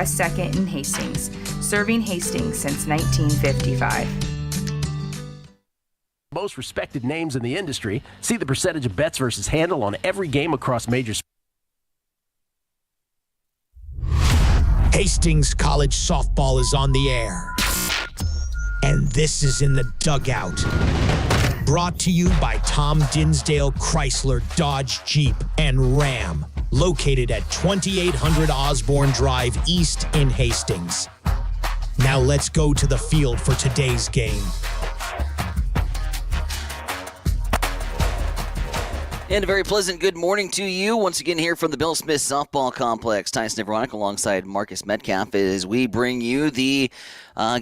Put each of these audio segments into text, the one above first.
Second in Hastings, serving Hastings since 1955. Most respected names in the industry. See the percentage of bets versus handle on every game across major sports. Hastings College softball is on the air. And this is In the Dugout. Brought to you by Tom Dinsdale Chrysler Dodge Jeep and Ram. Located at 2800 Osborne Drive East in Hastings. Now let's go to the field for today's game. And a very pleasant good morning to you. Once again here from the Bill Smith Softball Complex. Tyson Everonic alongside Marcus Metcalf as we bring you the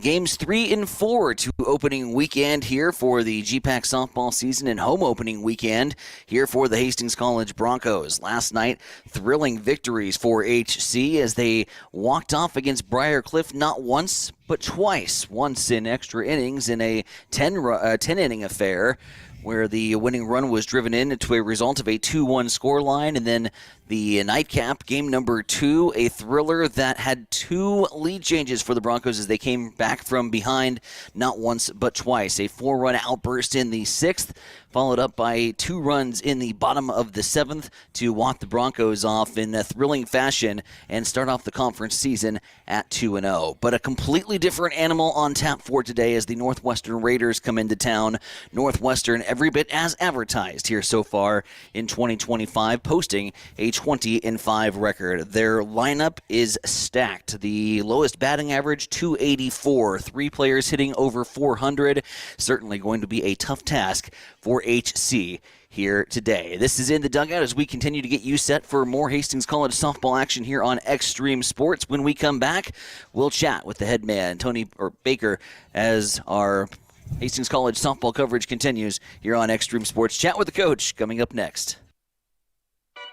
games 3 and 4 to opening weekend here for the GPAC softball season and home opening weekend here for the Hastings College Broncos. Last night, thrilling victories for HC as they walked off against Briar Cliff not once but twice. Once in extra innings in a 10-inning affair, where the winning run was driven in to a result of a 2-1 scoreline, and then the nightcap, game number 2, a thriller that had 2 lead changes for the Broncos as they came back from behind not once but twice. A 4-run outburst in the 6th, followed up by 2 runs in the bottom of the 7th to walk the Broncos off in a thrilling fashion and start off the conference season at 2-0. But a completely different animal on tap for today as the Northwestern Raiders come into town. Northwestern every bit as advertised here so far in 2025, posting a 20-5 record. Their lineup is stacked. The lowest batting average, 284. 3 players hitting over 400. Certainly going to be a tough task for HC here today. This is In the Dugout as we continue to get you set for more Hastings College softball action here on Extreme Sports. When we come back, we'll chat with the head man, Tony Baker, as our Hastings College softball coverage continues here on Extreme Sports. Chat with the coach coming up next.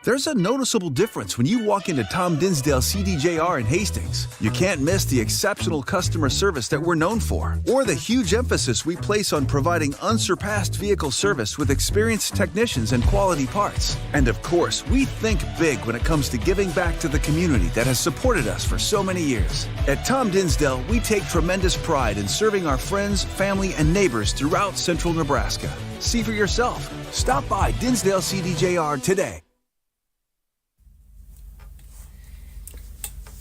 There's a noticeable difference when you walk into Tom Dinsdale CDJR in Hastings. You can't miss the exceptional customer service that we're known for, or the huge emphasis we place on providing unsurpassed vehicle service with experienced technicians and quality parts. And of course, we think big when it comes to giving back to the community that has supported us for so many years. At Tom Dinsdale, we take tremendous pride in serving our friends, family, and neighbors throughout central Nebraska. See for yourself. Stop by Dinsdale CDJR today.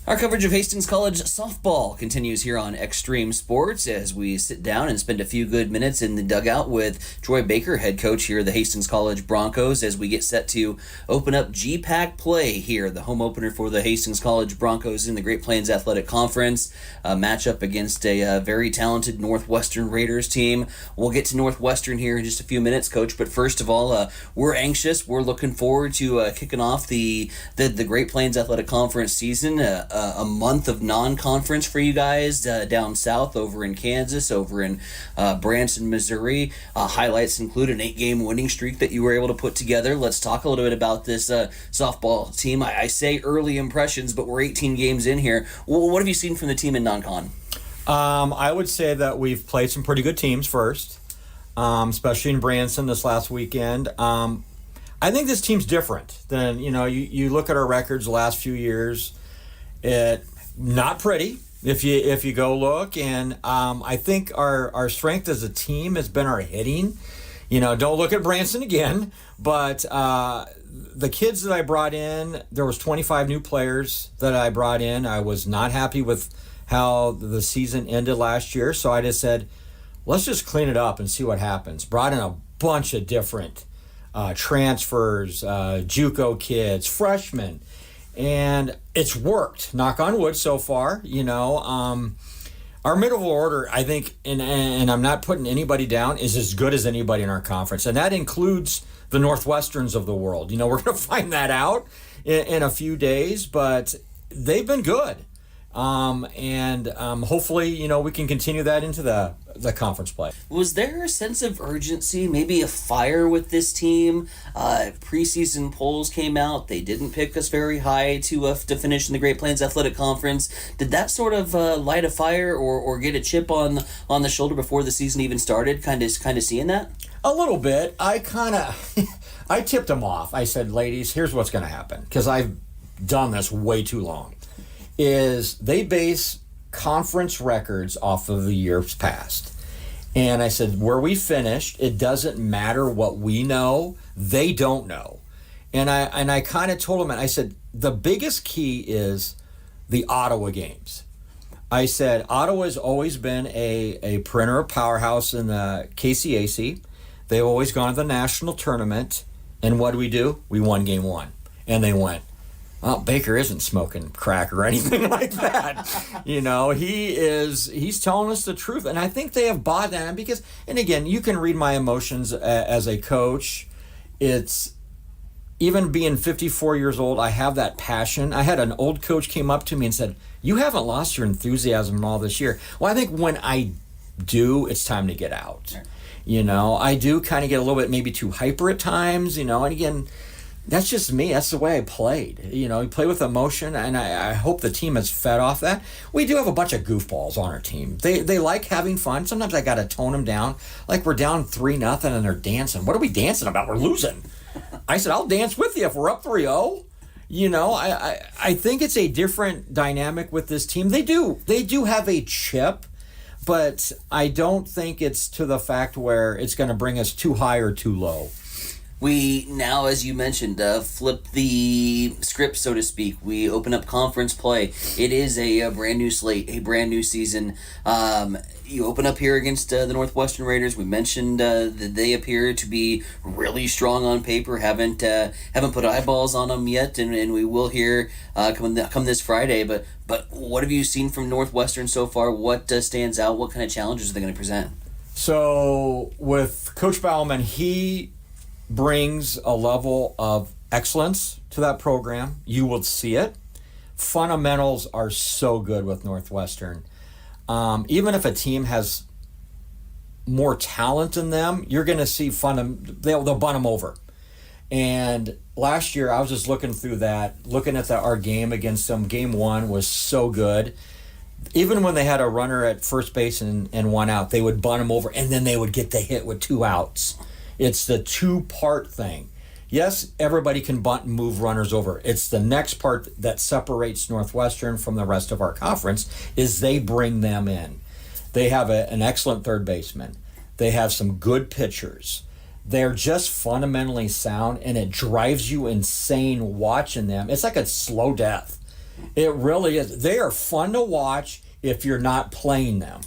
Our coverage of Hastings College softball continues here on Extreme Sports as we sit down and spend a few good minutes in the dugout with Troy Baker, head coach here at the Hastings College Broncos, as we get set to open up GPAC play here, the home opener for the Hastings College Broncos in the Great Plains Athletic Conference, a matchup against a very talented Northwestern Raiders team. We'll get to Northwestern here in just a few minutes, Coach, but first of all, we're anxious. We're looking forward to kicking off the Great Plains Athletic Conference season. A month of non-conference for you guys down south, over in Kansas, over in Branson, Missouri. Highlights include an 8-game winning streak that you were able to put together. Let's talk a little bit about this softball team. I say early impressions, but we're 18 games in here. What have you seen from the team in non-con? I would say that we've played some pretty good teams first, especially in Branson this last weekend. I think this team's different than, you look at our records the last few years. It not pretty if you go look, and I think our strength as a team has been our hitting. Don't look at Branson again, but the kids that I brought in, there was 25 new players that I brought in. I was not happy with how the season ended last year, so I just said, let's just clean it up and see what happens. Brought in a bunch of different transfers, JUCO kids, freshmen. And it's worked, knock on wood, so far. Our middle order, I think, and I'm not putting anybody down, is as good as anybody in our conference. And that includes the Northwesterns of the world. We're going to find that out in a few days, but they've been good. Hopefully, we can continue that into the conference play. Was there a sense of urgency, maybe a fire with this team? Preseason polls came out. They didn't pick us very high to finish in the Great Plains Athletic Conference. Did that sort of light a fire or get a chip on the shoulder before the season even started? Kind of seeing that? A little bit. I tipped them off. I said, ladies, here's what's going to happen, because I've done this way too long. is they base conference records off of the years past. And I said, where we finished, it doesn't matter what we know, they don't know. And I kind of told them, and I said, the biggest key is the Ottawa games. I said, Ottawa's always been a perennial powerhouse in the KCAC. They've always gone to the national tournament. And what do? We won game 1. And they went, well, Baker isn't smoking crack or anything like that. He's telling us the truth. And I think they have bought that because, and again, you can read my emotions as a coach. It's, even being 54 years old, I have that passion. I had an old coach came up to me and said, you haven't lost your enthusiasm in all this year. Well, I think when I do, it's time to get out. I do kind of get a little bit maybe too hyper at times, and again, that's just me. That's the way I played. You play with emotion, and I hope the team has fed off that. We do have a bunch of goofballs on our team. They like having fun. Sometimes I got to tone them down. Like we're down 3-0 and they're dancing. What are we dancing about? We're losing. I said, I'll dance with you if we're up 3-0. I think it's a different dynamic with this team. They do have a chip, but I don't think it's to the fact where it's going to bring us too high or too low. We now, as you mentioned, flip the script, so to speak. We open up conference play. It is a brand new slate, a brand new season. You open up here against the Northwestern Raiders. We mentioned that they appear to be really strong on paper. Haven't put eyeballs on them yet, and we will hear come this Friday. But what have you seen from Northwestern so far? What stands out? What kind of challenges are they going to present? So with Coach Bauman, he brings a level of excellence to that program. You will see it. Fundamentals are so good with Northwestern. Even if a team has more talent in them, you're going to see they'll bun them over. And last year, I was just looking at our game against them. Game 1 was so good. Even when they had a runner at first base and 1 out, they would bun them over, and then they would get the hit with 2 outs. It's the 2-part thing. Yes, everybody can bunt and move runners over. It's the next part that separates Northwestern from the rest of our conference is they bring them in. They have an excellent third baseman. They have some good pitchers. They're just fundamentally sound, and it drives you insane watching them. It's like a slow death. It really is. They are fun to watch if you're not playing them.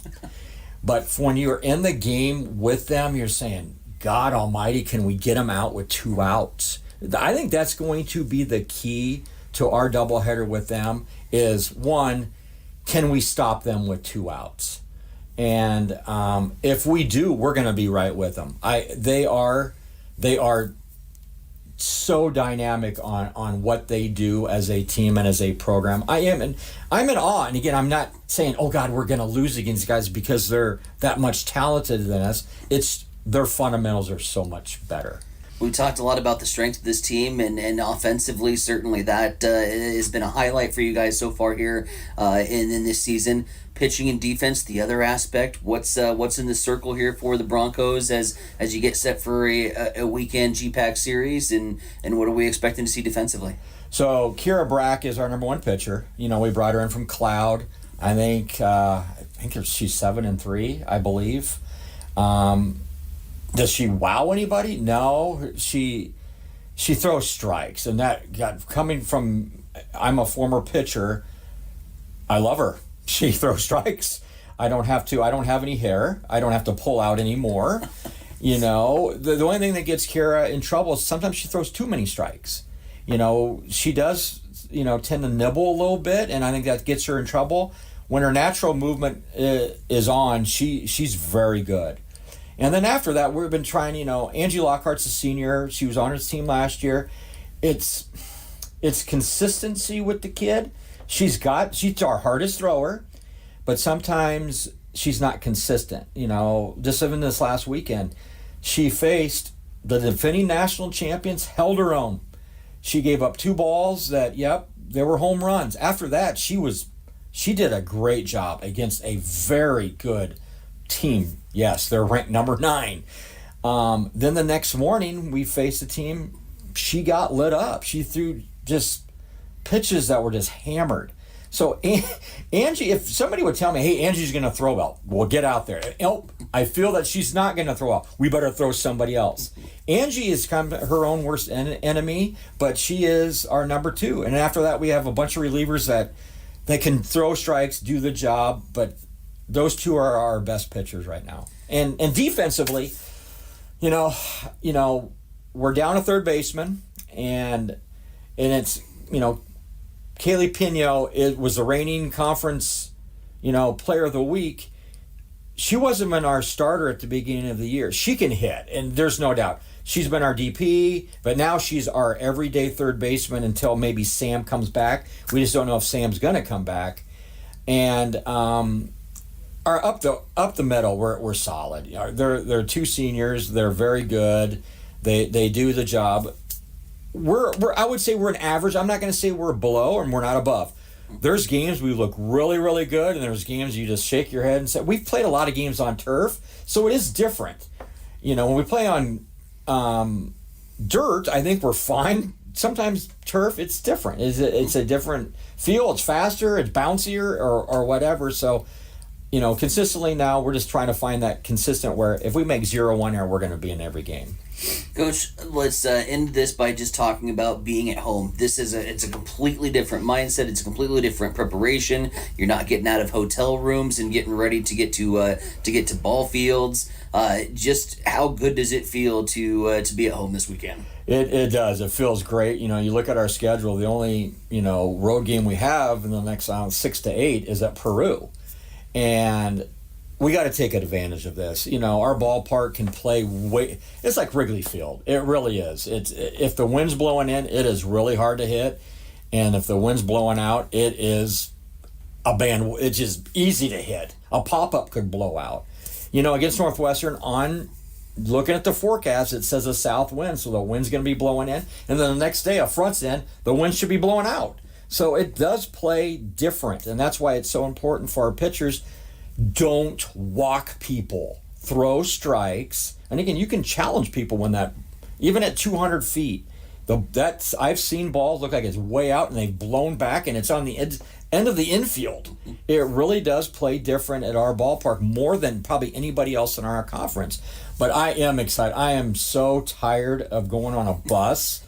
But when you're in the game with them, you're saying, God almighty, can we get them out with 2 outs? I think that's going to be the key to our doubleheader with them is, 1, can we stop them with 2 outs? And if we do, we're going to be right with them. They are so dynamic on what they do as a team and as a program. I'm in awe. And again, I'm not saying, oh God, we're going to lose against these guys because they're that much talented than us. Their fundamentals are so much better. We talked a lot about the strength of this team, and offensively, certainly that has been a highlight for you guys so far here in this season. Pitching and defense, the other aspect. What's in the circle here for the Broncos as you get set for a weekend GPAC series, and what are we expecting to see defensively? So Kira Brack is our number 1 pitcher. We brought her in from Cloud. I think she's 7-3, I believe. Does she wow anybody? No, she throws strikes, and coming from, I'm a former pitcher. I love her. She throws strikes. I don't have any hair. I don't have to pull out anymore. The only thing that gets Kira in trouble is sometimes she throws too many strikes. She does, tend to nibble a little bit, and I think that gets her in trouble. When her natural movement is on, she's very good. And then after that, we've been trying, Angie Lockhart's a senior. She was on his team last year. It's consistency with the kid. She's our hardest thrower, but sometimes she's not consistent. Just even this last weekend, she faced the defending national champions, held her own. She gave up 2 balls that, they were home runs. After that, she did a great job against a very good team. Yes, they're ranked number 9. Then the next morning, we faced a team. She got lit up. She threw just pitches that were just hammered. So Angie, if somebody would tell me, hey, Angie's going to throw well, we'll get out there. Oh, I feel that she's not going to throw well. We better throw somebody else. Angie is kind of her own worst enemy, but she is our number 2. And after that, we have a bunch of relievers that can throw strikes, do the job, but those 2 are our best pitchers right now. And defensively, you know, we're down a third baseman, and it's, Kaylee Pino was the reigning conference, player of the week. She wasn't even our starter at the beginning of the year. She can hit, and there's no doubt. She's been our DP, but now she's our everyday third baseman until maybe Sam comes back. We just don't know if Sam's going to come back. And our up the middle, we're solid. They're 2 seniors. They're very good. They do the job. I would say we're an average. I'm not going to say we're below and we're not above. There's games we look really, really good, and there's games you just shake your head and say, we've played a lot of games on turf, so it is different. When we play on dirt, I think we're fine. Sometimes turf, it's different. It's a different feel. It's faster, it's bouncier, or whatever. So, consistently now, we're just trying to find that consistent where if we make 0-1 error, we're going to be in every game. Coach, let's end this by just talking about being at home. It's a completely different mindset. It's a completely different preparation. You're not getting out of hotel rooms and getting ready to get to ball fields. Just how good does it feel to be at home this weekend? It does. It feels great. You look at our schedule. The only road game we have in the next 6 to 8 is at Peru, and we got to take advantage of this. Our ballpark can play it's like Wrigley Field. It really is. If the wind's blowing in, it is really hard to hit, and if the wind's blowing out, it is it's just easy to hit. A pop-up could blow out. Against Northwestern, looking at the forecast, it says a south wind, so the wind's going to be blowing in, and then the next day, a front's in, the wind should be blowing out. So it does play different, and that's why it's so important for our pitchers. Don't walk people. Throw strikes. And again, you can challenge people even at 200 feet. I've seen balls look like it's way out and they've blown back and it's on the end of the infield. It really does play different at our ballpark more than probably anybody else in our conference. But I am excited. I am so tired of going on a bus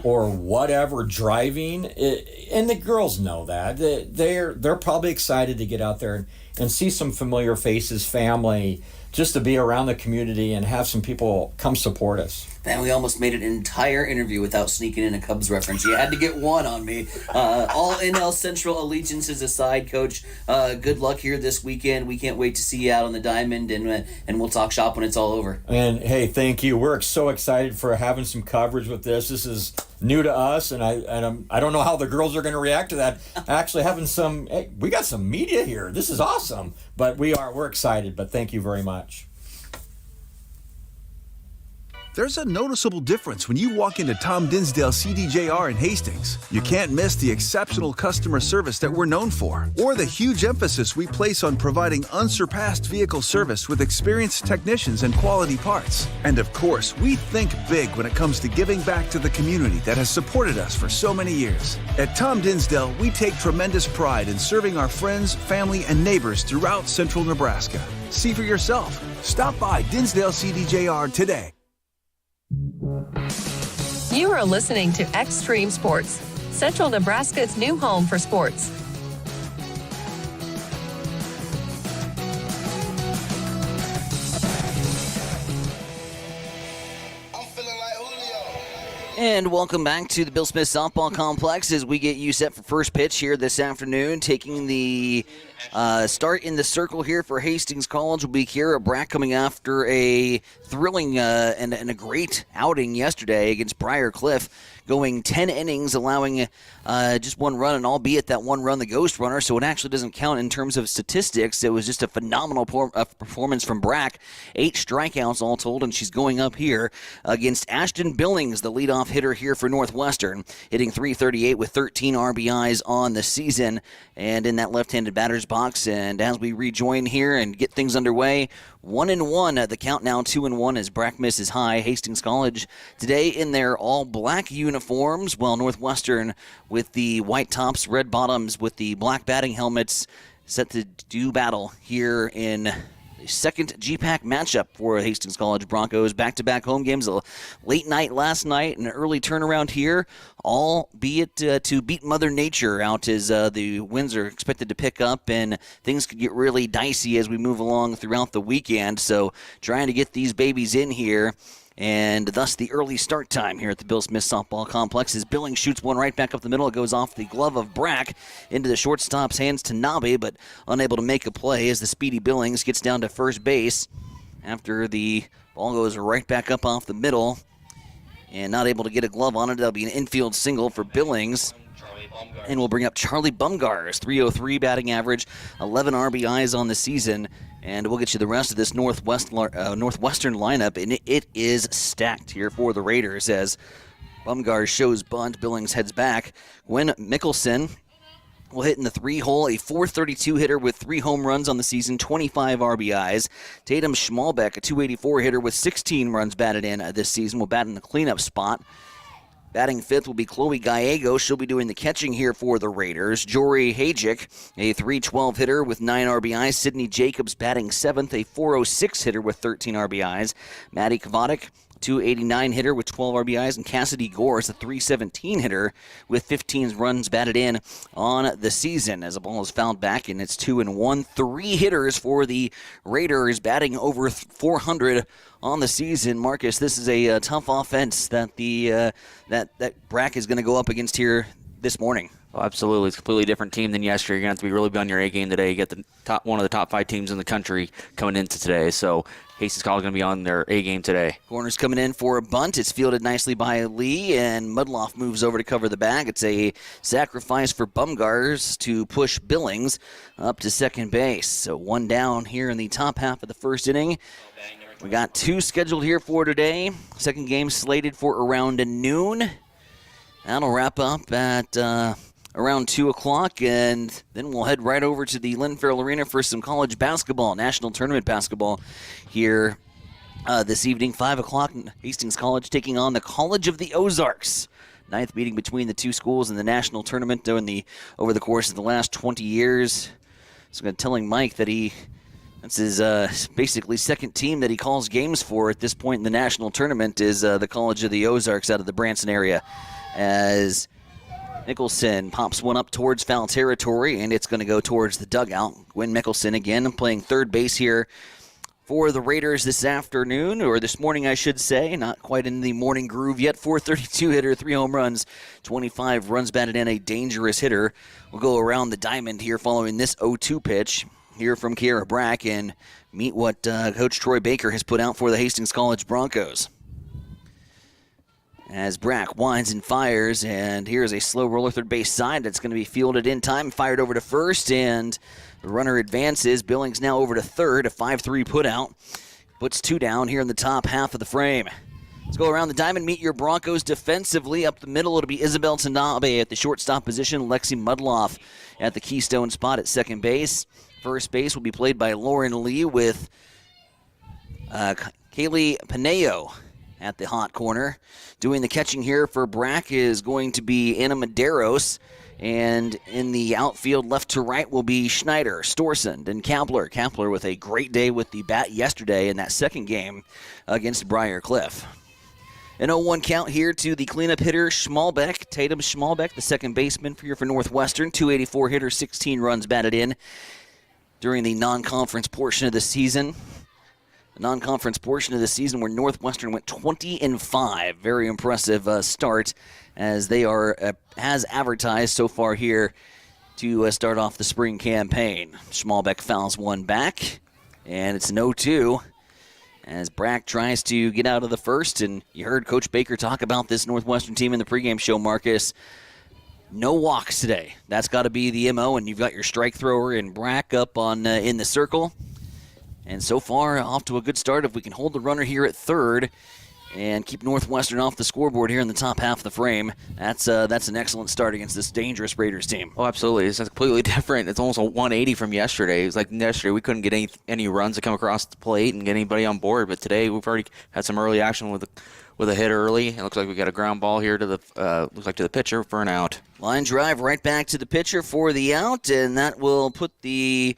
or whatever, driving. And the girls know that. They're probably excited to get out there and see some familiar faces, family, just to be around the community and have some people come support us. And we almost made an entire interview without sneaking in a Cubs reference. You had to get one on me. All NL Central allegiances aside, Coach, good luck here this weekend. We can't wait to see you out on the diamond, and we'll talk shop when it's all over. And, hey, thank you. We're so excited for having some coverage with this. This is new to us, and I don't know how the girls are going to react to that. Actually having we got some media here. This is awesome. But we're excited, but thank you very much. There's a noticeable difference when you walk into Tom Dinsdale CDJR in Hastings. You can't miss the exceptional customer service that we're known for, or the huge emphasis we place on providing unsurpassed vehicle service with experienced technicians and quality parts. And of course, we think big when it comes to giving back to the community that has supported us for so many years. At Tom Dinsdale, we take tremendous pride in serving our friends, family, and neighbors throughout central Nebraska. See for yourself. Stop by Dinsdale CDJR today. You are listening to Extreme Sports, Central Nebraska's new home for sports. And welcome back to the Bill Smith Softball Complex as we get you set for first pitch here this afternoon. Taking the start in the circle here for Hastings College will be Kiera Brack, coming after a thrilling and a great outing yesterday against Briar Cliff, going 10 innings, allowing just one run, and albeit that one run the ghost runner, so it actually doesn't count in terms of statistics. It was just a phenomenal performance from Brack. 8 strikeouts all told, and she's going up here against Ashton Billings, the leadoff hitter here for Northwestern, hitting .338 with 13 RBIs on the season, and in that left-handed batter's box. And as we rejoin here and get things underway, 1-1, the count now 2-1 as Brack misses high. Hastings College today in their all-black uniform uniforms, while Northwestern with the white tops, red bottoms with the black batting helmets set to do battle here in the second GPAC matchup for Hastings College Broncos. Back-to-back home games, a late night last night, an early turnaround here, albeit to beat Mother Nature out as the winds are expected to pick up and things could get really dicey as we move along throughout the weekend. So trying to get these babies in here, and thus the early start time here at the Bill Smith Softball Complex as Billings shoots one right back up the middle. It goes off the glove of Brack into the shortstop's hands to Nabe, but unable to make a play as the speedy Billings gets down to first base after the ball goes right back up off the middle and not able to get a glove on it. That'll be an infield single for Billings. And we'll bring up Charlie Bumgar's .303 batting average, 11 RBIs on the season. And we'll get you the rest of this Northwestern lineup, and it is stacked here for the Raiders as Bumgar shows bunt. Billings heads back. Gwen Mickelson will hit in the 3-hole, a .432 hitter with 3 home runs on the season, 25 RBIs. Tatum Schmalbeck, a .284 hitter with 16 runs batted in this season, will bat in the cleanup spot. Batting fifth will be Chloe Gallego. She'll be doing the catching here for the Raiders. Jory Hajic, a .312 hitter with 9 RBIs. Sydney Jacobs batting seventh, a .406 hitter with 13 RBIs. Maddie Kavotic, .289 hitter with 12 RBIs. And Cassidy Gores, a .317 hitter with 15 runs batted in on the season. As the ball is fouled back, and it's 2-1. 3 hitters for the Raiders batting over 400 on the season. Marcus, this is a tough offense that that Brack is going to go up against here this morning. Oh, absolutely. It's a completely different team than yesterday. You're going to have to be really on your A game today. You get one of the top 5 teams in the country coming into today. So Hastings College is going to be on their A game today. Corner's coming in for a bunt. It's fielded nicely by Lee, and Mudloff moves over to cover the bag. It's a sacrifice for Bumgars to push Billings up to second base. So 1 down here in the top half of the first inning. We got 2 scheduled here for today. Second game slated for around noon. That'll wrap up at around 2 o'clock, and then we'll head right over to the Lynn Farrell Arena for some college basketball, national tournament basketball here this evening. 5 o'clock, Hastings College taking on the College of the Ozarks. 9th meeting between the two schools in the national tournament over the course of the last 20 years. So telling Mike that that's his basically second team that he calls games for at this point in the national tournament is the College of the Ozarks out of the Branson area. As Mickelson pops one up towards foul territory, and it's going to go towards the dugout. Gwen Mickelson again playing third base here for the Raiders this afternoon, or this morning I should say. Not quite in the morning groove yet. .432 hitter, 3 home runs, 25 runs batted in, a dangerous hitter. We'll go around the diamond here following this 0-2 pitch. Hear from Kiera Brack and meet what Coach Troy Baker has put out for the Hastings College Broncos. As Brack winds and fires, and here's a slow roller third base side that's going to be fielded in time, fired over to first, and the runner advances. Billings now over to third, a 5-3 put out. Puts 2 down here in the top half of the frame. Let's go around the diamond, meet your Broncos defensively. Up the middle, it'll be Isabel Tanabe at the shortstop position, Lexi Mudloff at the keystone spot at second base. First base will be played by Lauren Lee with Kaylee Pineo at the hot corner. Doing the catching here for Brack is going to be Anna Medeiros. And in the outfield, left to right, will be Schneider, Storsund, and Kapler. Kapler with a great day with the bat yesterday in that second game against Briar Cliff. An 0-1 count here to the cleanup hitter, Schmalbeck. Tatum Schmalbeck, the second baseman for Northwestern. .284 hitter, 16 runs batted in during the non-conference portion of the season. The non-conference portion of the season where Northwestern went 20-5. Very impressive start as they are as advertised so far here to start off the spring campaign. Schmalbeck fouls one back, and it's an 0-2 as Brack tries to get out of the first. And you heard Coach Baker talk about this Northwestern team in the pregame show, Marcus. No walks today. That's got to be the MO, and you've got your strike thrower and Brack up on in the circle. And so far, off to a good start. If we can hold the runner here at third, and keep Northwestern off the scoreboard here in the top half of the frame. That's an excellent start against this dangerous Raiders team. Oh, absolutely. It's completely different. It's almost a 180 from yesterday. It was like yesterday we couldn't get any runs to come across the plate and get anybody on board, but today we've already had some early action with a hit early. It looks like we got a ground ball here to the pitcher for an out. Line drive right back to the pitcher for the out, and that will put the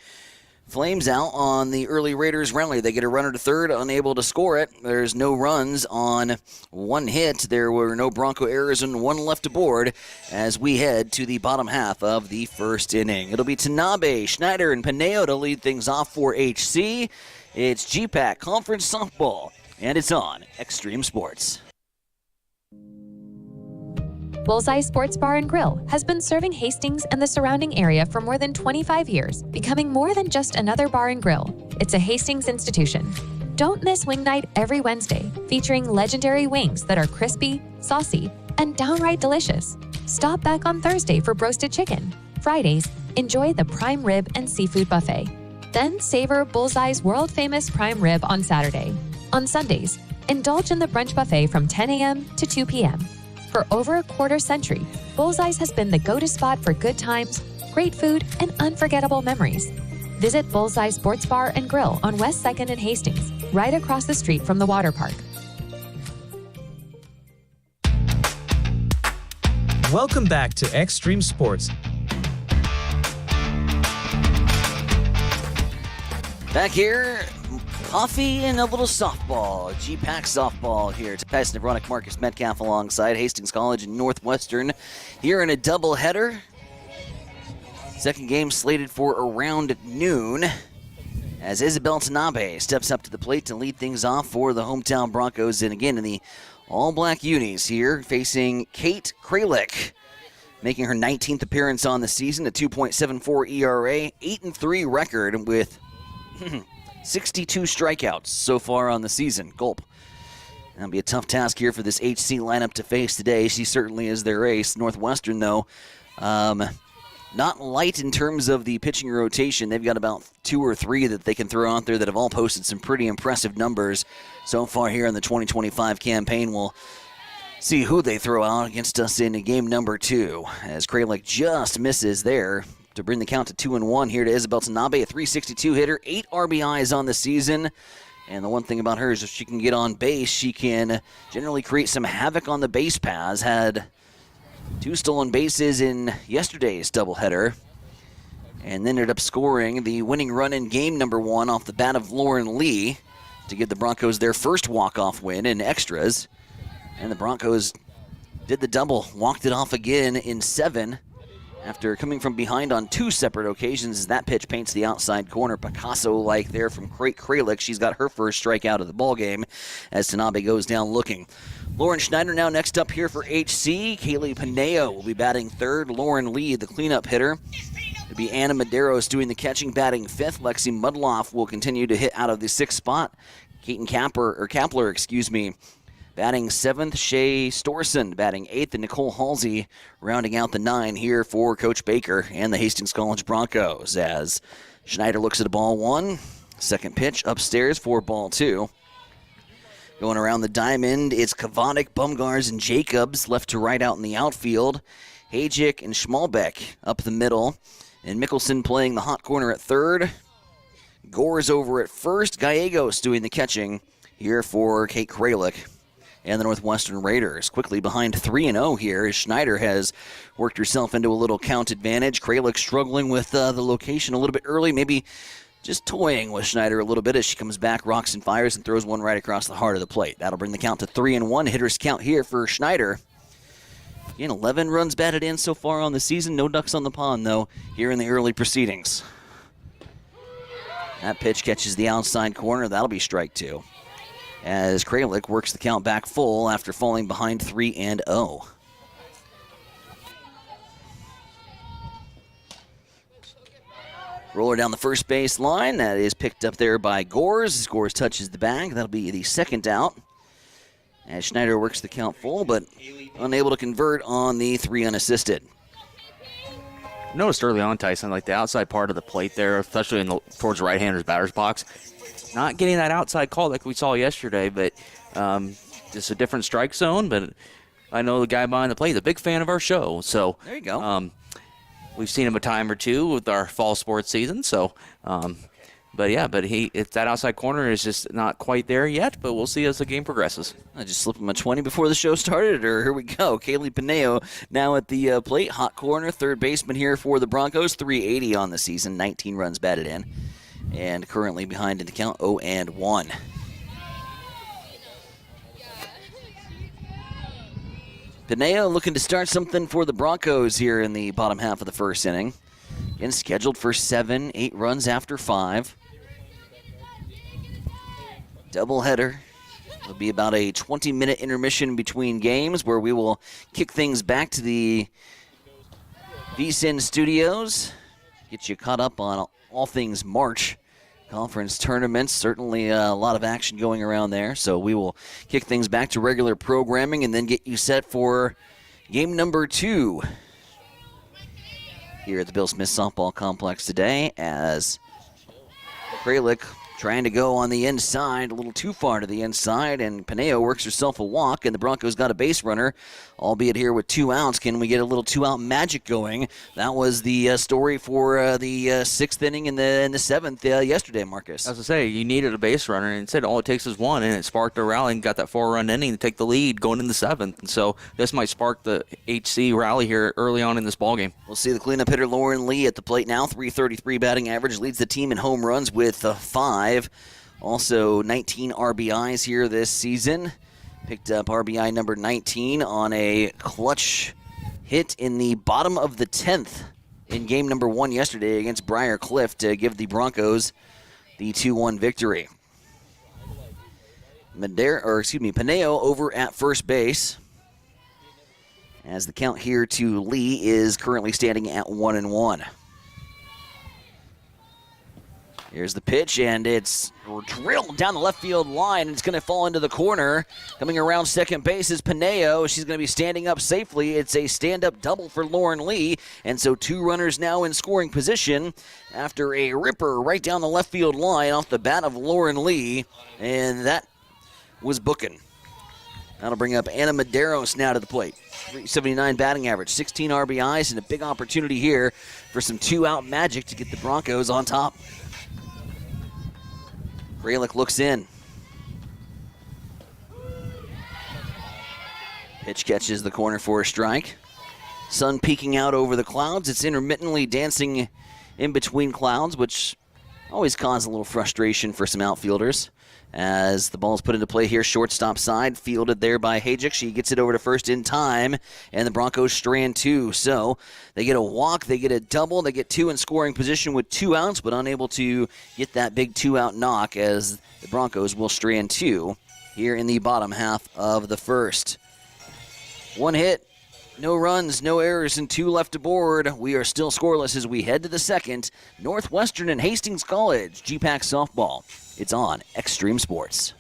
Flames out on the early Raiders rally. They get a runner to third, unable to score it. There's no runs on one hit. There were no Bronco errors and one left aboard as we head to the bottom half of the first inning. It'll be Tanabe, Schneider, and Pineo to lead things off for HC. It's GPAC Conference Softball, and it's on Extreme Sports. Bullseye Sports Bar and Grill has been serving Hastings and the surrounding area for more than 25 years, becoming more than just another bar and grill. It's a Hastings institution. Don't miss Wing Night every Wednesday, featuring legendary wings that are crispy, saucy, and downright delicious. Stop back on Thursday for broasted chicken. Fridays, enjoy the prime rib and seafood buffet. Then savor Bullseye's world-famous prime rib on Saturday. On Sundays, indulge in the brunch buffet from 10 a.m. to 2 p.m. For over a quarter century, Bullseye's has been the go-to spot for good times, great food, and unforgettable memories. Visit Bullseye Sports Bar and Grill on West 2nd and Hastings, right across the street from the water park. Welcome back to Extreme Sports. Back here, coffee and a little softball. GPAC softball here. Tyson Nevronic, Marcus Metcalf alongside Hastings College and Northwestern here in a doubleheader. Second game slated for around noon as Isabel Tanabe steps up to the plate to lead things off for the hometown Broncos. And again, in the all-black unis here, facing Kate Kralik, making her 19th appearance on the season, a 2.74 ERA, 8-3 record with 62 strikeouts so far on the season. Gulp. That'll be a tough task here for this HC lineup to face today. She certainly is their ace. Northwestern, though, not light in terms of the pitching rotation. They've got about 2 or 3 that they can throw out there that have all posted some pretty impressive numbers so far here in the 2025 campaign. We'll see who they throw out against us in game number 2, as Kralik just misses there to bring the count to 2-1 here to Isabel Tanabe, a 362 hitter, 8 RBIs on the season. And the one thing about her is if she can get on base, she can generally create some havoc on the base paths. Had 2 stolen bases in yesterday's doubleheader, and then ended up scoring the winning run in game number 1 off the bat of Lauren Lee to give the Broncos their first walk-off win in extras. And the Broncos did the double, walked it off again in 7. After coming from behind on 2 separate occasions, as that pitch paints the outside corner, Picasso-like there from Kralik. She's got her first strikeout of the ballgame as Tanabe goes down looking. Lauren Schneider now next up here for HC. Kaylee Pineo will be batting third. Lauren Lee, the cleanup hitter. It'll be Anna Medeiros doing the catching, batting 5th. Lexi Mudloff will continue to hit out of the 6th spot. Keaton Kapler, batting 7th, Shay Storson batting 8th, and Nicole Halsey rounding out the 9 here for Coach Baker and the Hastings College Broncos as Schneider looks at a ball 1. Second pitch upstairs for ball 2. Going around the diamond, it's Kavanik, Bumgars, and Jacobs left to right out in the outfield. Hajic and Schmalbeck up the middle, and Mickelson playing the hot corner at third. Gore's over at first. Gallegos doing the catching here for Kate Kralik and the Northwestern Raiders. Quickly behind 3-0 here as Schneider has worked herself into a little count advantage. Kralik struggling with the location a little bit early, maybe just toying with Schneider a little bit as she comes back, rocks and fires, and throws one right across the heart of the plate. That'll bring the count to 3-1. Hitter's count here for Schneider. Again, 11 runs batted in so far on the season. No ducks on the pond, though, here in the early proceedings. That pitch catches the outside corner. That'll be strike 2. As Kralik works the count back full after falling behind 3-0. Roller down the first base line. That is picked up there by Gores. Gores touches the bag. That'll be the second out. As Schneider works the count full, but unable to convert on the 3 unassisted. Noticed early on, Tyson, like the outside part of the plate there, especially towards the right-hander's batter's box, not getting that outside call like we saw yesterday, but just a different strike zone, but I know the guy behind the plate is a big fan of our show. So there you go. We've seen him a time or two with our fall sports season. So, it's that outside corner is just not quite there yet, but we'll see as the game progresses. I just slipped him a 20 before the show started, or here we go. Kaylee Pineo now at the plate, hot corner, third baseman here for the Broncos, 380 on the season, 19 runs batted in, and currently behind in the count 0-1. Pineo looking to start something for the Broncos here in the bottom half of the first inning. Again, scheduled for 7-8 runs after 5. Doubleheader. It'll be about a 20-minute intermission between games where we will kick things back to the VSiN studios. Get you caught up on all things March conference tournaments. Certainly a lot of action going around there. So we will kick things back to regular programming and then get you set for game number 2 here at the Bill Smith Softball Complex today, as Kralik trying to go on the inside, a little too far to the inside, and Pineo works herself a walk, and the Broncos got a base runner, albeit here with 2 outs. Can we get a little 2-out magic going? That was the story for the 6th inning in the 7th yesterday, Marcus. As I say, you needed a base runner, and instead all it takes is one, and it sparked a rally and got that 4-run inning to take the lead going in the 7th. And so this might spark the HC rally here early on in this ballgame. We'll see the cleanup hitter Lauren Lee at the plate now, 333 batting average, leads the team in home runs with 5. Also 19 RBIs here this season. Picked up RBI number 19 on a clutch hit in the bottom of the 10th in game number 1 yesterday against Briar Cliff to give the Broncos the 2-1 victory. Pineo over at first base, as the count here to Lee is currently standing at 1-1. Here's the pitch, and it's drilled down the left field line. It's going to fall into the corner. Coming around second base is Pineo. She's going to be standing up safely. It's a stand-up double for Lauren Lee, and so 2 runners now in scoring position after a ripper right down the left field line off the bat of Lauren Lee, and that was booking. That'll bring up Anna Medeiros now to the plate. 379 batting average, 16 RBIs, and a big opportunity here for some 2-out magic to get the Broncos on top. Kralik looks in. Pitch catches the corner for a strike. Sun peeking out over the clouds. It's intermittently dancing in between clouds, which always causes a little frustration for some outfielders. As the ball is put into play here, shortstop side, fielded there by Hajic. She gets it over to first in time, and the Broncos strand 2. So they get a walk, they get a double, they get 2 in scoring position with 2 outs, but unable to get that big 2-out knock, as the Broncos will strand 2 here in the bottom half of the first. 1 hit, no runs, no errors, and 2 left aboard. We are still scoreless as we head to the second. Northwestern and Hastings College, GPAC softball. It's on Extreme Sports.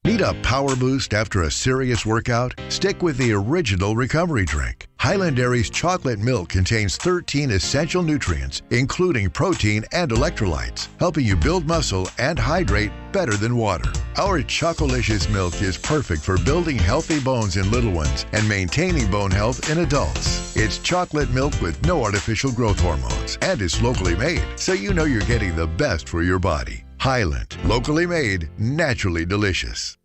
Need a power boost after a serious workout? Stick with the original recovery drink. Highland Dairy's chocolate milk contains 13 essential nutrients, including protein and electrolytes, helping you build muscle and hydrate better than water. Our Chocolicious milk is perfect for building healthy bones in little ones and maintaining bone health in adults. It's chocolate milk with no artificial growth hormones, and it's locally made, so you know you're getting the best for your body. Highland, locally made, naturally delicious.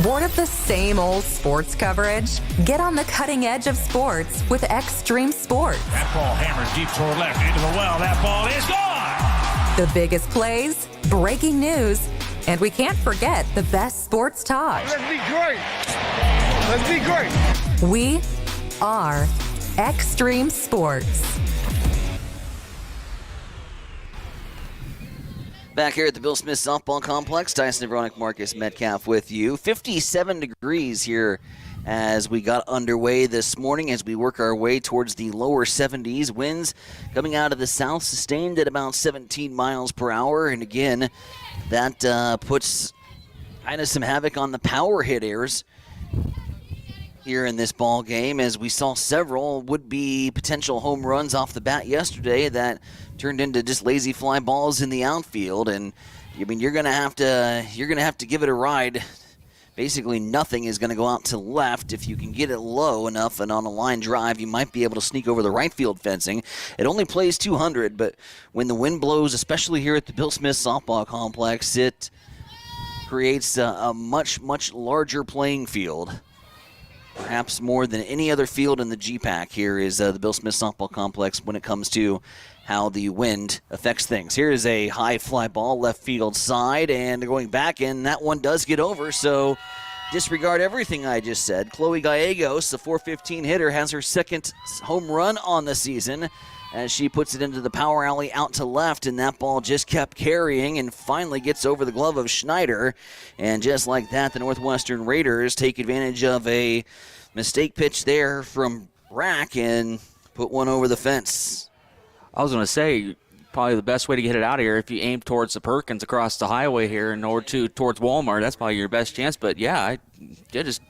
Bored of the same old sports coverage? Get on the cutting edge of sports with Extreme Sports. That ball hammered deep toward left into the well. That ball is gone! The biggest plays, breaking news, and we can't forget the best sports talk. Let's be great! Let's be great! We are Extreme Sports. Back here at the Bill Smith Softball Complex, Tyson Nevronic, Marcus Metcalf with you. 57 degrees here as we got underway this morning as we work our way towards the lower 70s. Winds coming out of the south, sustained at about 17 miles per hour. And again, that puts kind of some havoc on the power hitters here in this ball game, as we saw several would-be potential home runs off the bat yesterday that turned into just lazy fly balls in the outfield. And I mean, you're gonna have to give it a ride. Basically, nothing is going to go out to left. If you can get it low enough and on a line drive, you might be able to sneak over the right field fencing. It only plays 200, but when the wind blows, especially here at the Bill Smith Softball Complex, it creates a much, much larger playing field. Perhaps more than any other field in the GPAC here is the Bill Smith Softball Complex when it comes to how the wind affects things. Here is a high fly ball left field side, and going back, and that one does get over, so disregard everything I just said. Chloe Gallegos, the .415 hitter, has her second home run on the season as she puts it into the power alley out to left, and that ball just kept carrying and finally gets over the glove of Schneider. And just like that, the Northwestern Raiders take advantage of a mistake pitch there from Brack and put one over the fence. I was going to say, probably the best way to get it out of here, if you aim towards the Perkins across the highway here and over towards Walmart, that's probably your best chance. But yeah, just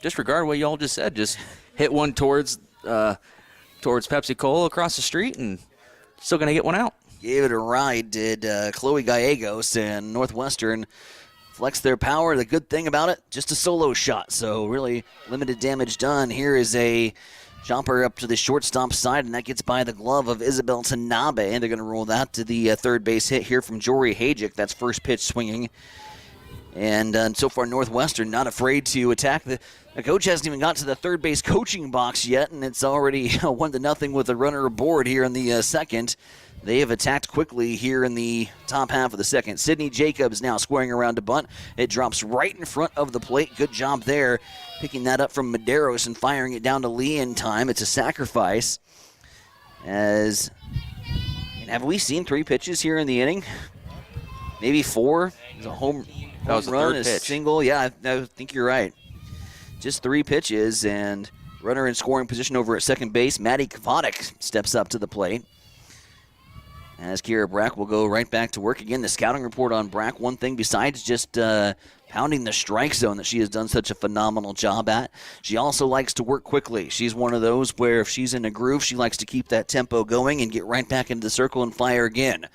disregard what y'all just said. Just hit one towards Pepsi Cola across the street, and still going to get one out. Gave it a ride, did Chloe Gallegos, and Northwestern flex their power. The good thing about it, just a solo shot, so really limited damage done. Here is a jumper up to the shortstop side, and that gets by the glove of Isabel Tanabe, and they're going to roll that to the third base hit here from Jory Hajic. That's first pitch swinging. And so far, Northwestern not afraid to attack. The coach hasn't even got to the third base coaching box yet, and it's already 1-0 with a runner aboard here in the second. They have attacked quickly here in the top half of the second. Sydney Jacobs now squaring around to bunt. It drops right in front of the plate. Good job there, picking that up from Medeiros and firing it down to Lee in time. It's a sacrifice. And have we seen 3 pitches here in the inning? Maybe 4. It was a home That was run, the a third pitch. single. Yeah, I think you're right. Just 3 pitches, and runner in scoring position over at second base. Maddie Kvotic steps up to the plate. As Kira Brack will go right back to work again. The scouting report on Brack, one thing besides just pounding the strike zone that she has done such a phenomenal job at, she also likes to work quickly. She's one of those where if she's in a groove, she likes to keep that tempo going and get right back into the circle and fire again.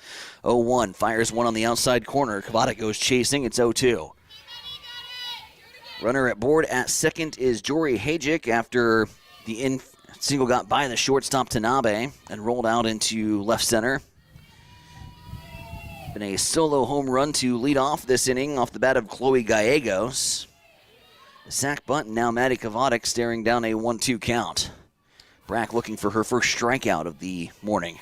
0-1, fires one on the outside corner. Kvotic goes chasing, it's 0-2. Runner at board at second is Jory Hajic after the single got by the shortstop Tanabe and rolled out into left center. Been a solo home run to lead off this inning off the bat of Chloe Gallegos. The sack bunt, and now Maddie Kvotic staring down a 1-2 count. Brack looking for her first strikeout of the morning.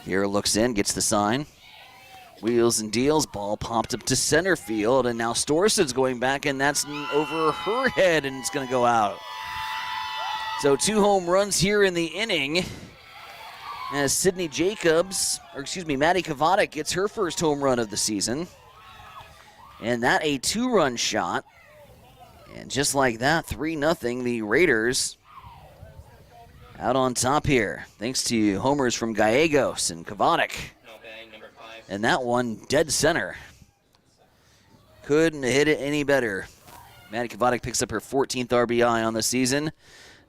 Here looks in, gets the sign. Wheels and deals, ball popped up to center field, and now Storson's going back, and that's over her head, and it's going to go out. So 2 home runs here in the inning. As Sydney Jacobs, Maddie Kvotic gets her first home run of the season. And that a 2-run shot. And just like that, 3-0, the Raiders out on top here. Thanks to homers from Gallegos and Kvotic. And that one dead center. Couldn't hit it any better. Maddie Kvotic picks up her 14th RBI on the season.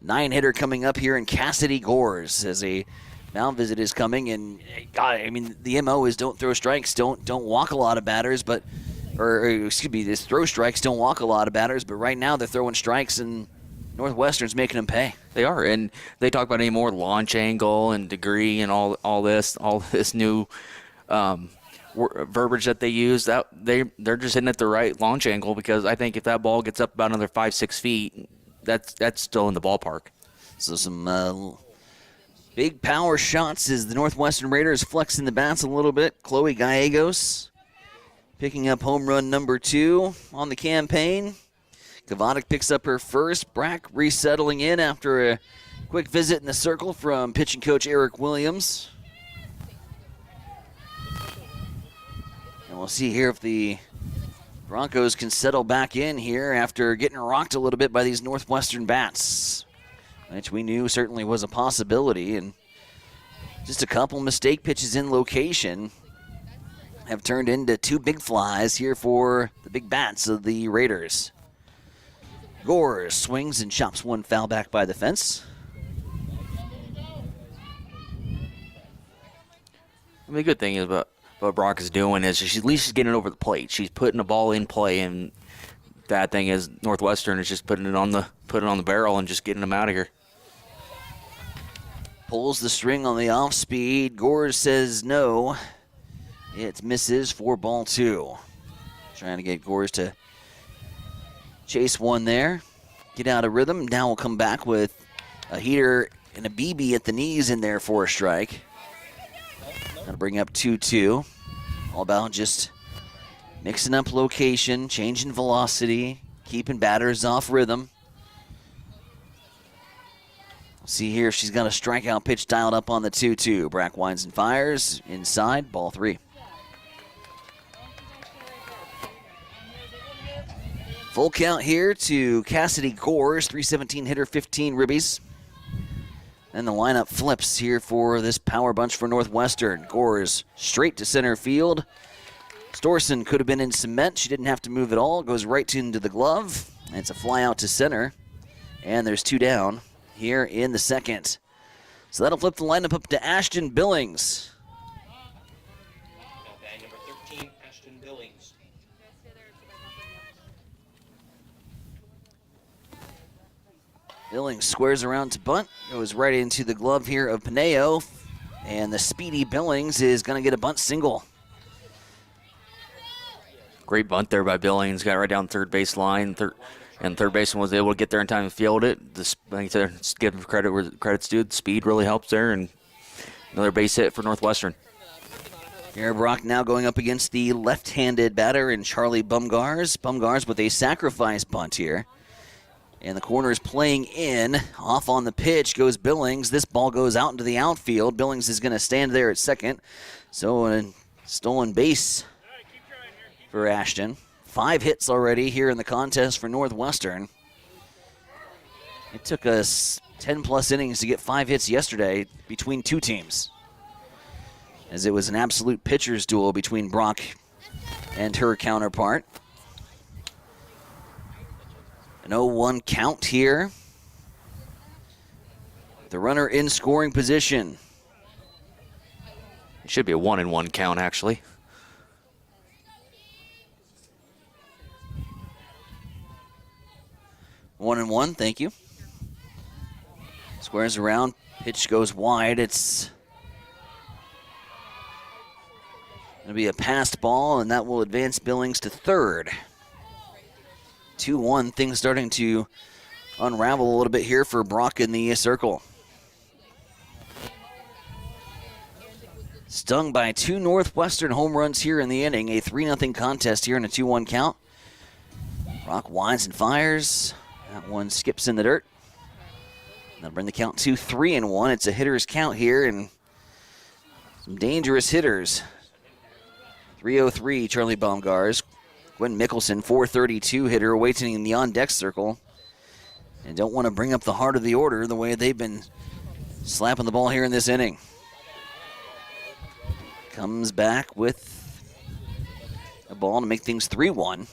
9-hitter coming up here in Cassidy Gores as a mound visit is coming, and God, I mean, the MO is don't throw strikes, don't walk a lot of batters, but this throw strikes, don't walk a lot of batters, but right now they're throwing strikes, and Northwestern's making them pay. They are, and they talk about any more launch angle and degree and all this new verbiage that they use. That they're just hitting at the right launch angle, because I think if that ball gets up about another 5-6 feet, that's still in the ballpark. So some big power shots as the Northwestern Raiders flexing the bats a little bit. Chloe Gallegos picking up home run number 2 on the campaign. Kvotic picks up her first. Brack resettling in after a quick visit in the circle from pitching coach Eric Williams. And we'll see here if the Broncos can settle back in here after getting rocked a little bit by these Northwestern bats, which we knew certainly was a possibility. And just a couple mistake pitches in location have turned into two big flies here for the big bats of the Raiders. Gores swings and chops one foul back by the fence. I mean, the good thing is about what Brock is doing is at least she's getting it over the plate. She's putting the ball in play, and bad thing is Northwestern is just putting it on the barrel and just getting them out of here. Pulls the string on the off speed. Gores says no. It misses for ball 2. Trying to get Gores to chase one there. Get out of rhythm. Now we'll come back with a heater and a BB at the knees in there for a strike. Gonna bring up 2-2. All about just mixing up location, changing velocity, keeping batters off rhythm. See here if she's got a strikeout pitch dialed up on the 2-2. Brack winds and fires. Inside, ball 3. Full count here to Cassidy Gores, 317 hitter, 15 ribbies. And the lineup flips here for this power bunch for Northwestern. Gores straight to center field. Storson could have been in cement. She didn't have to move at all. Goes right into the glove. And it's a fly out to center. And there's 2 down here in the second. So that'll flip the lineup up to Ashton Billings. Number 13, Ashton Billings. Billings squares around to bunt. Goes right into the glove here of Pineo. And the speedy Billings is going to get a bunt single. Great bunt there by Billings. Got right down third base line. And third baseman was able to get there in time and field it. Like I said, give him credit where credit's due. The speed really helps there, and another base hit for Northwestern. Garrett Brock now going up against the left-handed batter in Charlie Bumgars. Bumgars with a sacrifice bunt here. And the corner is playing in. Off on the pitch goes Billings. This ball goes out into the outfield. Billings is going to stand there at second. So a stolen base for Ashton. 5 hits already here in the contest for Northwestern. It took us 10-plus innings to get 5 hits yesterday between 2 teams, as it was an absolute pitcher's duel between Brock and her counterpart. An 0-1 count here. The runner in scoring position. It should be a 1-1 count, actually. 1-1, thank you. Squares around, pitch goes wide. It's going to be a passed ball, and that will advance Billings to third. 2-1, things starting to unravel a little bit here for Brock in the circle. Stung by 2 Northwestern home runs here in the inning. A 3-0 contest here in a 2-1 count. Brock winds and fires. That one skips in the dirt. That'll bring the count to 3-1. It's a hitter's count here, and some dangerous hitters. 303, Charlie Baumgars. Gwen Mickelson, 432 hitter, waiting in the on-deck circle. And don't want to bring up the heart of the order the way they've been slapping the ball here in this inning. Comes back with a ball to make things 3-1.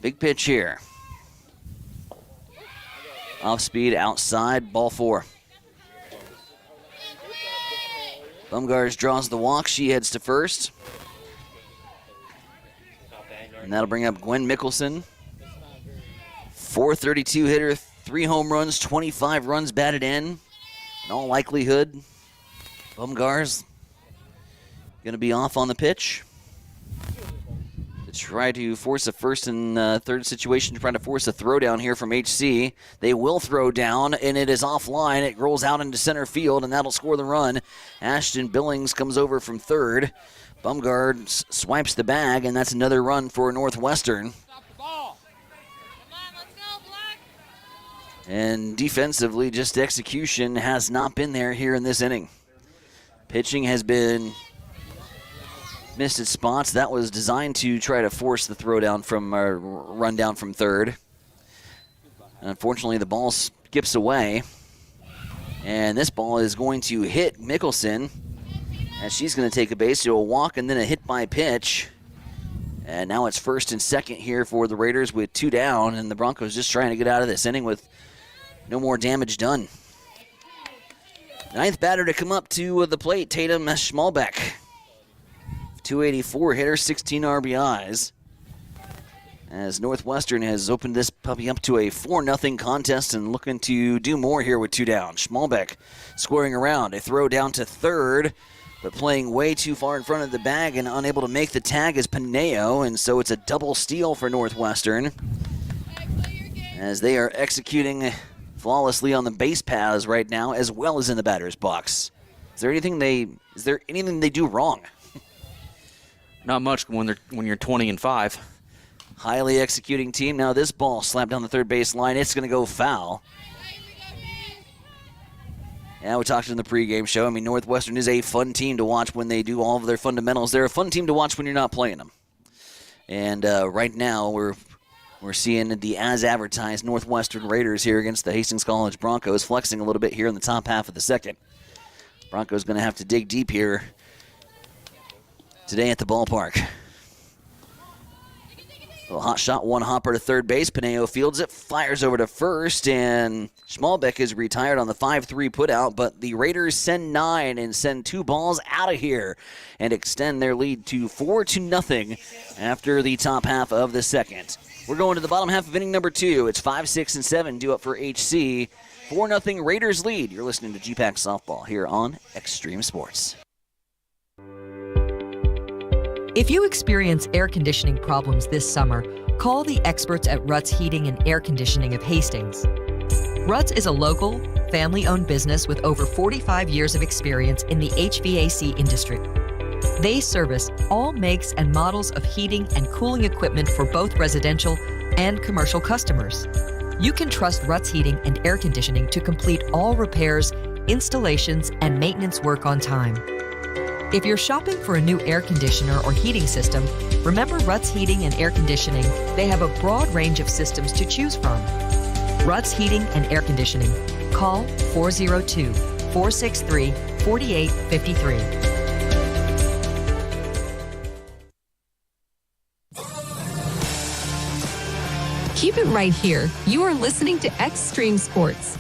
Big pitch here. Off speed, outside, ball 4. Bumgars draws the walk. She heads to first. And that'll bring up Gwen Mickelson. 432 hitter, 3 home runs, 25 runs batted in. In all likelihood, Bumgars going to be off on the pitch. Try to force a first and third situation, trying to force a throw down here from HC. They will throw down, and it is offline. It rolls out into center field, and that'll score the run. Ashton Billings comes over from third. Bumgard swipes the bag, and that's another run for Northwestern. And defensively, just execution has not been there here in this inning. Pitching has been missed its spots. That was designed to try to force the throw down from run down from third. Unfortunately, the ball skips away. And this ball is going to hit Mickelson as she's going to take a base to a walk and then a hit by pitch. And now it's first and second here for the Raiders with 2 down, and the Broncos just trying to get out of this inning with no more damage done. Ninth batter to come up to the plate, Tatum Schmalbeck. 284 hitter, 16 RBIs. As Northwestern has opened this puppy up to a 4-0 contest and looking to do more here with 2 down. Schmalbeck squaring around. A throw down to third, but playing way too far in front of the bag and unable to make the tag is Pineo, and so it's a double steal for Northwestern as they are executing flawlessly on the base paths right now as well as in the batter's box. Is there anything they do wrong? Not much when you're 20-5. Highly executing team. Now this ball slapped down the third base line. It's going to go foul. Yeah, we talked in the pregame show. I mean, Northwestern is a fun team to watch when they do all of their fundamentals. They're a fun team to watch when you're not playing them. And right now we're seeing the as-advertised Northwestern Raiders here against the Hastings College Broncos, flexing a little bit here in the top half of the second. Broncos going to have to dig deep here today at the ballpark. A little hot shot, one hopper to third base. Pineo fields it, fires over to first, and Schmalbeck is retired on the 5-3 putout, but the Raiders send 9 and send 2 balls out of here and extend their lead to 4-0 after the top half of the second. We're going to the bottom half of inning number 2. It's 5, 6, and 7 due up for HC. 4-0 Raiders lead. You're listening to GPAC Softball here on Extreme Sports. If you experience air conditioning problems this summer, call the experts at Ruts Heating and Air Conditioning of Hastings. Ruts is a local, family-owned business with over 45 years of experience in the HVAC industry. They service all makes and models of heating and cooling equipment for both residential and commercial customers. You can trust Ruts Heating and Air Conditioning to complete all repairs, installations, and maintenance work on time. If you're shopping for a new air conditioner or heating system, remember Ruts Heating and Air Conditioning. They have a broad range of systems to choose from. Ruts Heating and Air Conditioning. Call 402-463-4853. Keep it right here. You are listening to Extreme Sports.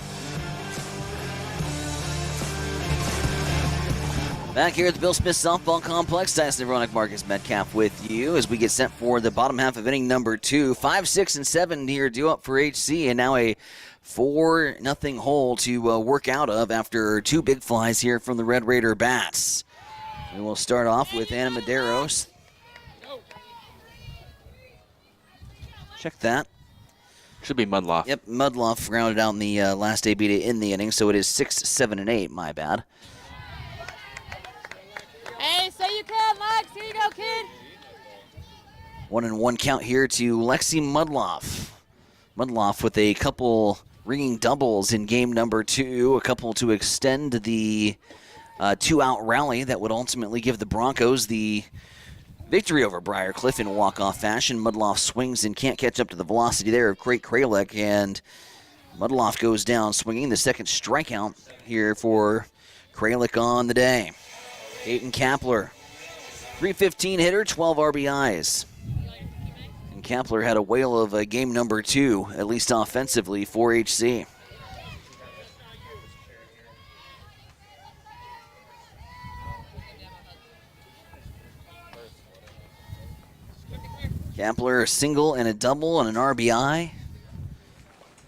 Back here at the Bill Smith Softball Complex, Tyson Nevronik, Marcus Metcalf with you as we get set for the bottom half of inning number 2. 5, 6, and 7 here due up for HC, and now a 4-0 hole to work out of after 2 big flies here from the Red Raider bats. We will start off with Anna Medeiros. Check that. Should be Mudloff. Yep, Mudloff grounded out in the last AB to end the inning, so it is 6, 7, and 8. My bad. Hey, say you can, Lex. Here you go, kid. 1-1 count here to Lexi Mudloff. Mudloff with a couple ringing doubles in game number 2, a couple to extend the 2-out rally that would ultimately give the Broncos the victory over Briarcliff in walk-off fashion. Mudloff swings and can't catch up to the velocity there of Crate Kralik, and Mudloff goes down swinging. The second strikeout here for Kralik on the day. Peyton Kapler, 315 hitter, 12 RBIs. And Kapler had a whale of game number 2, at least offensively, for HC. Kapler, a single and a double and an RBI.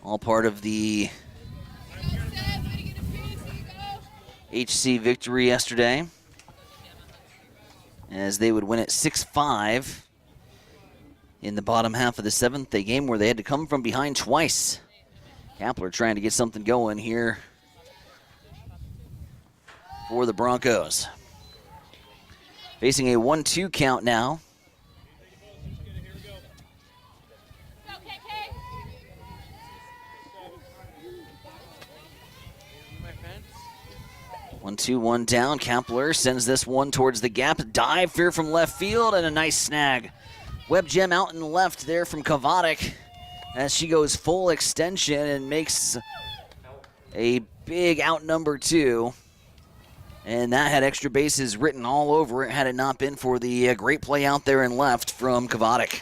All part of the HC victory yesterday, as they would win it 6-5 in the bottom half of the 7th, a game where they had to come from behind twice. Kapler trying to get something going here for the Broncos. Facing a 1-2 count now. One, 2-1 down. Kapler sends this one towards the gap. Dive here from left field and a nice snag. Web gem out and left there from Kovacic. as she goes full extension and makes a big out number 2. And that had extra bases written all over it had it not been for the great play out there and left from Kavadik.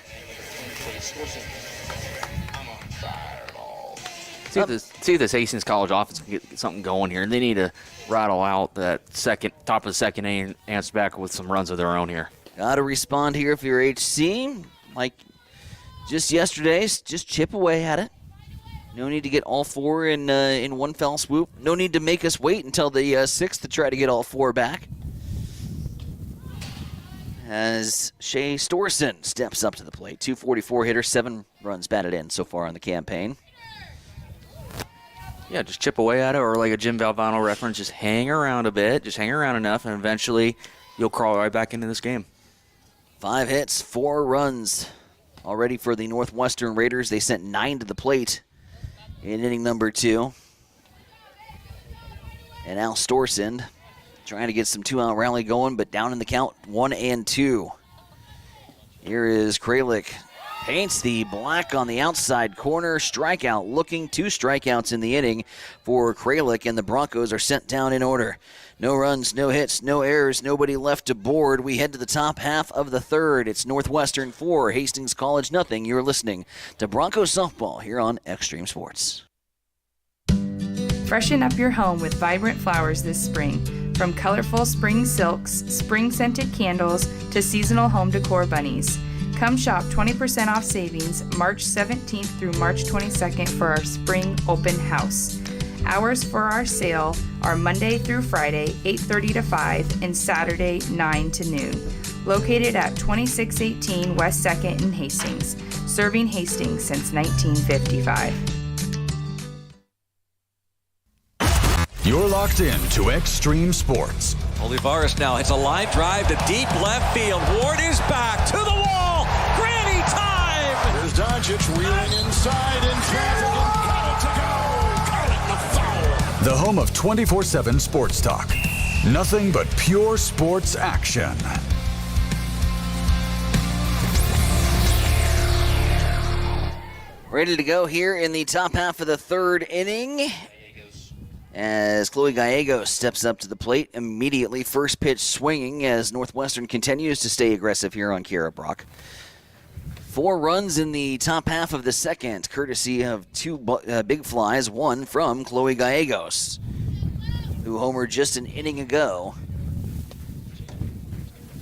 See if this Hastings College offense can get something going here. They need to rattle out that top of the second inning and answer back with some runs of their own here. Got to respond here if you're HC. Like just yesterday, just chip away at it. No need to get all 4 in one fell swoop. No need to make us wait until the 6th to try to get all 4 back. As Shea Storson steps up to the plate. 244 hitter, 7 runs batted in so far on the campaign. Yeah, just chip away at it, or like a Jim Valvano reference, just hang around a bit, just hang around enough, and eventually you'll crawl right back into this game. 5 hits, 4 runs already for the Northwestern Raiders. They sent 9 to the plate in inning number 2. And Al Storsund trying to get some 2-out rally going, but down in the count, 1-2. Here is Kralik. Paints the black on the outside corner. Strikeout looking. 2 strikeouts in the inning for Kralik, and the Broncos are sent down in order. No runs, no hits, no errors, nobody left to board. We head to the top half of the 3rd. It's Northwestern 4, Hastings College nothing. You're listening to Broncos softball here on Extreme Sports. Freshen up your home with vibrant flowers this spring. From colorful spring silks, spring-scented candles, to seasonal home decor bunnies. Come shop 20% off savings March 17th through March 22nd for our spring open house. Hours for our sale are Monday through Friday, 8:30 to 5, and Saturday, 9 to noon. Located at 2618 West 2nd in Hastings, serving Hastings since 1955. You're locked in to Extreme Sports. Olivares now hits a line drive to deep left field. Ward is back to the wall. Granny time! There's Doncic reeling inside in traffic and got it to go. Call it the foul. The home of 24/7 sports talk. Nothing but pure sports action. Ready to go here in the top half of the 3rd inning. As Chloe Gallegos steps up to the plate immediately. First pitch swinging as Northwestern continues to stay aggressive here on Kara Brock. 4 runs in the top half of the 2nd, courtesy of 2 big flies, 1 from Chloe Gallegos, who homered just an inning ago.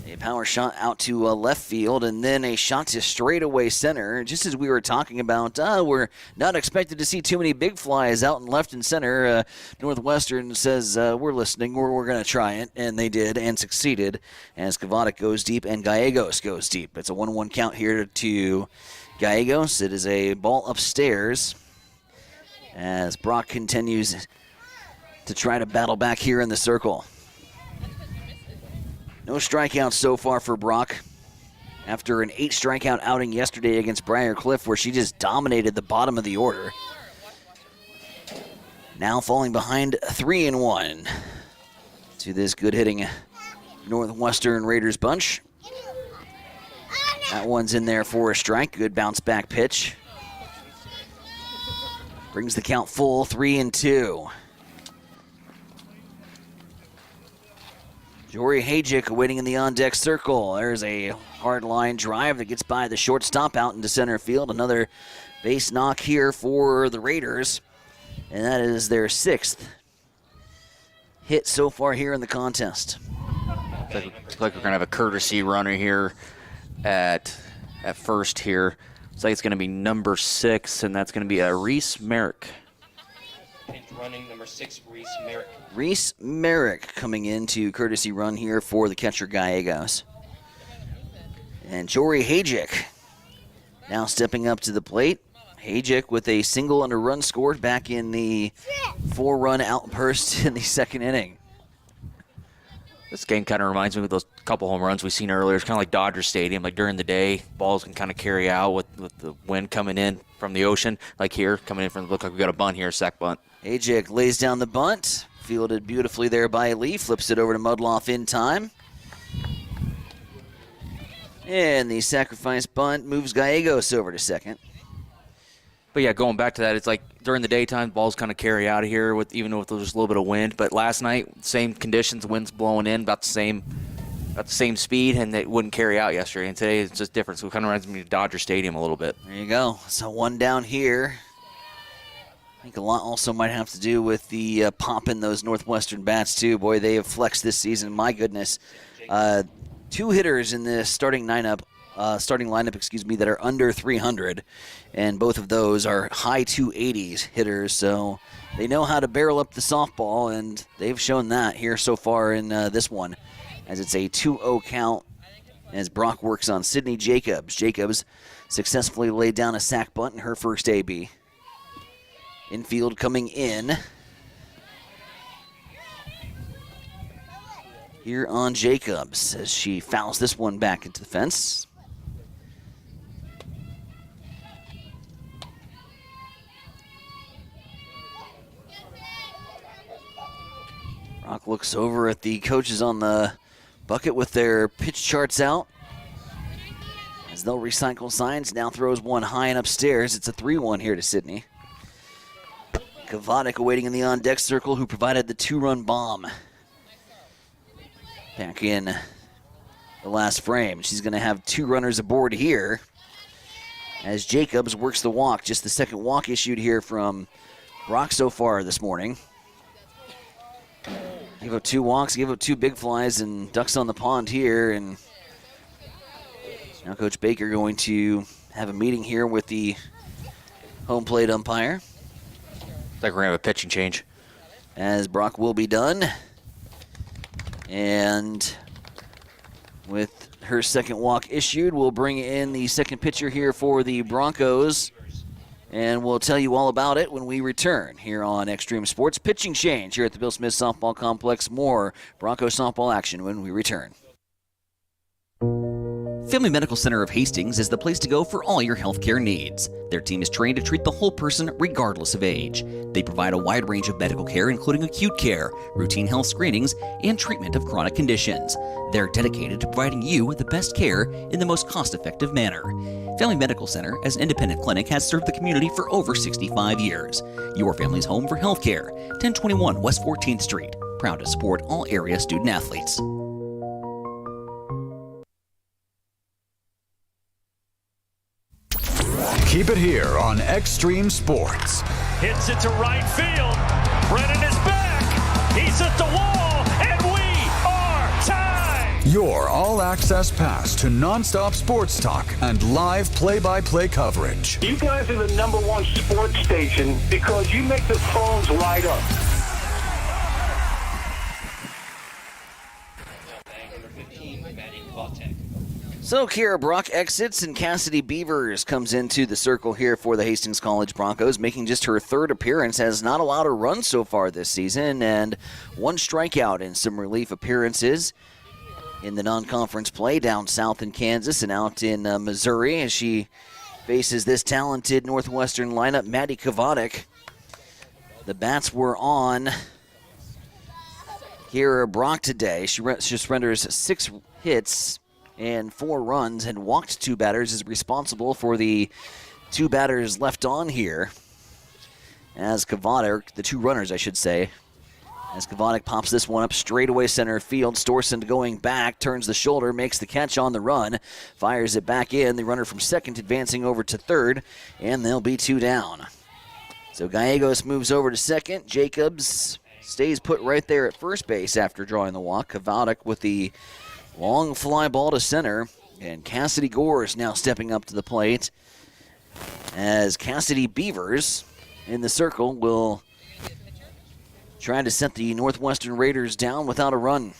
A power shot out to left field, and then a shot to straightaway center. Just as we were talking about, we're not expected to see too many big flies out in left and center. Northwestern says, we're listening, we're going to try it, and they did and succeeded as Kavadik goes deep and Gallegos goes deep. It's a 1-1 count here to Gallegos. It is a ball upstairs as Brock continues to try to battle back here in the circle. No strikeouts so far for Brock after an 8 strikeout outing yesterday against Briar Cliff, where she just dominated the bottom of the order. Now falling behind 3-1 to this good hitting Northwestern Raiders bunch. That one's in there for a strike. Good bounce back pitch. Brings the count full, 3-2. Jory Hajic waiting in the on-deck circle. There's a hard line drive that gets by the shortstop out into center field. Another base knock here for the Raiders. And that is their 6th hit so far here in the contest. Looks like we're going to have a courtesy runner here at first here. Looks like it's going to be number 6, and that's going to be Reese Merrick. Running number 6, Reese Merrick. Reese Merrick coming into courtesy run here for the catcher Gallegos. And Jory Hajic now stepping up to the plate. Hajic with a single and a run scored back in the 4-run outburst in the 2nd inning. This game kind of reminds me of those couple home runs we've seen earlier. It's kind of like Dodger Stadium. Like during the day, balls can kind of carry out with the wind coming in from the ocean. Like here, coming in from, look like we got a bunt here, sack bunt. Hajic lays down the bunt. Fielded beautifully there by Lee. Flips it over to Mudloff in time. And the sacrifice bunt moves Gallegos over to second. But yeah, going back to that, it's like during the daytime, balls kind of carry out of here even with just a little bit of wind. But last night, same conditions, wind's blowing in about the same speed, and it wouldn't carry out yesterday. And today it's just different. So it kind of reminds me of Dodger Stadium a little bit. There you go. So one down here. I think a lot also might have to do with the pop in those Northwestern bats too. Boy, they have flexed this season. My goodness, 2 hitters in the starting lineup, that are under 300, and both of those are high 280s hitters. So they know how to barrel up the softball, and they've shown that here so far in this one, as it's a 2-0 count as Brock works on Sydney Jacobs. Jacobs successfully laid down a sac bunt in her first AB. Infield coming in here on Jacobs as she fouls this one back into the fence. Brock looks over at the coaches on the bucket with their pitch charts out as they'll recycle signs. Now throws one high and upstairs. It's a 3-1 here to Sydney. Kavadik awaiting in the on-deck circle, who provided the 2-run bomb back in the last frame. She's going to have 2 runners aboard here as Jacobs works the walk. Just the second walk issued here from Brock so far this morning. Give up 2 walks, give up 2 big flies, and ducks on the pond here. And now Coach Baker going to have a meeting here with the home plate umpire. Like we're going to have a pitching change. As Brock will be done. And with her second walk issued, we'll bring in the second pitcher here for the Broncos. And we'll tell you all about it when we return here on Extreme Sports. Pitching change here at the Bill Smith Softball Complex. More Bronco softball action when we return. Family Medical Center of Hastings is the place to go for all your healthcare needs. Their team is trained to treat the whole person regardless of age. They provide a wide range of medical care, including acute care, routine health screenings, and treatment of chronic conditions. They're dedicated to providing you the best care in the most cost-effective manner. Family Medical Center, as an independent clinic, has served the community for over 65 years. Your family's home for healthcare. 1021 West 14th Street. Proud to support all area student athletes. Keep it here on Extreme Sports. Hits it to right field. Brennan is back. He's at the wall, and we are tied. Your all-access pass to nonstop sports talk and live play-by-play coverage. You guys are the #1 sports station because you make the phones light up. So Kiera Brock exits and Cassidy Beavers comes into the circle here for the Hastings College Broncos, making just her 3rd appearance, has not allowed a run so far this season, and 1 strikeout in some relief appearances in the non-conference play down south in Kansas and out in Missouri as she faces this talented Northwestern lineup, Maddie Kavadik. The bats were on Kiera Brock today. She surrenders 6 hits and 4 runs and walked 2 batters, is responsible for the 2 batters left on here. As Kavadik, the 2 runners, I should say, as Kavadik pops this one up straightaway center field. Storson going back, turns the shoulder, makes the catch on the run, fires it back in. The runner from second advancing over to third, and they'll be 2 down. So Gallegos moves over to second. Jacobs stays put right there at first base after drawing the walk. Kavadik with the long fly ball to center, and Cassidy Gore is now stepping up to the plate as Cassidy Beavers in the circle will try to set the Northwestern Raiders down without a run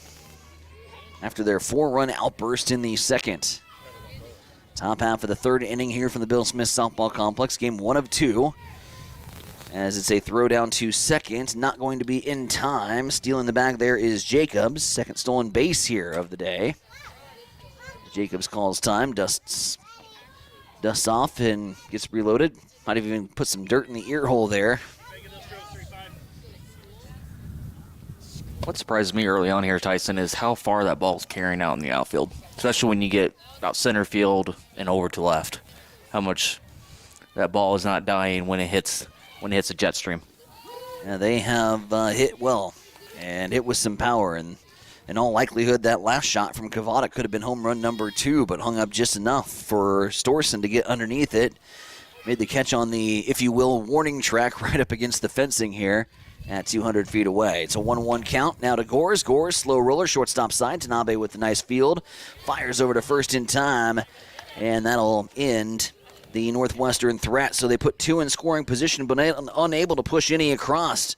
after their 4-run outburst in the second. Top half of the 3rd inning here from the Bill Smith Softball Complex, game 1 of 2. As it's a throw down to second, not going to be in time. Stealing the bag there is Jacobs, second stolen base here of the day. Jacobs calls time, dusts off and gets reloaded. Might have even put some dirt in the ear hole there. What surprised me early on here, Tyson, is how far that ball's carrying out in the outfield, especially when you get about center field and over to left. How much that ball is not dying when it hits a jet stream. Yeah, they have hit well and hit with some power, and in all likelihood that last shot from Kavada could have been home run number 2, but hung up just enough for Storson to get underneath it. Made the catch on the, if you will, warning track right up against the fencing here at 200 feet away. It's a 1-1 count now to Gores. Gores, slow roller, shortstop side. Tanabe with a nice field. Fires over to first in time, and that'll end the Northwestern threat. So they put 2 in scoring position, but unable to push any across.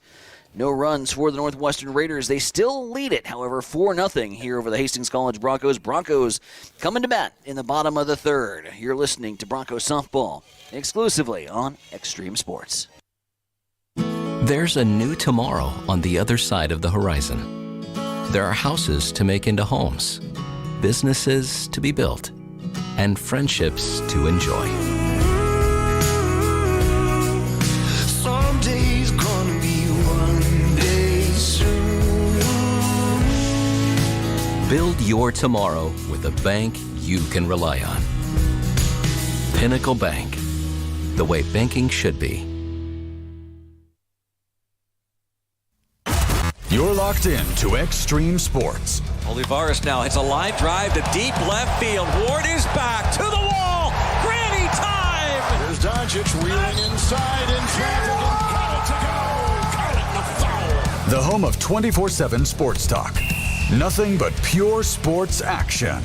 No runs for the Northwestern Raiders. They still lead it, however, 4-0 here over the Hastings College Broncos. Broncos coming to bat in the bottom of the third. You're listening to Broncos Softball exclusively on Extreme Sports. There's a new tomorrow on the other side of the horizon. There are houses to make into homes, businesses to be built, and friendships to enjoy. Someday's gonna be one day soon. Build your tomorrow with a bank you can rely on. Pinnacle Bank, the way banking should be. You're locked in to Extreme Sports. Olivares now hits a line drive to deep left field. Ward is back to the wall. Granny time! Here's Doncic wheeling inside in traffic and got it to go. Got it in the foul. The home of 24/7 Sports Talk. Nothing but pure sports action.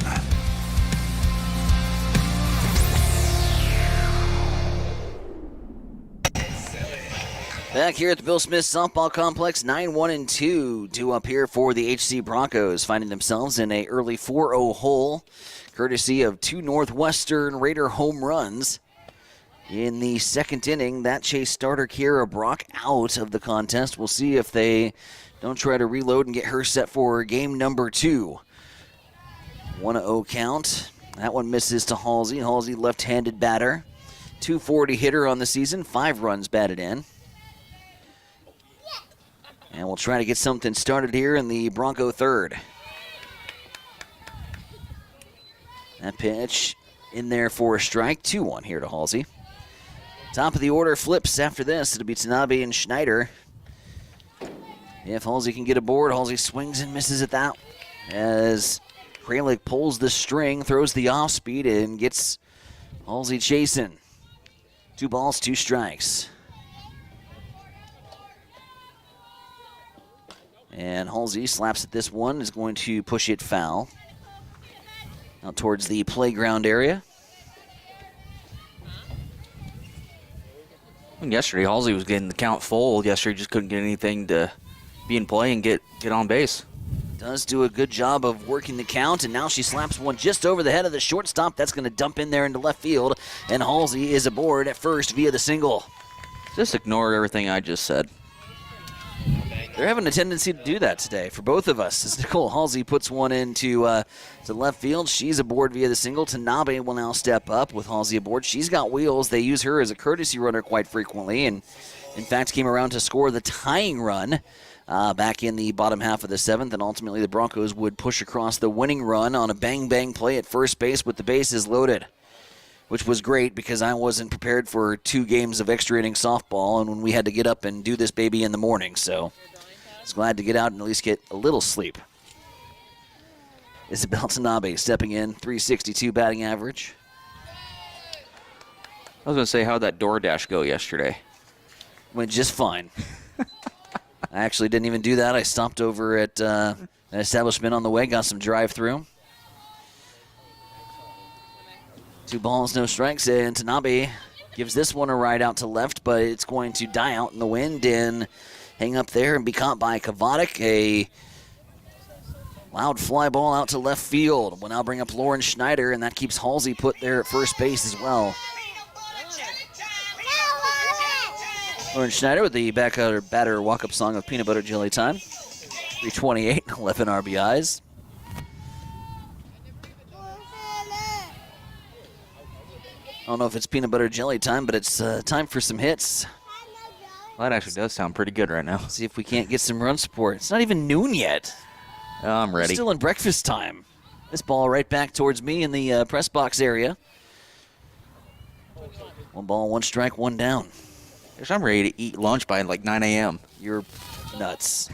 Back here at the Bill Smith Softball Complex, 9-1-2 to up here for the HC Broncos, finding themselves in a early 4-0 hole, courtesy of 2 Northwestern Raider home runs. In the second inning, that chase starter Kiera Brock out of the contest. We'll see if they don't try to reload and get her set for game number 2. 1-0 count. That one misses to Halsey. Halsey, left-handed batter. 240 hitter on the season, 5 runs batted in. And we'll try to get something started here in the Bronco third. That pitch in there for a strike. 2-1 here to Halsey. Top of the order flips after this. It'll be Tanabe and Schneider. If Halsey can get aboard, Halsey swings and misses at that. As Kralik pulls the string, throws the off speed, and gets Halsey chasing. 2 balls, 2 strikes. And Halsey slaps at this one, is going to push it foul. Out towards the playground area. Yesterday, Halsey was getting the count full. Yesterday, just couldn't get anything to be in play and get on base. Does do a good job of working the count, and now she slaps one just over the head of the shortstop. That's going to dump in there into left field, and Halsey is aboard at first via the single. Just ignore everything I just said. They're having a tendency to do that today for both of us. As Nicole Halsey puts one into to left field, she's aboard via the single. Tanabe will now step up with Halsey aboard. She's got wheels. They use her as a courtesy runner quite frequently, and in fact came around to score the tying run back in the bottom half of the 7th, and ultimately the Broncos would push across the winning run on a bang-bang play at first base with the bases loaded, which was great because I wasn't prepared for 2 games of extra inning softball, and when we had to get up and do this baby in the morning, so I was glad to get out and at least get a little sleep. Isabel Tanabe stepping in, 362 batting average. I was going to say, how'd that DoorDash go yesterday? Went just fine. I actually didn't even do that. I stopped over at an establishment on the way, got some drive-through. 2 balls, no strikes, and Tanabe gives this one a ride out to left, but it's going to die out in the wind and hang up there and be caught by Kavadik. A loud fly ball out to left field. We'll now bring up Lauren Schneider, and that keeps Halsey put there at first base as well. Lauren Schneider with the batter walk-up song of Peanut Butter Jelly Time. 328, 11 RBIs. I don't know if it's Peanut Butter Jelly Time, but it's time for some hits. Well, that actually does sound pretty good right now. See if we can't get some run support. It's not even noon yet. I'm ready. We're still in breakfast time. This ball right back towards me in the press box area. 1 ball, 1 strike, 1 down. I'm ready to eat lunch by like 9 a.m. You're nuts.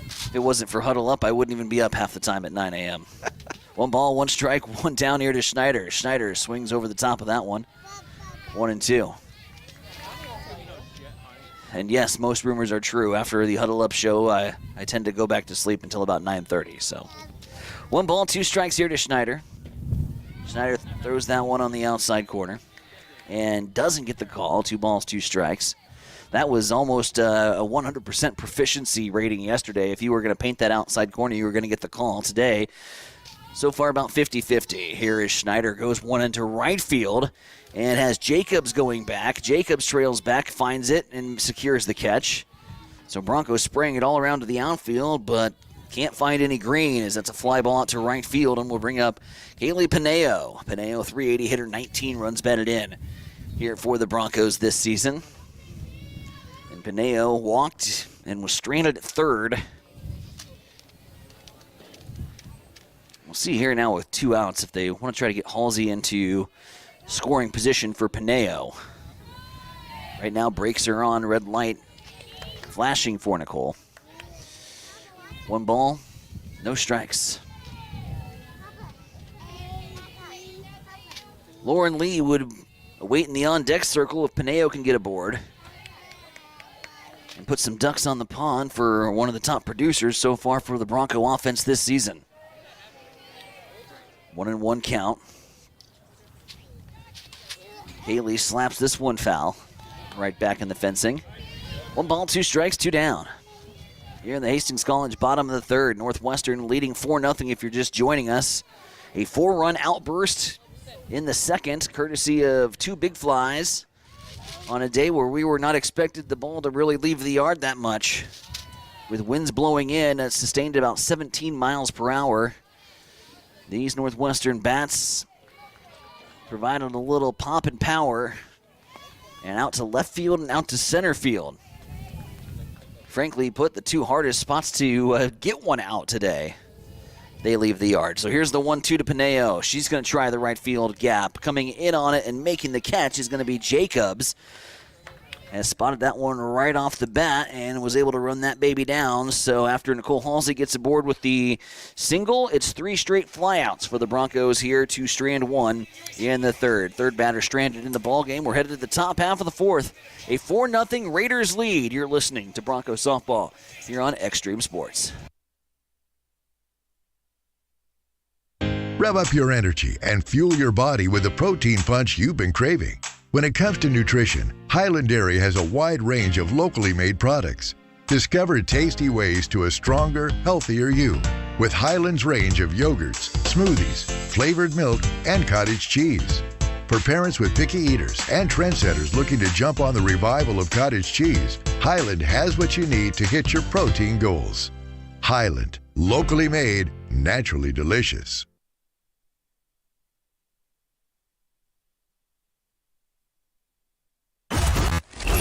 If it wasn't for Huddle Up, I wouldn't even be up half the time at 9 a.m. 1 ball, 1 strike, 1 down here to Schneider. Schneider swings over the top of that one. 1-2. And yes, most rumors are true. After the Huddle Up show, I tend to go back to sleep until about 9:30. So 1 ball, 2 strikes here to Schneider. Schneider throws that one on the outside corner and doesn't get the call. 2 balls, 2 strikes. That was almost a 100% proficiency rating yesterday. If you were going to paint that outside corner, you were going to get the call. Today, so far about 50-50. Here is Schneider, goes one into right field and has Jacobs going back. Jacobs trails back, finds it, and secures the catch. So Broncos spraying it all around to the outfield, but can't find any green as that's a fly ball out to right field, and we'll bring up Kaylee Pineo. Pineo, 380 hitter, 19 runs batted in here for the Broncos this season. And Pineo walked and was stranded at third. We'll see here now with 2 outs if they want to try to get Halsey into scoring position for Pineo. Right now, brakes are on, red light flashing for Nicole. 1 ball, no strikes. Lauren Lee would wait in the on-deck circle if Pineo can get aboard and put some ducks on the pond for one of the top producers so far for the Bronco offense this season. 1-1 count. Haley slaps this one foul. Right back in the fencing. 1 ball, 2 strikes, 2 down. Here in the Hastings College, bottom of the third. Northwestern leading 4-0 if you're just joining us. A 4-run outburst in the second, courtesy of 2 big flies on a day where we were not expected the ball to really leave the yard that much. With winds blowing in, it sustained about 17 miles per hour. These Northwestern bats provided a little pop and power, and out to left field and out to center field. Frankly, put the 2 hardest spots to get one out today. They leave the yard. So here's the 1-2 to Pineo. She's going to try the right field gap. Coming in on it and making the catch is going to be Jacobs. Has spotted that one right off the bat and was able to run that baby down. So after Nicole Halsey gets aboard with the single, it's 3 straight flyouts for the Broncos here to strand 1 in the third. Third batter stranded in the ballgame. We're headed to the top half of the fourth. A 4-0 Raiders lead. You're listening to Bronco Softball here on Extreme Sports. Rev up your energy and fuel your body with the protein punch you've been craving. When it comes to nutrition, Highland Dairy has a wide range of locally made products. Discover tasty ways to a stronger, healthier you with Highland's range of yogurts, smoothies, flavored milk, and cottage cheese. For parents with picky eaters and trendsetters looking to jump on the revival of cottage cheese, Highland has what you need to hit your protein goals. Highland, locally made, naturally delicious.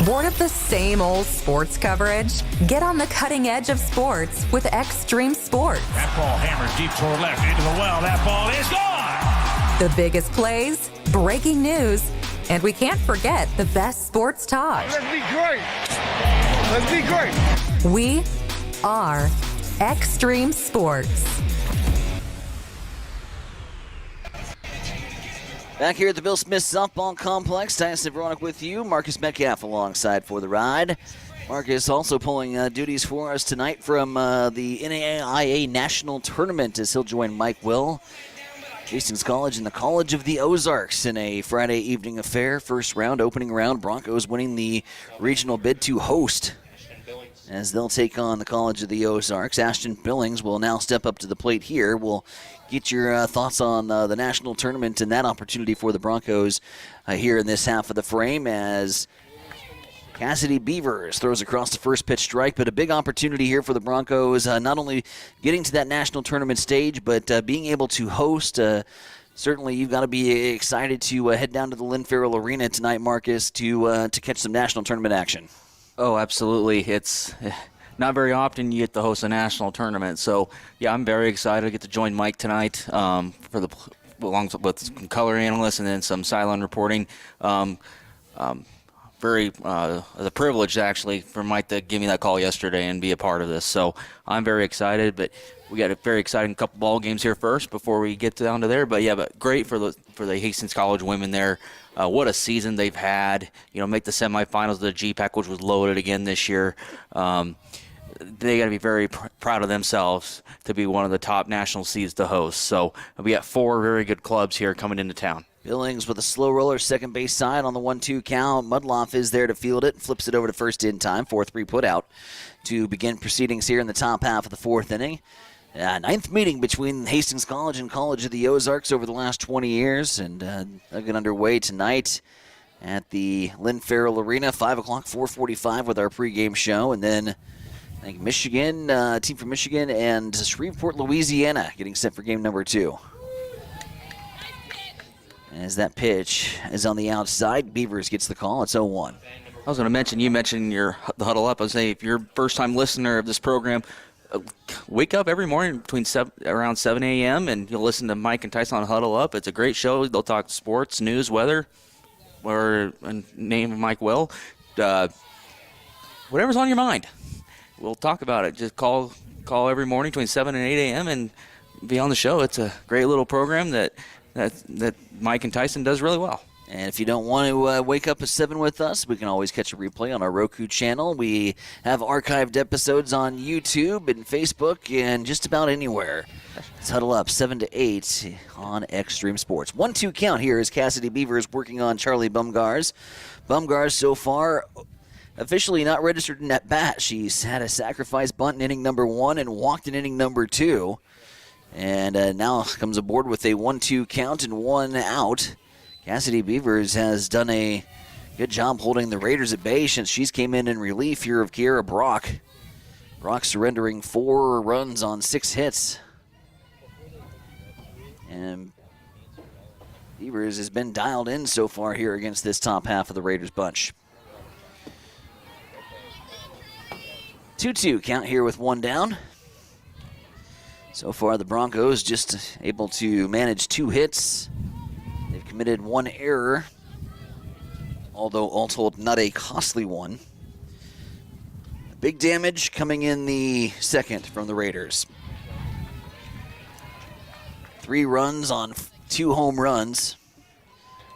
Bored of the same old sports coverage? Get on the cutting edge of sports with Extreme Sports. That ball hammered deep toward left into the well. That ball is gone. The biggest plays, breaking news, and we can't forget the best sports talk. Let's be great. Let's be great. We are Extreme Sports. Back here at the Bill Smith Softball Complex, Tyson Veronik with you. Marcus Metcalf alongside for the ride. Marcus also pulling duties for us tonight from the NAIA National Tournament as he'll join Mike Will, Hastings College, and the College of the Ozarks in a Friday evening affair. First round, opening round, Broncos winning the regional bid to host as they'll take on the College of the Ozarks. Ashton Billings will now step up to the plate here. We'll get your thoughts on the national tournament and that opportunity for the Broncos here in this half of the frame as Cassidy Beavers throws across the first pitch strike, but a big opportunity here for the Broncos, not only getting to that national tournament stage, but being able to host. Certainly, you've got to be excited to head down to the Lynn Farrell Arena tonight, Marcus, to catch some national tournament action. Oh, absolutely. It's not very often you get to host a national tournament. So, yeah, I'm very excited to get to join Mike tonight for along with some color analysts and then some sideline reporting. The privilege actually for Mike to give me that call yesterday and be a part of this. So I'm very excited, but we got a very exciting couple ball games here first before we get down to there. But yeah, but great for the Hastings College women there. What a season they've had. Make the semifinals of the GPAC, which was loaded again this year. They got to be very proud of themselves to be one of the top national seeds to host. So we got 4 very good clubs here coming into town. Billings with a slow roller, second base side on the 1-2 count. Mudloff is there to field it, flips it over to first in time, 4-3 put out to begin proceedings here in the top half of the 4th inning. Ninth meeting between Hastings College and College of the Ozarks over the last 20 years, and they'll get underway tonight at the Lynn Farrell Arena, 5 o'clock, 4:45 with our pregame show, and then I think Michigan, team from Michigan, and Shreveport, Louisiana getting set for game number 2. As that pitch is on the outside, Beavers gets the call. It's 0-1. I was going to mention, you mentioned the Huddle Up. I was saying, if you're a first-time listener of this program, wake up every morning around 7 a.m. and you'll listen to Mike and Tyson on Huddle Up. It's a great show. They'll talk sports, news, weather, or name of Mike will. Whatever's on your mind, we'll talk about it. Just call every morning between 7 and 8 a.m. and be on the show. It's a great little program that Mike and Tyson does really well. And if you don't want to wake up at 7 with us, we can always catch a replay on our Roku channel. We have archived episodes on YouTube and Facebook and just about anywhere. Let's huddle up 7 to 8 on Extreme Sports. 1-2 count here as Cassidy Beavers working on Charlie Bumgars. Bumgars so far officially not registered in at bat. She's had a sacrifice bunt in inning number 1 and walked in inning number 2. And now comes aboard with a 1-2 count and 1 out. Cassidy Beavers has done a good job holding the Raiders at bay since she's came in relief here of Kiera Brock. Brock surrendering 4 runs on 6 hits. And Beavers has been dialed in so far here against this top half of the Raiders bunch. 2-2 count here with 1 down. So far, the Broncos just able to manage 2 hits. They've committed 1 error, although all told not a costly one. Big damage coming in the second from the Raiders. 3 runs on 2 home runs,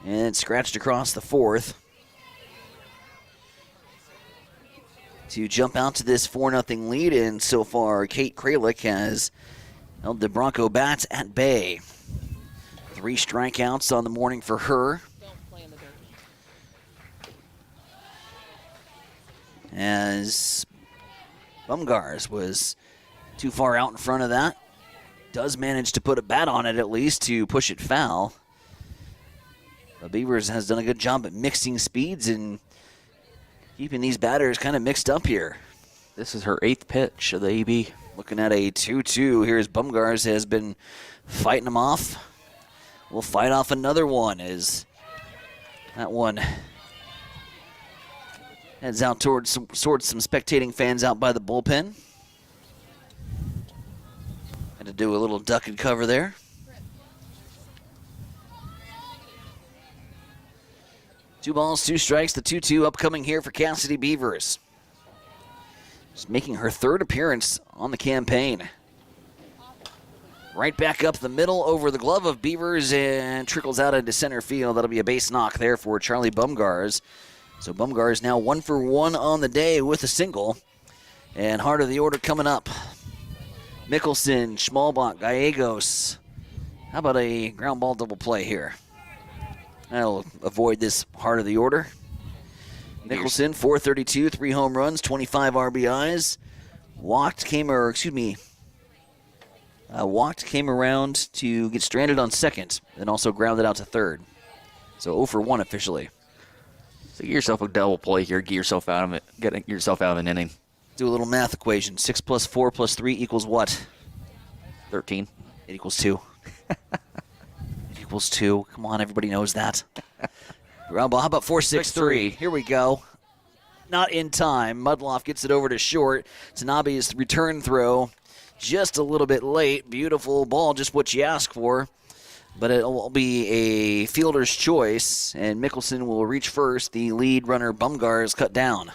and scratched across the 4th. To jump out to this 4-0 lead, and so far, Kate Kralik has held the Bronco bats at bay. 3 strikeouts on the morning for her. As Bumgars was too far out in front of that. Does manage to put a bat on it at least to push it foul. The Beavers has done a good job at mixing speeds and keeping these batters kind of mixed up here. This is her 8th pitch of the AB. Looking at a 2-2. Here's Bumgars has been fighting them off. We'll fight off another one as that one heads out towards some spectating fans out by the bullpen. Had to do a little duck and cover there. Two balls, 2 strikes. The 2-2 upcoming here for Cassidy Beavers. Just making her 3rd appearance on the campaign. Right back up the middle over the glove of Beavers and trickles out into center field. That'll be a base knock there for Charlie Bumgars. So Bumgars now 1 for 1 on the day with a single. And heart of the order coming up. Mickelson, Schmalbach, Gallegos. How about a ground ball double play here? That'll avoid this heart of the order. Mickelson, 432, 3 home runs, 25 RBIs. Walked came around to get stranded on second, and also grounded out to third. So 0 for 1 officially. So get yourself a double play here. Get yourself out of it. Get yourself out of an inning. Do a little math equation. 6 plus 4 plus 3 equals what? 13. It equals 2. It equals 2. Come on, everybody knows that. How about 4-6-3? Here we go. Not in time. Mudloff gets it over to short. Tanabe's return throw just a little bit late. Beautiful ball, just what you ask for. but it will be a fielder's choice, and Mickelson will reach first. The lead runner, Bumgar, is cut down.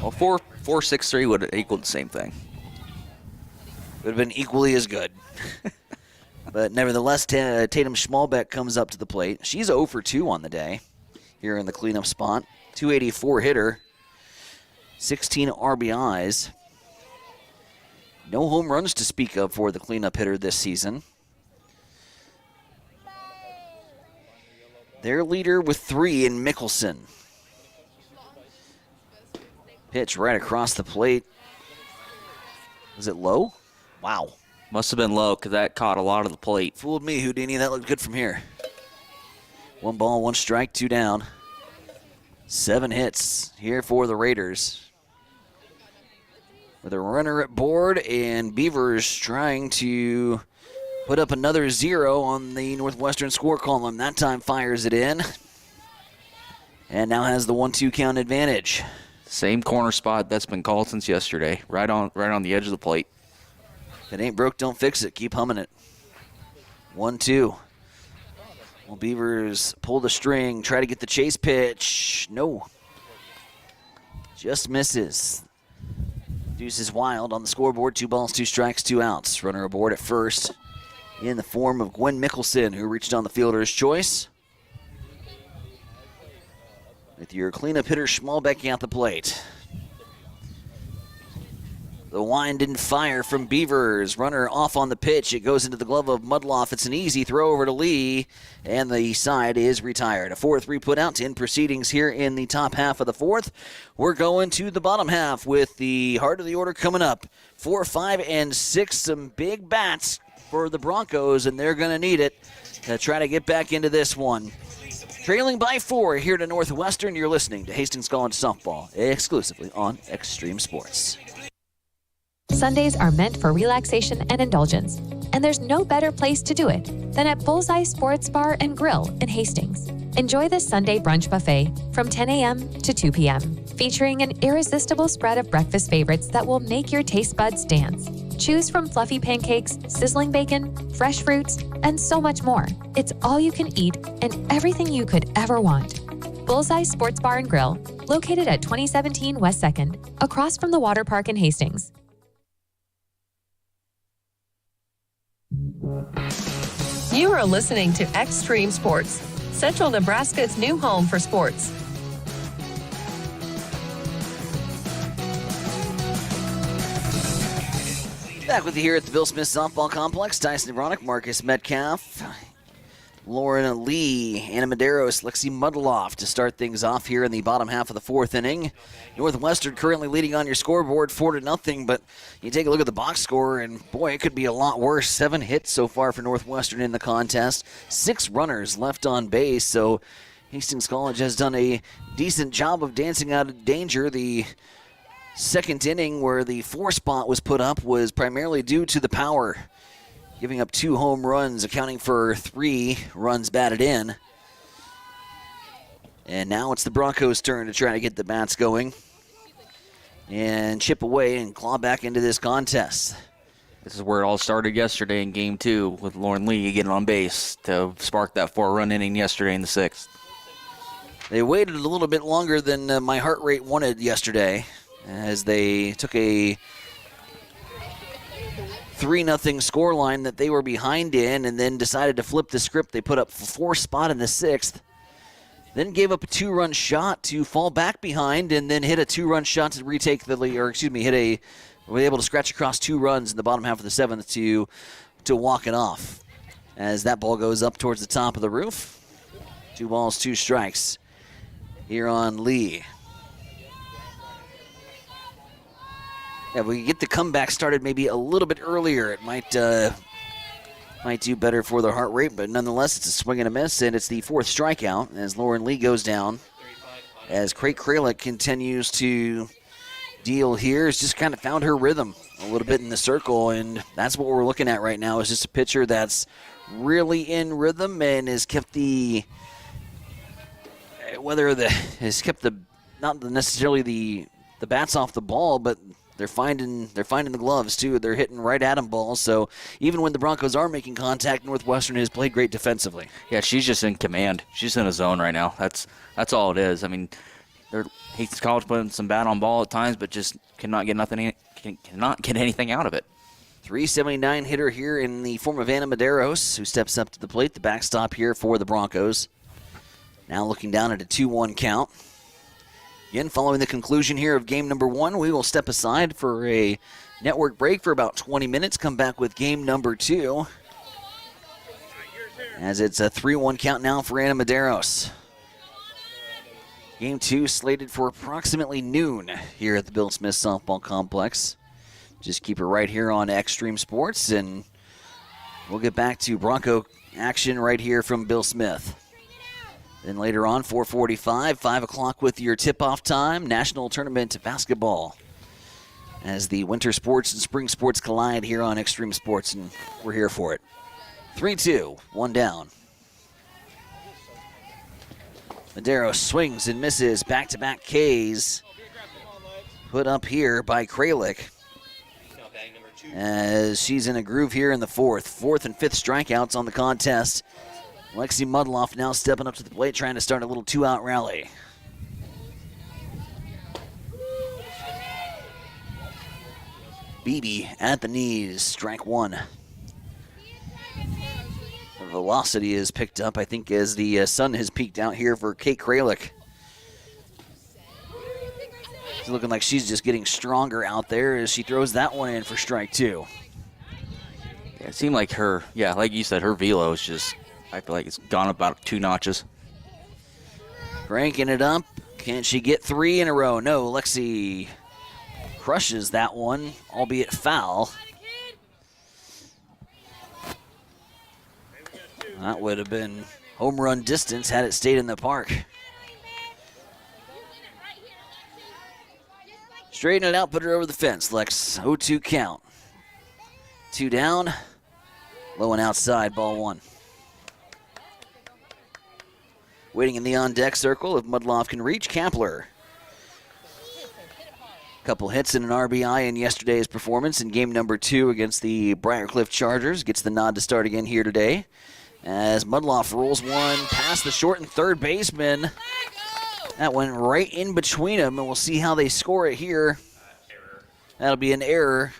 Well, 4-6-3 would have equaled the same thing. Would have been equally as good. But nevertheless, Tatum Schmalbeck comes up to the plate. She's 0 for 2 on the day here in the cleanup spot. 284 hitter, 16 RBIs. No home runs to speak of for the cleanup hitter this season. Their leader with 3 in Mickelson. Pitch right across the plate. Was it low? Wow. Must have been low because that caught a lot of the plate. Fooled me, Houdini. That looked good from here. 1 ball, 1 strike, 2 down. 7 hits here for the Raiders. With a runner at board, and Beavers trying to put up another 0 on the Northwestern score column. That time fires it in. And now has the 1-2 count advantage. Same corner spot that's been called since yesterday. Right on the edge of the plate. If it ain't broke, don't fix it. Keep humming it. 1-2. Well, Beavers pull the string, try to get the chase pitch. No. Just misses. Deuce is wild on the scoreboard. 2 balls, 2 strikes, 2 outs. Runner aboard at first in the form of Gwen Mickelson, who reached on the fielder's choice. With your cleanup hitter, Schmalbeck, at the plate. The wind didn't fire from Beavers. Runner off on the pitch. It goes into the glove of Mudloff. It's an easy throw over to Lee, and the side is retired. A 4-3 put out to end proceedings here in the top half of the 4th. We're going to the bottom half with the heart of the order coming up. 4, 5, and 6. Some big bats for the Broncos, and they're going to need it to try to get back into this one. Trailing by 4 here to Northwestern. You're listening to Hastings College Softball exclusively on Extreme Sports. Sundays are meant for relaxation and indulgence, and there's no better place to do it than at Bullseye Sports Bar and Grill in Hastings. Enjoy the Sunday brunch buffet from 10 a.m. to 2 p.m., featuring an irresistible spread of breakfast favorites that will make your taste buds dance. Choose from fluffy pancakes, sizzling bacon, fresh fruits, and so much more. It's all you can eat and everything you could ever want. Bullseye Sports Bar and Grill, located at 2017 West 2nd, across from the water park in Hastings. You are listening to Extreme Sports, Central Nebraska's new home for sports. Back with you here at the Bill Smith Softball Complex. Tyson Nevronic, Marcus Metcalf, Lauren Lee, Anna Medeiros, Lexi Mudloff to start things off here in the bottom half of the 4th inning. Northwestern currently leading on your scoreboard 4-0, but you take a look at the box score, and boy, it could be a lot worse. 7 hits so far for Northwestern in the contest, 6 runners left on base, so Hastings College has done a decent job of dancing out of danger. The second inning, where the 4 spot was put up, was primarily due to the power, giving up 2 home runs, accounting for 3 runs batted in. And now it's the Broncos' turn to try to get the bats going and chip away and claw back into this contest. This is where it all started yesterday in Game 2 with Lauren Lee getting on base to spark that 4-run inning yesterday in the 6th. They waited a little bit longer than my heart rate wanted yesterday, as they took a 3-0 scoreline that they were behind in, and then decided to flip the script. They put up 4 spot in the 6th, then gave up a 2-run shot to fall back behind, and then hit a 2-run shot to retake the lead, were able to scratch across 2 runs in the bottom half of the 7th to walk it off. As that ball goes up towards the top of the roof. 2 balls, 2 strikes here on Lee. Yeah, if we get the comeback started maybe a little bit earlier, it might do better for their heart rate, but nonetheless, it's a swing and a miss, and it's the 4th strikeout as Lauren Lee goes down. As Craig Kralik continues to deal here, has just kind of found her rhythm a little bit in the circle, and that's what we're looking at right now, is just a pitcher that's really in rhythm and has kept not necessarily the bats off the ball, but they're finding the gloves too. They're hitting right at them balls. So even when the Broncos are making contact, Northwestern has played great defensively. Yeah, she's just in command. She's in a zone right now. That's all it is. I mean, Hastings College putting some bat on ball at times, but just cannot get anything out of it. 379 hitter here in the form of Anna Medeiros, who steps up to the plate. The backstop here for the Broncos. Now looking down at a 2-1 count. Again, following the conclusion here of game number 1, we will step aside for a network break for about 20 minutes. Come back with game number 2. As it's a 3-1 count now for Anna Medeiros. Game 2 slated for approximately noon here at the Bill Smith Softball Complex. Just keep it right here on Extreme Sports, and we'll get back to Bronco action right here from Bill Smith. Then later on, 4:45, 5 o'clock with your tip-off time, National Tournament Basketball. As the winter sports and spring sports collide here on Extreme Sports, and we're here for it. 3-2, 1 down. Medeiros swings and misses, back-to-back Ks. Put up here by Kralik. As she's in a groove here in the fourth and fifth strikeouts on the contest. Lexi Mudloff now stepping up to the plate, trying to start a little 2-out rally. Beebe at the knees, strike 1. The velocity is picked up, I think, as the sun has peaked out here for Kate Kralik. It's looking like she's just getting stronger out there as she throws that one in for strike 2. Yeah, it seemed like like you said, her velo is just, I feel like it's gone about 2 notches. Cranking it up. Can she get 3 in a row? No, Lexi crushes that one, albeit foul. That would have been home run distance had it stayed in the park. Straighten it out, put her over the fence, Lex. 0-2 count. 2 down. Low and outside, ball 1. Waiting in the on-deck circle, if Mudloff can reach, Kapler. Couple hits and an RBI in yesterday's performance in game number 2 against the Briarcliff Chargers. Gets the nod to start again here today. As Mudloff rolls one past the short and third baseman. That went right in between them, and we'll see how they score it here. That'll be an error.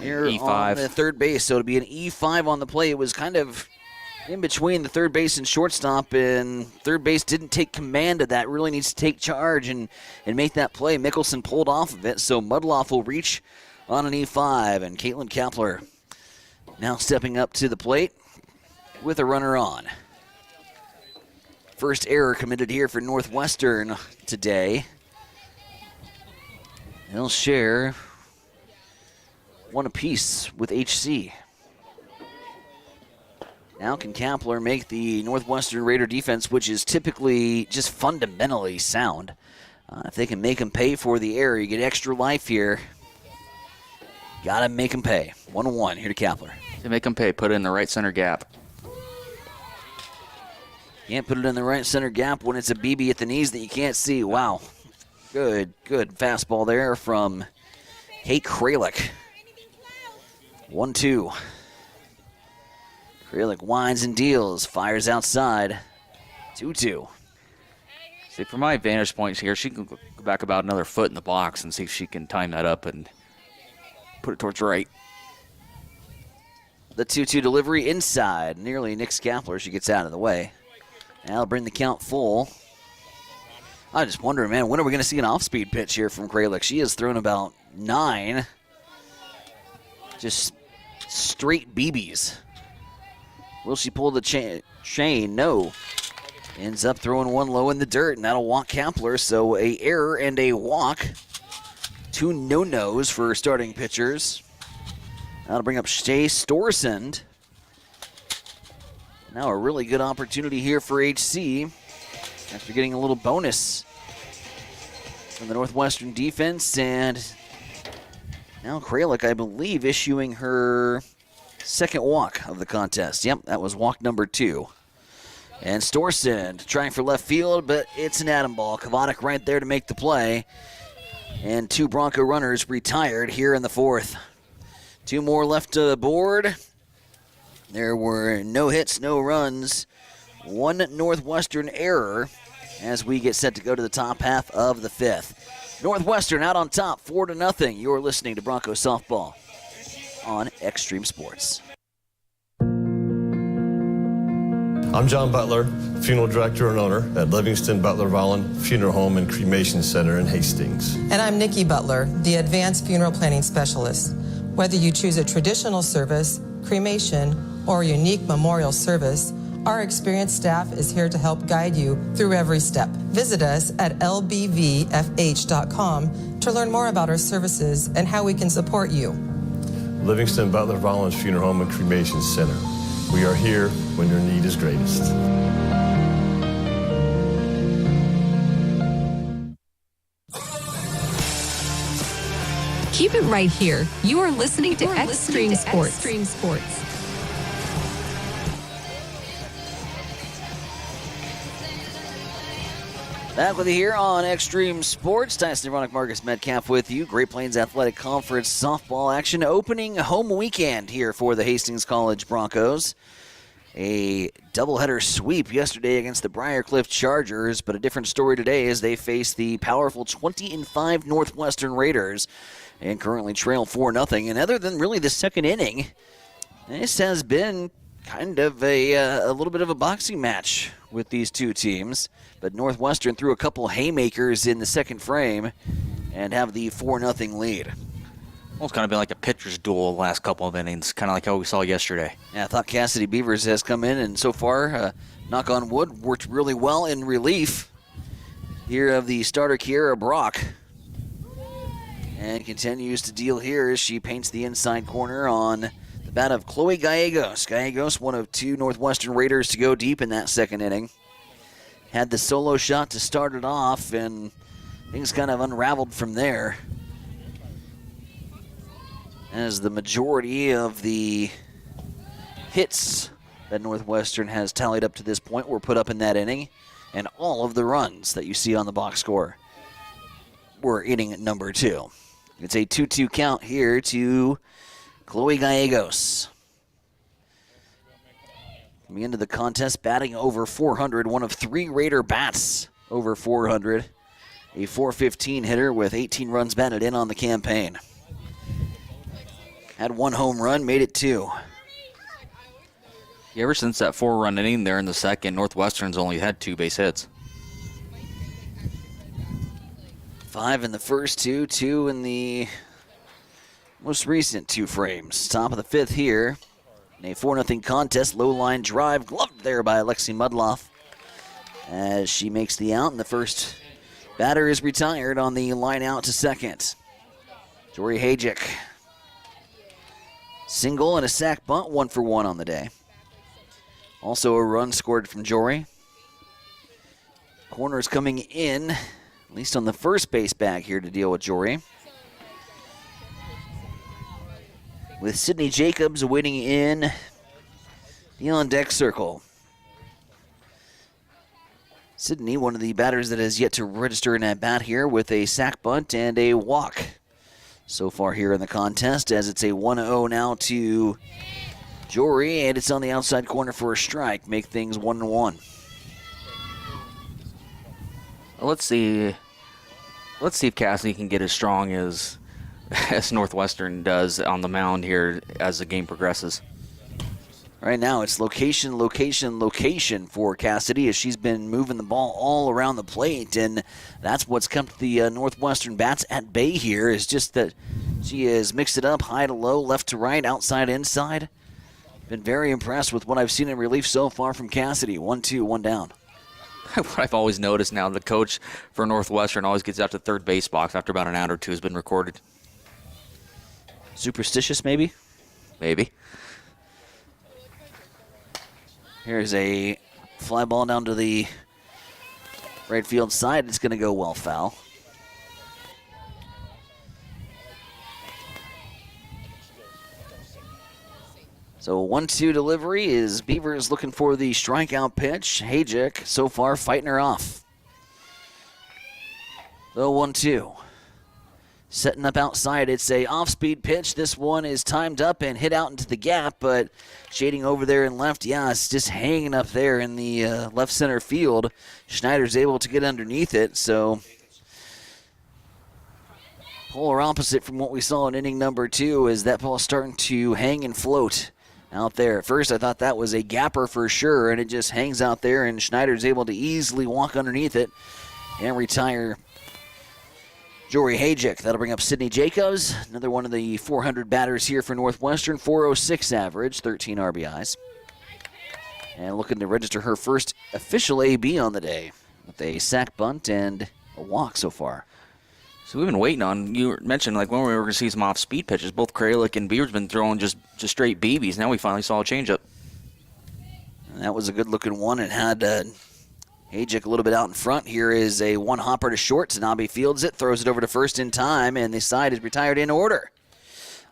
Error E5 on the third base, so it'll be an E5 on the play. It was kind of in between the third base and shortstop, and third base didn't take command of that. Really needs to take charge and make that play. Mickelson pulled off of it, so Mudloff will reach on an E5, and Caitlin Kapler now stepping up to the plate with a runner on. First error committed here for Northwestern today. They'll share one apiece with HC. Now can Kapler make the Northwestern Raider defense, which is typically just fundamentally sound. If they can make them pay for the error, you get extra life here. Gotta make them pay. 1-1 here to Kapler. To make them pay, put it in the right center gap. Can't put it in the right center gap when it's a BB at the knees that you can't see. Wow. Good fastball there from Kate Kralik. 1-2. Kralik winds and deals, fires outside. 2-2. See, from my vantage point here, she can go back about another foot in the box and see if she can time that up and put it towards right. The 2-2 delivery inside. Nearly nicks Kapler. She gets out of the way. That'll bring the count full. I just wonder, man, when are we going to see an off-speed pitch here from Kralik? She has thrown about 9. Just straight BBs. Will she pull the chain? No. Ends up throwing one low in the dirt, and that'll walk Kapler. So a error and a walk. 2 no-nos for starting pitchers. That'll bring up Shea Storsund. Now a really good opportunity here for HC after getting a little bonus from the Northwestern defense. And now Kralik, I believe, issuing her second walk of the contest. Yep, that was walk number 2. And Storsund trying for left field, but it's an atom ball. Kavanek right there to make the play. And 2 Bronco runners retired here in the 4th. 2 more left aboard. There were no hits, no runs. 1 Northwestern error as we get set to go to the top half of the 5th. Northwestern out on top, 4-0. You're listening to Bronco Softball on Extreme Sports. I'm John Butler, funeral director and owner at Livingston Butler Volland Funeral Home and Cremation Center in Hastings. And I'm Nikki Butler, the advanced funeral planning specialist. Whether you choose a traditional service, cremation, or a unique memorial service, our experienced staff is here to help guide you through every step. Visit us at lbvfh.com to learn more about our services and how we can support you. Livingston Butler Volland Funeral Home and Cremation Center. We are here when your need is greatest. Keep it right here. You are listening to Extreme Sports. Back with you here on Extreme Sports. Tyson Ironic, Marcus Metcalf with you. Great Plains Athletic Conference softball action opening home weekend here for the Hastings College Broncos. A doubleheader sweep yesterday against the Briarcliff Chargers, but a different story today as they face the powerful 20-5 Northwestern Raiders and currently trail 4-0. And other than really the second inning, this has been kind of a little bit of a boxing match with these two teams. But Northwestern threw a couple haymakers in the second frame and have the 4-0 lead. Well, it's kind of been like a pitcher's duel the last couple of innings, kind of like how we saw yesterday. Yeah, I thought Cassidy Beavers has come in and so far, knock on wood, worked really well in relief. Here of the starter, Kiera Brock. And continues to deal here as she paints the inside corner on the bat of Chloe Gallegos. Gallegos, one of 2 Northwestern Raiders to go deep in that second inning. Had the solo shot to start it off, and things kind of unraveled from there. As the majority of the hits that Northwestern has tallied up to this point were put up in that inning, and all of the runs that you see on the box score were inning number 2. It's a 2-2 count here to Chloe Gallegos. Coming into the contest, batting over 400, one of 3 Raider bats over 400. A .415 hitter with 18 runs batted in on the campaign. Had 1 home run, made it 2. Yeah, ever since that 4-run inning there in the second, Northwestern's only had 2 base hits. 5 in the first 2, 2 in the most recent 2 frames. Top of the 5th here. In a 4-0 contest, low line drive, gloved there by Alexi Mudloff as she makes the out, and the first batter is retired on the line out to second. Jory Hajic. Single and a sac bunt, 1 for 1 on the day. Also a run scored from Jory. Corners coming in, at least on the first base bag here to deal with Jory. With Sydney Jacobs waiting in the on-deck circle. Sydney, one of the batters that has yet to register an at-bat here with a sac bunt and a walk so far here in the contest, as it's a 1-0 now to Jory, and it's on the outside corner for a strike, make things 1-1. Let's see if Cassidy can get as strong as Northwestern does on the mound here as the game progresses. Right now it's location, location, location for Cassidy as she's been moving the ball all around the plate, and that's what's kept the Northwestern bats at bay here, is just that she has mixed it up high to low, left to right, outside, inside. Been very impressed with what I've seen in relief so far from Cassidy. 1-2, 1 down. What I've always noticed now, the coach for Northwestern always gets out to third base box after about an out or two has been recorded. Superstitious, maybe? Maybe. Here's a fly ball down to the right field side. It's going to go well foul. So 1-2 delivery is Beavers looking for the strikeout pitch. Hajic so far fighting her off. So 1-2. setting up outside. It's a off-speed pitch. This one is timed up and hit out into the gap, but shading over there in left, it's just hanging up there in the left center field. Schneider's able to get underneath it, so polar opposite from what we saw in inning number 2 is that ball starting to hang and float out there. At first, I thought that was a gapper for sure, and it just hangs out there, and Schneider's able to easily walk underneath it and retire Jory Hajic. That'll bring up Sydney Jacobs, another one of the 400 batters here for Northwestern. 406 average, 13 RBIs. And looking to register her first official AB on the day with a sack bunt and a walk so far. So we've been waiting on, you mentioned like when we were going to see some off-speed pitches. Both Kralik and Beaver's been throwing just straight BBs. Now we finally saw a changeup. And that was a good-looking one. It had Hajic a little bit out in front. Here is a one hopper to short. Tanabe fields it, throws it over to first in time, and the side is retired in order.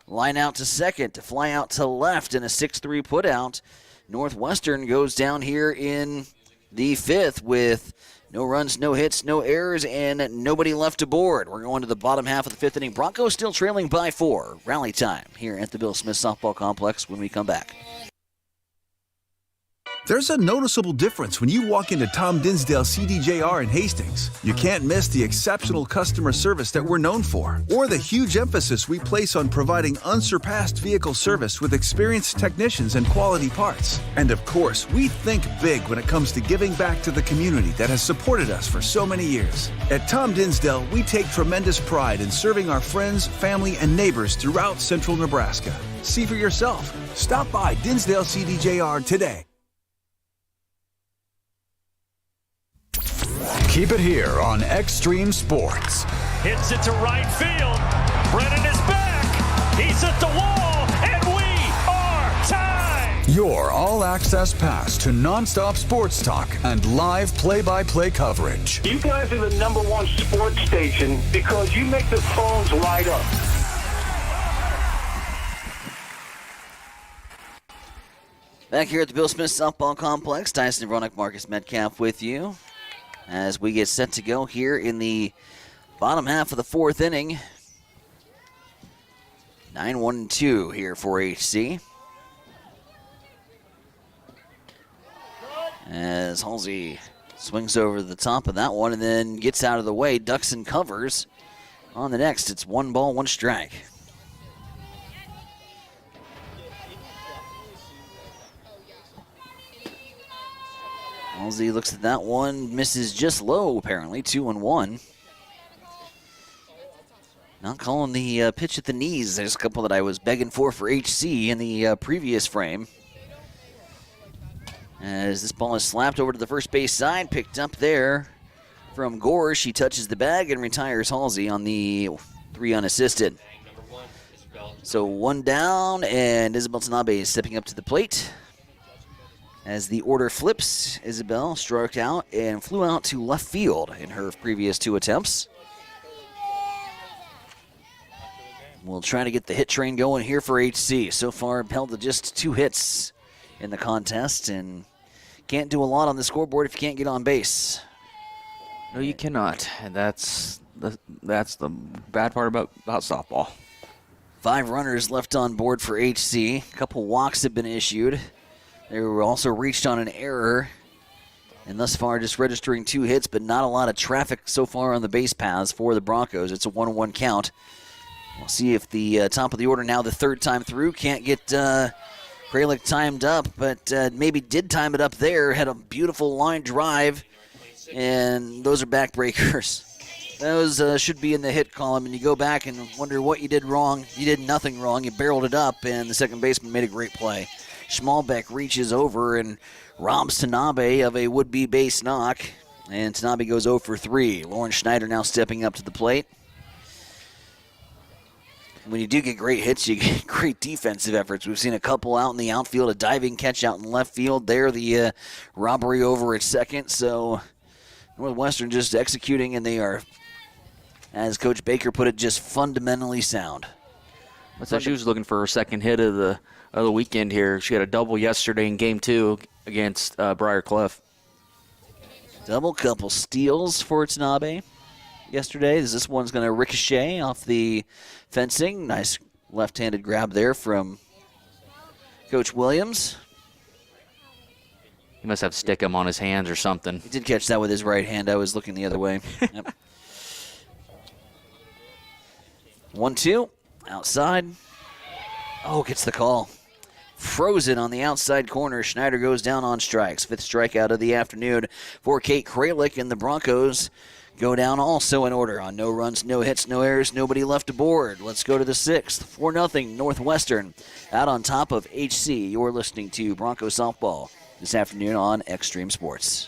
Line out to second, to fly out to left in a 6-3 putout. Northwestern goes down here in the 5th with no runs, no hits, no errors, and nobody left aboard. We're going to the bottom half of the 5th inning. Broncos still trailing by 4. Rally time here at the Bill Smith Softball Complex when we come back. There's a noticeable difference when you walk into Tom Dinsdale CDJR in Hastings. You can't miss the exceptional customer service that we're known for, or the huge emphasis we place on providing unsurpassed vehicle service with experienced technicians and quality parts. And of course, we think big when it comes to giving back to the community that has supported us for so many years. At Tom Dinsdale, we take tremendous pride in serving our friends, family, and neighbors throughout central Nebraska. See for yourself. Stop by Dinsdale CDJR today. Keep it here on Extreme Sports. Hits it to right field. Brennan is back. He's at the wall, and we are tied. Your all-access pass to nonstop sports talk and live play-by-play coverage. You guys are the #1 sports station because you make the phones light up. Back here at the Bill Smith Softball Complex, Tyson Nevronik, Marcus Metcalf with you as we get set to go here in the bottom half of the 4th inning. 9-1-2 here for HC. As Halsey swings over the top of that one and then gets out of the way, ducks and covers. On the next, it's 1 ball, 1 strike. Halsey looks at that one, misses just low apparently, 2-1. Not calling the pitch at the knees. There's a couple that I was begging for HC in the previous frame. As this ball is slapped over to the first base side, picked up there from Gore. She touches the bag and retires Halsey on the 3 unassisted. So 1 down, and Isabel Tanabe is stepping up to the plate. As the order flips, Isabel struck out and flew out to left field in her previous 2 attempts. We'll try to get the hit train going here for HC. So far, held to just 2 hits in the contest, and can't do a lot on the scoreboard if you can't get on base. No, you cannot, and that's the bad part about softball. 5 runners left on board for HC. A couple walks have been issued. They were also reached on an error, and thus far just registering 2 hits, but not a lot of traffic so far on the base paths for the Broncos. It's a 1-1 count. We'll see if the top of the order now the 3rd time through can't get Kralik timed up, but maybe did time it up there. Had a beautiful line drive, and those are backbreakers. Those should be in the hit column, and you go back and wonder what you did wrong. You did nothing wrong. You barreled it up, and the second baseman made a great play. Schmalbeck reaches over and robs Tanabe of a would-be base knock, and Tanabe goes 0 for 3. Lauren Schneider now stepping up to the plate. When you do get great hits, you get great defensive efforts. We've seen a couple out in the outfield, a diving catch out in left field there, the robbery over at second. So Northwestern just executing, and they are, as Coach Baker put it, just fundamentally sound. I thought she was looking for her second hit of the weekend here. She had a double yesterday in Game 2 against Briarcliff. Double, couple steals for Tanabe. yesterday. This one's going to ricochet off the fencing. Nice left-handed grab there from Coach Williams. He must have Stickum on his hands or something. He did catch that with his right hand. I was looking the other way. Yep. 1-2, outside. Oh, gets the call. Frozen on the outside corner. Schneider goes down on strikes. 5th strikeout of the afternoon for Kate Kralik, and the Broncos go down also in order on no runs, no hits, no errors, nobody left aboard. Let's go to the 6th. 4-0 Northwestern out on top of HC. You're listening to Bronco Softball this afternoon on Extreme Sports.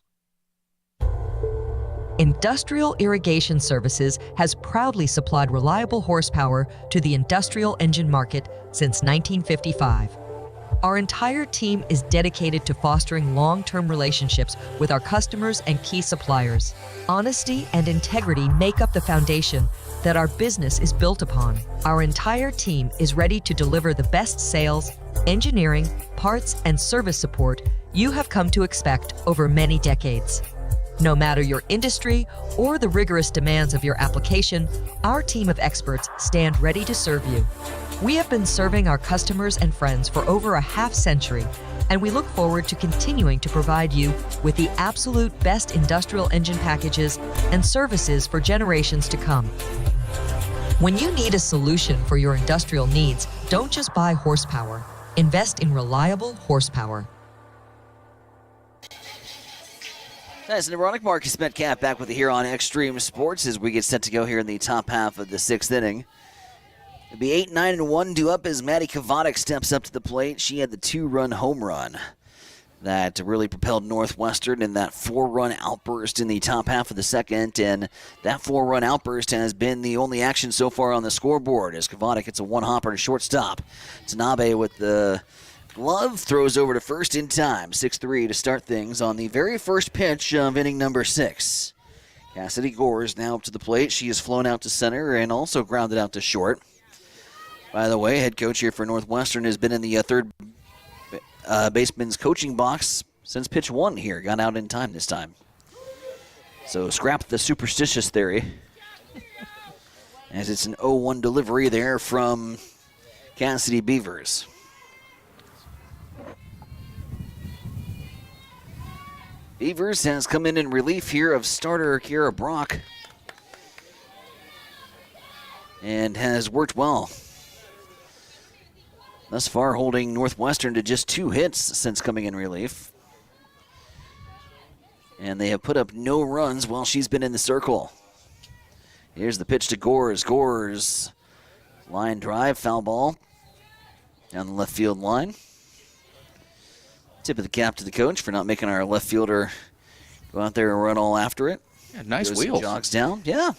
Industrial Irrigation Services has proudly supplied reliable horsepower to the industrial engine market since 1955. Our entire team is dedicated to fostering long-term relationships with our customers and key suppliers. Honesty and integrity make up the foundation that our business is built upon. Our entire team is ready to deliver the best sales, engineering, parts, and service support you have come to expect over many decades. No matter your industry or the rigorous demands of your application, our team of experts stand ready to serve you. We have been serving our customers and friends for over a half-century, and we look forward to continuing to provide you with the absolute best industrial engine packages and services for generations to come. When you need a solution for your industrial needs, don't just buy horsepower. Invest in reliable horsepower. Nice, Neuronic Marcus Metcalf back with you here on Extreme Sports as we get set to go here in the top half of the 6th inning. It'll be 8-9-1 due up as Maddie Kavadik steps up to the plate. She had the 2-run home run that really propelled Northwestern in that 4-run outburst in the top half of the 2nd, and that 4-run outburst has been the only action so far on the scoreboard as Kavadik hits a one-hopper to shortstop. Tanabe with the glove throws over to first in time. 6-3 to start things on the very first pitch of inning number 6. Cassidy Gores now up to the plate. She has flown out to center and also grounded out to short. By the way, head coach here for Northwestern has been in the third baseman's coaching box since pitch 1 here. Got out in time this time. So scrap the superstitious theory. As it's an 0-1 delivery there from Cassidy Beavers. Beavers has come in relief here of starter Kiera Brock and has worked well. Thus far holding Northwestern to just 2 hits since coming in relief. And they have put up no runs while she's been in the circle. Here's the pitch to Gores. Gores, line drive, foul ball down the left field line. Tip of the cap to the coach for not making our left fielder go out there and run all after it. Yeah, nice Goes wheels. Jogs down. Yeah.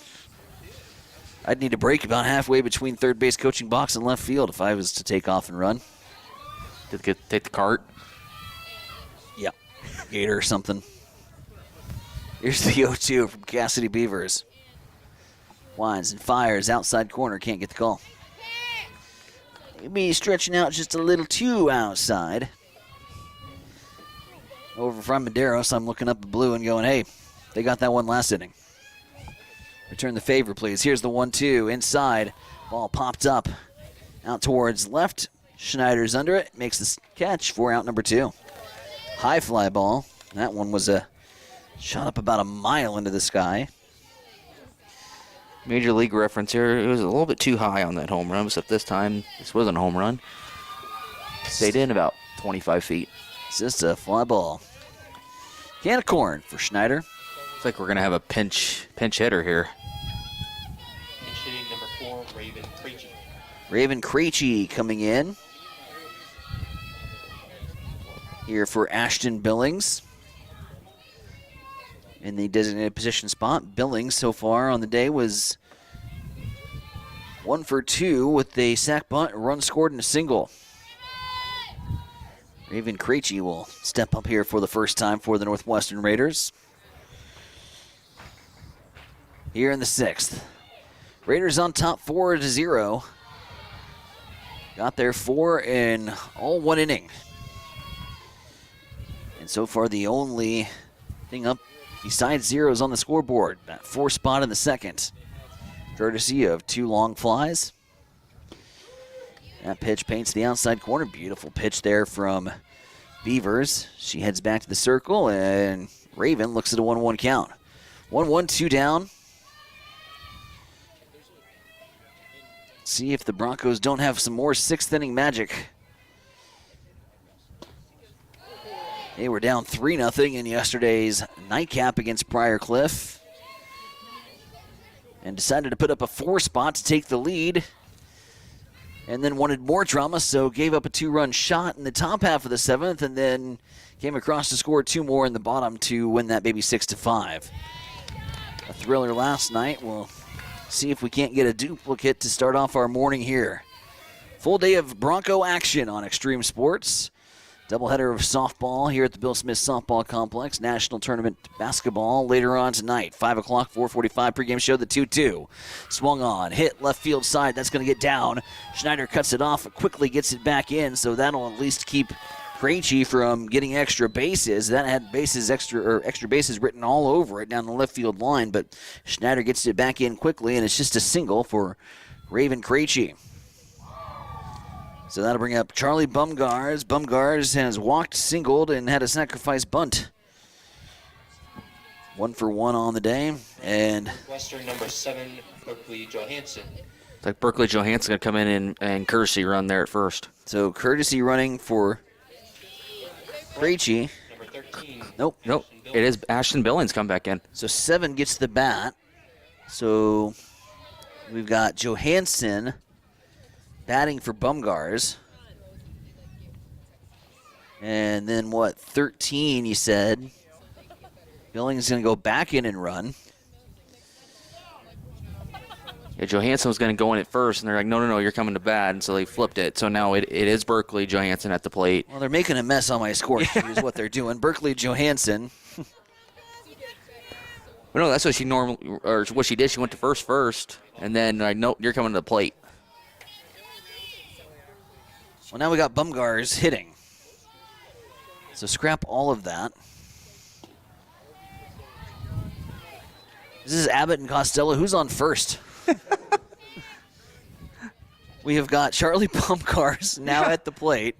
I'd need a break about halfway between third base coaching box and left field if I was to take off and run. Take the cart? Yep. Gator or something. Here's the 0-2 from Cassidy Beavers. Winds and fires, outside corner, can't get the call. Maybe stretching out just a little too outside. Over from Medeiros, I'm looking up at blue and going, hey, they got that one last inning. Return the favor, please. Here's the 1-2 inside. Ball popped up out towards left. Schneider's under it, makes the catch for out number 2. High fly ball. That one was a shot up about a mile into the sky. Major League reference here. It was a little bit too high on that home run, except this time this wasn't a home run. Stayed in about 25 feet. It's just a fly ball. Can of corn for Schneider. Looks like we're going to have a pinch hitter here. Pinch hitting number 4, Raven Creechy. Raven Creechy coming in here for Ashton Billings. In the designated position spot, Billings so far on the day was 1 for 2 with a sac bunt, a run scored, and a single. Raven Creechy will step up here for the first time for the Northwestern Raiders. Here in the 6th. Raiders on top 4-0. Got their 4 in all 1 inning. And so far the only thing up Besides zeros on the scoreboard, that 4 spot in the second, courtesy of 2 long flies. That pitch paints the outside corner. Beautiful pitch there from Beavers. She heads back to the circle, and Raven looks at a 1-1 count. 1-1, 2 down. See if the Broncos don't have some more 6th inning magic. They were down 3-0 in yesterday's nightcap against Briar Cliff, and decided to put up a 4 spot to take the lead, and then wanted more drama, so gave up a 2-run shot in the top half of the 7th, and then came across to score 2 more in the bottom to win that baby 6-5. A thriller last night. We'll see if we can't get a duplicate to start off our morning here. Full day of Bronco action on Extreme Sports. Doubleheader of softball here at the Bill Smith Softball Complex. National Tournament basketball later on tonight. 5 o'clock, 4:45 pregame show, the 2-2. Swung on, hit left field side. That's going to get down. Schneider cuts it off, quickly gets it back in, so that'll at least keep Krejci from getting extra bases. That had extra bases written all over it down the left field line, but Schneider gets it back in quickly, and it's just a single for Raven Krejci. So that'll bring up Charlie Bumgars. Bumgars has walked, singled, and had a sacrifice bunt. 1 for 1 on the day. And Western number 7, Berkeley Johansson. It's like Berkeley Johansson going to come in and courtesy run there at first. So courtesy running for Krejci. Number 13. Nope. It is Ashton Billings come back in. So 7 gets the bat. So we've got Johansson batting for Bumgars. And then 13 you said. Billings is going to go back in and run. Yeah, Johansson was going to go in at first, and they're like, no, you're coming to bat, and so they flipped it. So now it is Berkeley Johansson at the plate. Well, they're making a mess on my score sheet is what they're doing. Berkeley Johansson. Well, no, that's what what she did. She went to first, and then no, you're coming to the plate. Well, now we got Bumgars hitting. So scrap all of that. This is Abbott and Costello. Who's on first? We have got Charlie Bumgars now at the plate.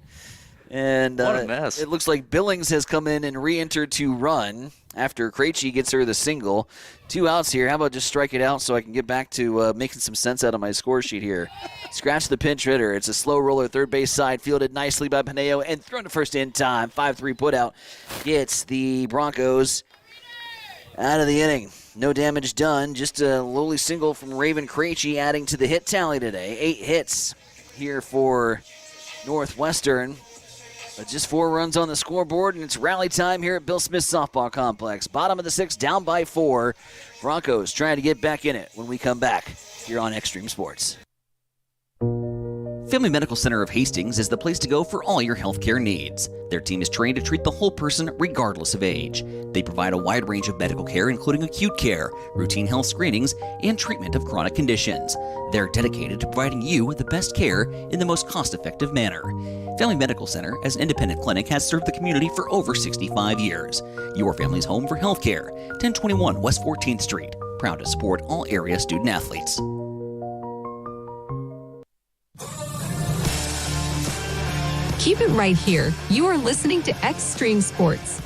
And what a mess. It looks like Billings has come in and re-entered to run after Krejci gets her the single. 2 outs here. How about just strike it out so I can get back to making some sense out of my score sheet here. Scratch the pinch hitter. It's a slow roller, third base side, fielded nicely by Pineo and thrown to first in time. 5-3 put out gets the Broncos out of the inning. No damage done. Just a lowly single from Raven Krejci adding to the hit tally today. 8 hits here for Northwestern. But just 4 runs on the scoreboard, and it's rally time here at Bill Smith Softball Complex. Bottom of the 6th, down by 4. Broncos trying to get back in it when we come back here on Extreme Sports. Family Medical Center of Hastings is the place to go for all your healthcare needs. Their team is trained to treat the whole person regardless of age. They provide a wide range of medical care, including acute care, routine health screenings, and treatment of chronic conditions. They're dedicated to providing you with the best care in the most cost-effective manner. Family Medical Center, as an independent clinic, has served the community for over 65 years. Your family's home for healthcare. 1021 West 14th Street. Proud to support all area student athletes. Keep it right here. You are listening to Extreme Sports.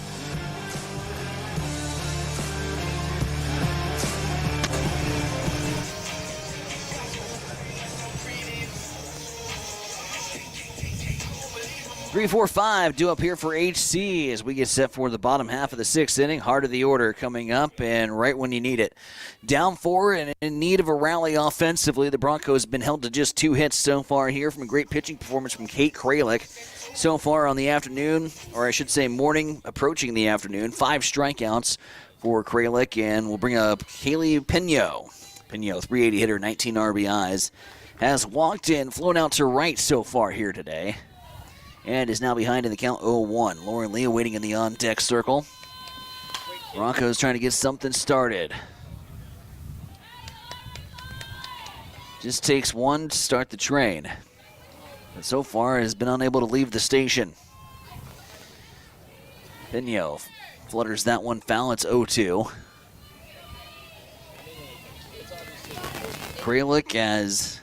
Three, 4, 5 due up here for HC as we get set for the bottom half of the 6th inning. Heart of the order coming up, and right when you need it. Down 4 and in need of a rally offensively. The Broncos have been held to just 2 hits so far here from a great pitching performance from Kate Kralik. So far on the afternoon, or I should say morning, approaching the afternoon. 5 strikeouts for Kralik, and we'll bring up Kaylee Pinho. Pinho, 380 hitter, 19 RBIs. Has walked in, flown out to right so far here today. And is now behind in the count 0-1. Lauren Lee waiting in the on-deck circle. Broncos trying to get something started. Just takes one to start the train. But so far has been unable to leave the station. Pino flutters that one foul. It's 0-2. Kralik has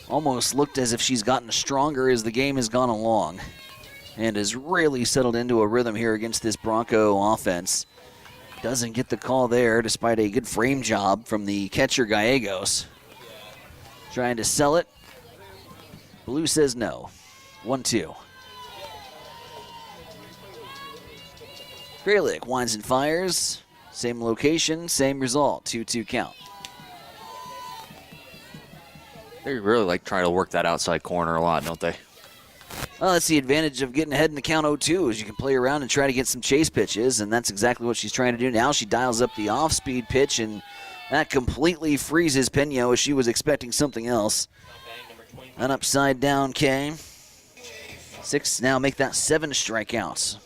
almost looked as if she's gotten stronger as the game has gone along and has really settled into a rhythm here against this Bronco offense. Doesn't get the call there despite a good frame job from the catcher Gallegos. Trying to sell it. Blue says no. 1-2. Kralik winds and fires. Same location, same result. 2-2 count. They really like trying to work that outside corner a lot, don't they? Well, that's the advantage of getting ahead in the count 0-2 is you can play around and try to get some chase pitches, and that's exactly what she's trying to do now. She dials up the off-speed pitch, and that completely freezes Pino as she was expecting something else. An upside down K. 6 now make that 7 strikeouts.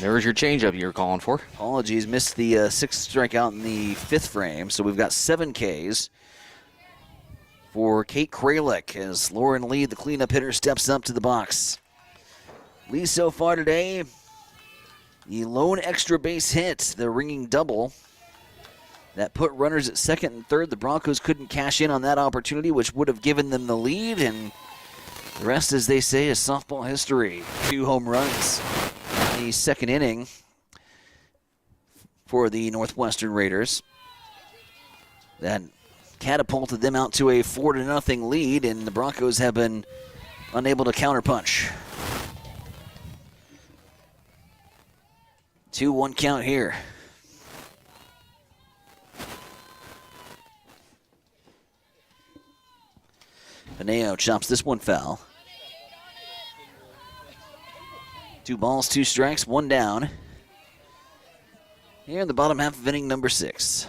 There's your changeup you were calling for. Apologies, missed the 6th strikeout in the 5th frame, so we've got 7 Ks. For Kate Kralik as Lauren Lee, the cleanup hitter, steps up to the box. Lee so far today, the lone extra base hit, the ringing double that put runners at second and third. The Broncos couldn't cash in on that opportunity, which would have given them the lead, and the rest, as they say, is softball history. 2 home runs in the second inning for the Northwestern Raiders. That catapulted them out to a 4-0 lead, and the Broncos have been unable to counterpunch. 2-1 count here. Pineo chops this one foul. 2 balls, 2 strikes, 1 down. Here in the bottom half of inning number 6.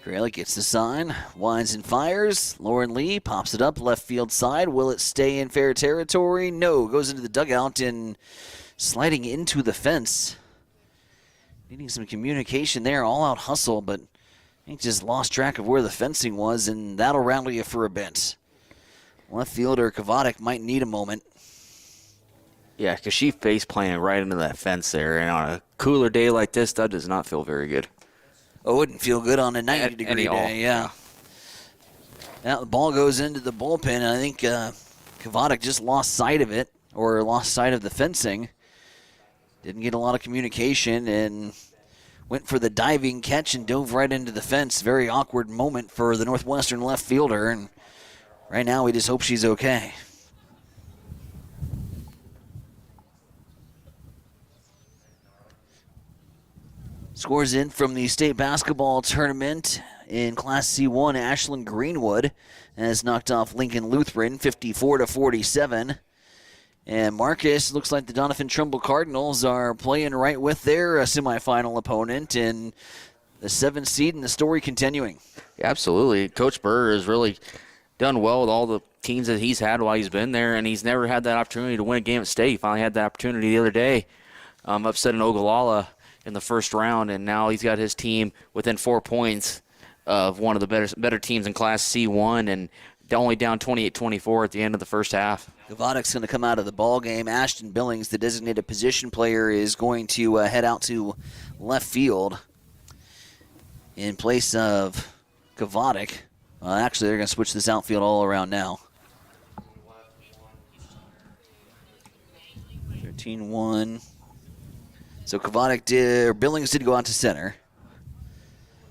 Kralik gets the sign, winds and fires. Lauren Lee pops it up left field side. Will it stay in fair territory? No, goes into the dugout and sliding into the fence. Needing some communication there, all-out hustle, but I think just lost track of where the fencing was, and that'll rattle you for a bit. Left fielder Kovacic might need a moment. Yeah, because she face planted right into that fence there, and on a cooler day like this, that does not feel very good. Oh, it wouldn't feel good on a 90-degree day, yeah. Now the ball goes into the bullpen, and I think Kovacic just lost sight of it, or lost sight of the fencing. Didn't get a lot of communication, and went for the diving catch and dove right into the fence. Very awkward moment for the Northwestern left fielder, and right now we just hope she's okay. Scores in from the state basketball tournament in Class C1. Ashlyn Greenwood has knocked off Lincoln Lutheran 54-47. And Marcus, looks like the Doniphan Trumbull Cardinals are playing right with their semifinal opponent, and the 7th seed and the story continuing. Yeah, absolutely. Coach Burr has really done well with all the teams that he's had while he's been there, and he's never had that opportunity to win a game at state. He finally had that opportunity the other day, upsetting Ogallala in the first round, and now he's got his team within 4 points of one of the better teams in Class C1, and only down 28-24 at the end of the first half. Kovacic's going to come out of the ball game. Ashton Billings, the designated position player, is going to head out to left field in place of Kovacic. Actually, they're going to switch this outfield all around now. 13-1. So Billings did go out to center.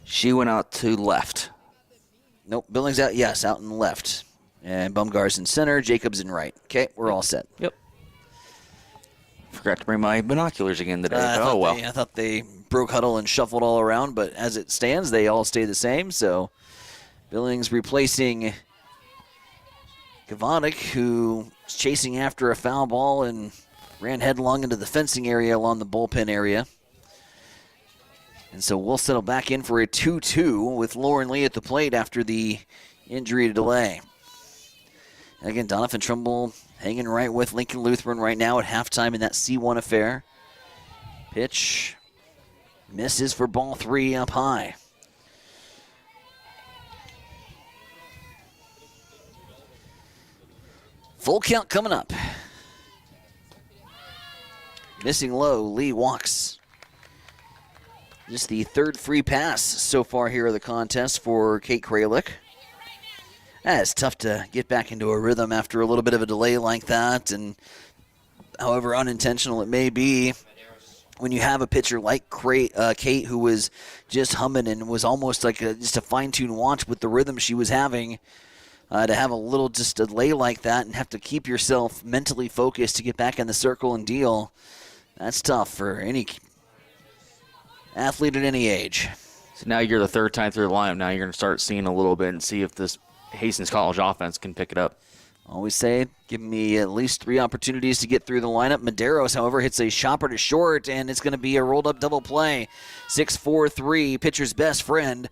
She went out to left. Nope, Billings out, yes, out in left. And Bumgar's in center, Jacobs in right. Okay, we're all set. Yep. Forgot to bring my binoculars again today. I thought they broke huddle and shuffled all around, but as it stands, they all stay the same. So Billings replacing Kovacic, who was chasing after a foul ball and ran headlong into the fencing area along the bullpen area. And so we'll settle back in for a 2-2 with Lauren Lee at the plate after the injury delay. And again, Doniphan Trumbull hanging right with Lincoln Lutheran right now at halftime in that C1 affair. Pitch misses for ball 3 up high. Full count coming up. Missing low, Lee walks. Just the third free pass so far here of the contest for Kate Kralik. It's tough to get back into a rhythm after a little bit of a delay like that, and however unintentional it may be, when you have a pitcher like Kate, who was just humming and was almost like just a fine-tuned watch with the rhythm she was having, to have a little just delay like that and have to keep yourself mentally focused to get back in the circle and deal, that's tough for any athlete at any age. So now you're the third time through the lineup. Now you're going to start seeing a little bit and see if this Hastings College offense can pick it up. Always say, give me at least 3 opportunities to get through the lineup. Medeiros, however, hits a chopper to short, and it's going to be a rolled-up double play. 6-4-3, pitcher's best friend,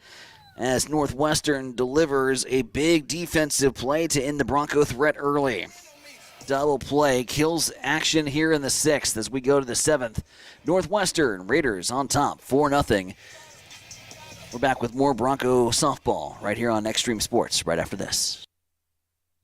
as Northwestern delivers a big defensive play to end the Bronco threat early. Double play kills action here in the 6th as we go to the 7th. Northwestern Raiders on top, 4-0. We're back with more Bronco softball right here on Extreme Sports right after this.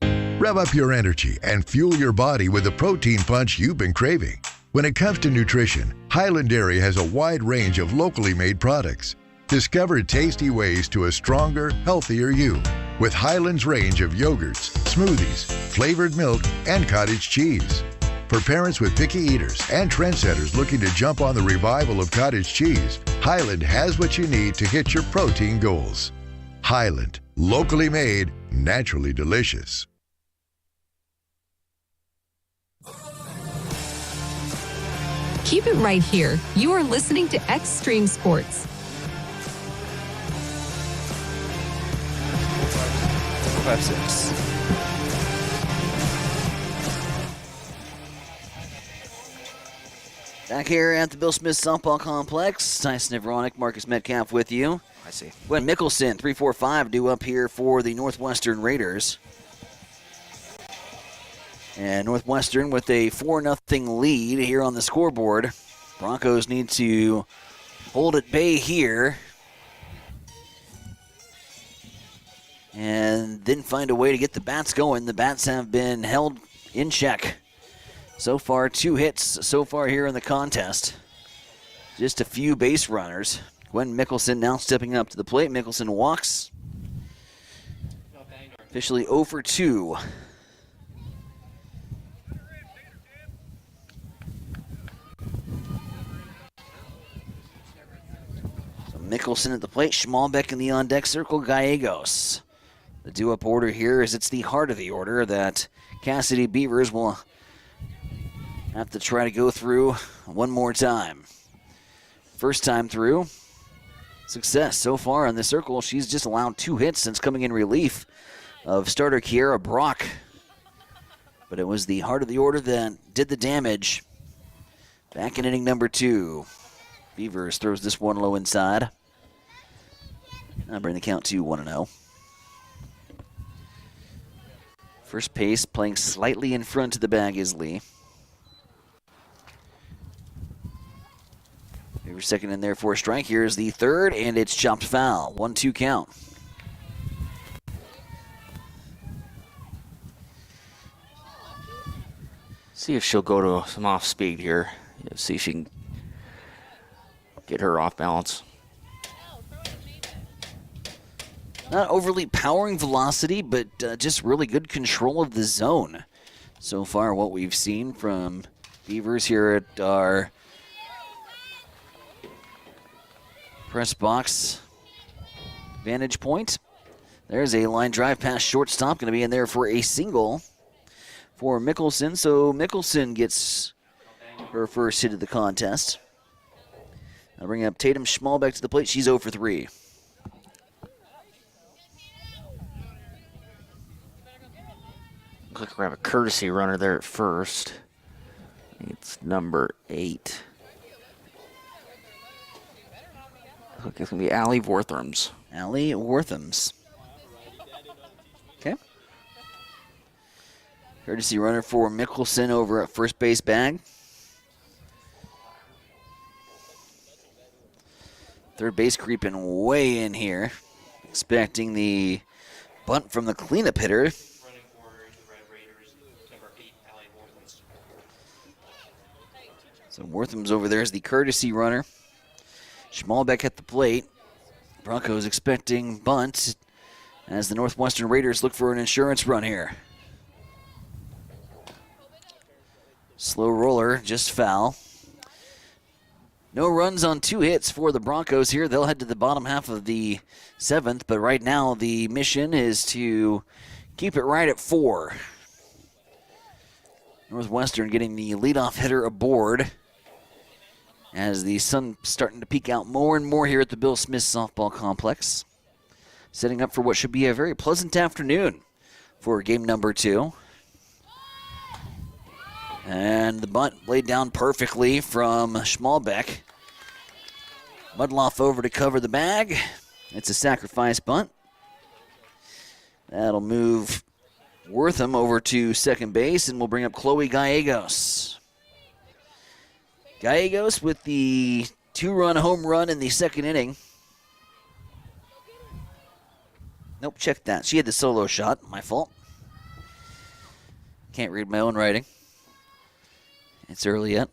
Rev up your energy and fuel your body with the protein punch you've been craving. When it comes to nutrition, Highland Dairy has a wide range of locally made products. Discover tasty ways to a stronger, healthier you with Highland's range of yogurts, smoothies, flavored milk, and cottage cheese. For parents with picky eaters and trendsetters looking to jump on the revival of cottage cheese, Highland has what you need to hit your protein goals. Highland, locally made, naturally delicious. Keep it right here. You are listening to Extreme Sports. Back here at the Bill Smith Softball Complex, Tyson Everonic, Marcus Metcalf with you. I see. Gwen Mickelson, 3-4-5 due up here for the Northwestern Raiders. And Northwestern with a 4-0 lead here on the scoreboard. Broncos need to hold at bay here and then find a way to get the bats going. The bats have been held in check. So far, 2 hits so far here in the contest. Just a few base runners. Gwen Mickelson now stepping up to the plate. Mickelson walks. Officially 0 for 2. So Mickelson at the plate. Schmalbeck in the on-deck circle. Gallegos. The due-up order here is it's the heart of the order that Cassidy Beavers will have to try to go through one more time. First time through, success so far in the circle. She's just allowed 2 hits since coming in relief of starter Kiera Brock. But it was the heart of the order that did the damage. Back in inning number 2. Beavers throws this one low inside. I'll bring the count to 1-0. First pace playing slightly in front of the bag is Lee. Beavers second in there for a strike. Here's the third, and it's chopped foul. 1-2 count. See if she'll go to some off speed here. See if she can get her off balance. Not overly powering velocity, but just really good control of the zone. So far, what we've seen from Beavers here at our press box vantage point. There's a line drive past shortstop, going to be in there for a single for Mickelson. So Mickelson gets her first hit of the contest. I'll bring up Tatum Schmalbeck to the plate. She's 0 for 3. Looks like we have a courtesy runner there at first. It's number 8. Looks like it's going to be Allie Worthams. Allie Worthams. Okay. Courtesy runner for Mickelson over at first base bag. Third base creeping way in here. Expecting the bunt from the cleanup hitter. So Wortham's over there as the courtesy runner. Schmalbeck at the plate. Broncos expecting bunt as the Northwestern Raiders look for an insurance run here. Slow roller, just foul. No runs on 2 hits for the Broncos here. They'll head to the bottom half of the 7th, but right now the mission is to keep it right at 4. Northwestern getting the leadoff hitter aboard as the sun starting to peek out more and more here at the Bill Smith Softball Complex. Setting up for what should be a very pleasant afternoon for game number 2. And the bunt laid down perfectly from Schmalbeck. Mudloff over to cover the bag. It's a sacrifice bunt. That'll move Wortham over to second base, and we'll bring up Chloe Gallegos. Gallegos with the 2-run home run in the second inning. Nope, check that. She had the solo shot. My fault. Can't read my own writing. It's early yet.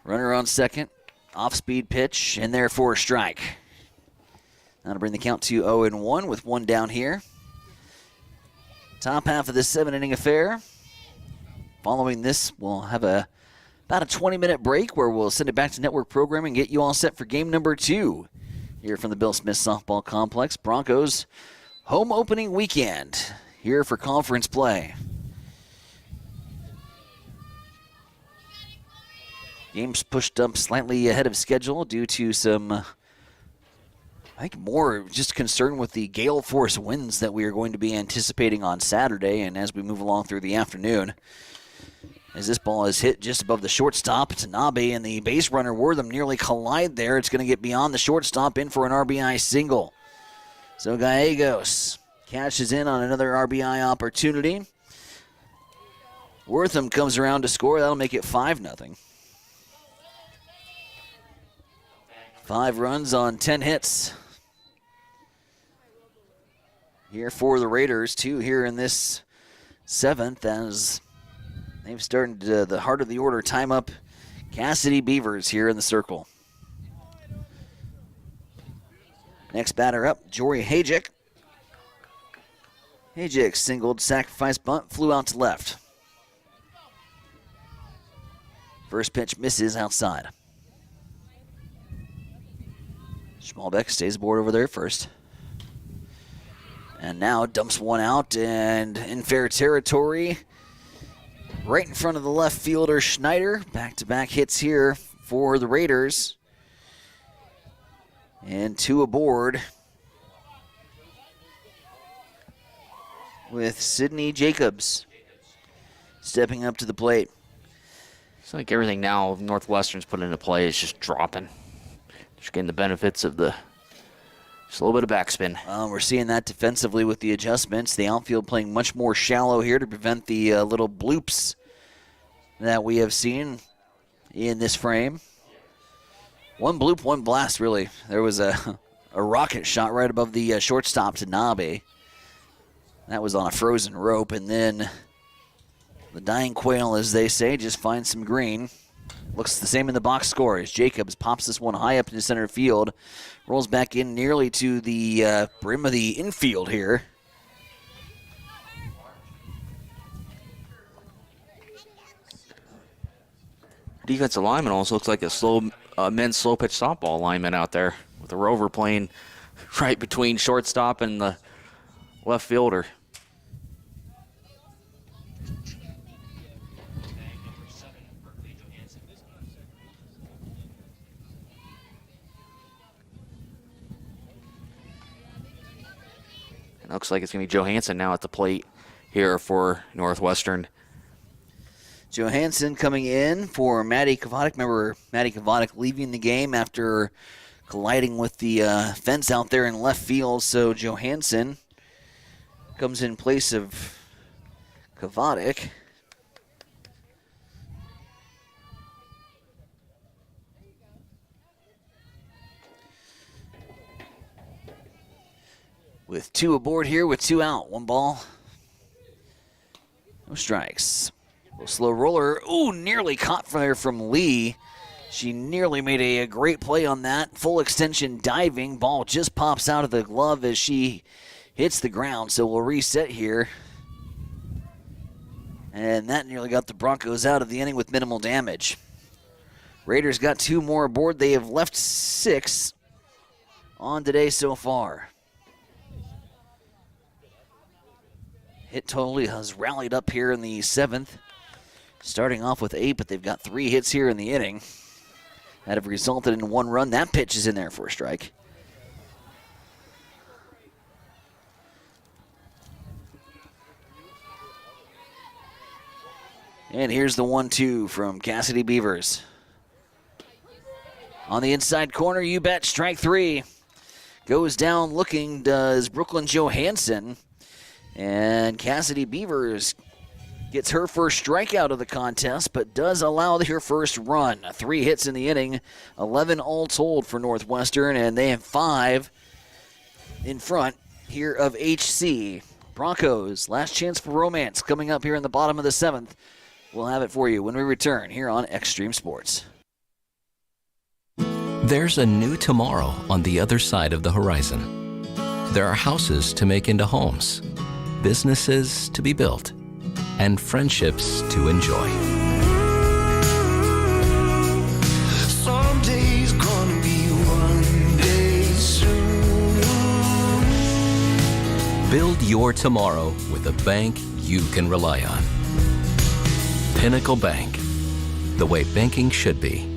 Runner on second. Off-speed pitch, in there for a strike. That'll bring the count to 0-1 with 1 down here. Top half of this 7-inning affair. Following this, we'll have about a 20-minute break where we'll send it back to network programming and get you all set for game number 2 here from the Bill Smith Softball Complex. Broncos home opening weekend here for conference play. Game's pushed up slightly ahead of schedule due to some, I think, more just concern with the gale force winds that we are going to be anticipating on Saturday and as we move along through the afternoon. As this ball is hit just above the shortstop, Tanabe and the base runner Wortham nearly collide there. It's going to get beyond the shortstop, in for an RBI single. So Gallegos cashes in on another RBI opportunity. Wortham comes around to score. That'll make it 5-0. 5 runs on 10 hits here for the Raiders. 2 here in this 7th as they've started the heart of the order time up Cassidy Beavers here in the circle. Next batter up, Jory Hajic. Hajic singled, sacrifice bunt, flew out to left. First pitch misses outside. Schmalbeck stays aboard over there first. And now dumps one out and in fair territory. Right in front of the left fielder, Schneider. Back-to-back hits here for the Raiders. And 2 aboard with Sydney Jacobs stepping up to the plate. It's like everything now Northwestern's put into play is just dropping. Just getting the benefits of just a little bit of backspin. We're seeing that defensively with the adjustments. The outfield playing much more shallow here to prevent the little bloops that we have seen in this frame. 1 bloop, 1 blast, really. There was a rocket shot right above the shortstop to Nabe. That was on a frozen rope, and then the dying quail, as they say, just finds some green. Looks the same in the box score as Jacobs pops this one high up into center field. Rolls back in nearly to the brim of the infield here. Defensive lineman also looks like a men's slow pitch softball lineman out there with the rover playing right between shortstop and the left fielder. It looks like it's going to be Johansson now at the plate here for Northwestern. Johansson coming in for Maddie Kavotic. Remember, Maddie Kavotic leaving the game after colliding with the fence out there in left field. So Johansson comes in place of Kavotic. With 2 aboard here with 2 out. 1 ball, no strikes. Slow roller. Ooh, nearly caught there from Lee. She nearly made a great play on that. Full extension diving. Ball just pops out of the glove as she hits the ground. So we'll reset here. And that nearly got the Broncos out of the inning with minimal damage. Raiders got 2 more aboard. They have left 6 on today so far. Hit total has rallied up here in the 7th. Starting off with 8, but they've got 3 hits here in the inning that have resulted in 1 run. That pitch is in there for a strike. And here's the 1-2 from Cassidy Beavers. On the inside corner, you bet, strike 3. Goes down looking, does Brooklyn Johansson. And Cassidy Beavers gets her first strikeout of the contest, but does allow her first run. 3 hits in the inning, 11 all told for Northwestern, and they have 5 in front here of HC. Broncos, last chance for romance coming up here in the bottom of the 7th. We'll have it for you when we return here on Extreme Sports. There's a new tomorrow on the other side of the horizon. There are houses to make into homes, businesses to be built, and friendships to enjoy. Someday's gonna be one day soon. Build your tomorrow with a bank you can rely on. Pinnacle Bank, the way banking should be.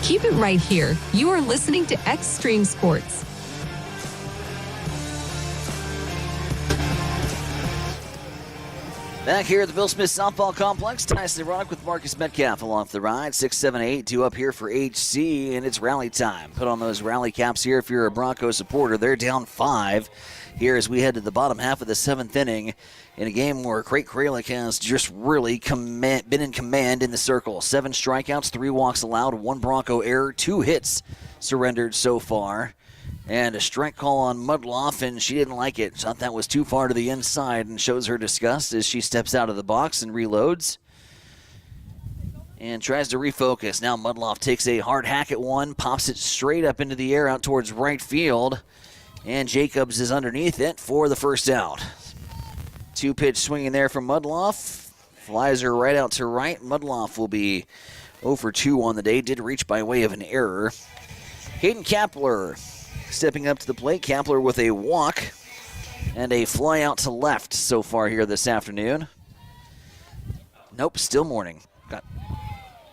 Keep it right here. You are listening to Extreme Sports. Back here at the Bill Smith Softball Complex, Tyson Ironic with Marcus Metcalf along for the ride. 6, 7, 8, 2 up here for HC, and it's rally time. Put on those rally caps here if you're a Bronco supporter. They're down 5 here as we head to the bottom half of the 7th inning in a game where Craig Kralik has just really been in command in the circle. 7 strikeouts, 3 walks allowed, 1 Bronco error, 2 hits surrendered so far. And a strike call on Mudloff, and she didn't like it. Thought that was too far to the inside and shows her disgust as she steps out of the box and reloads. And tries to refocus. Now Mudloff takes a hard hack at one, pops it straight up into the air out towards right field. And Jacobs is underneath it for the first out. 2-pitch swinging there from Mudloff. Flies her right out to right. Mudloff will be 0 for 2 on the day. Did reach by way of an error. Hayden Kapler stepping up to the plate. Kapler with a walk and a fly out to left so far here this afternoon. Nope, still morning. Got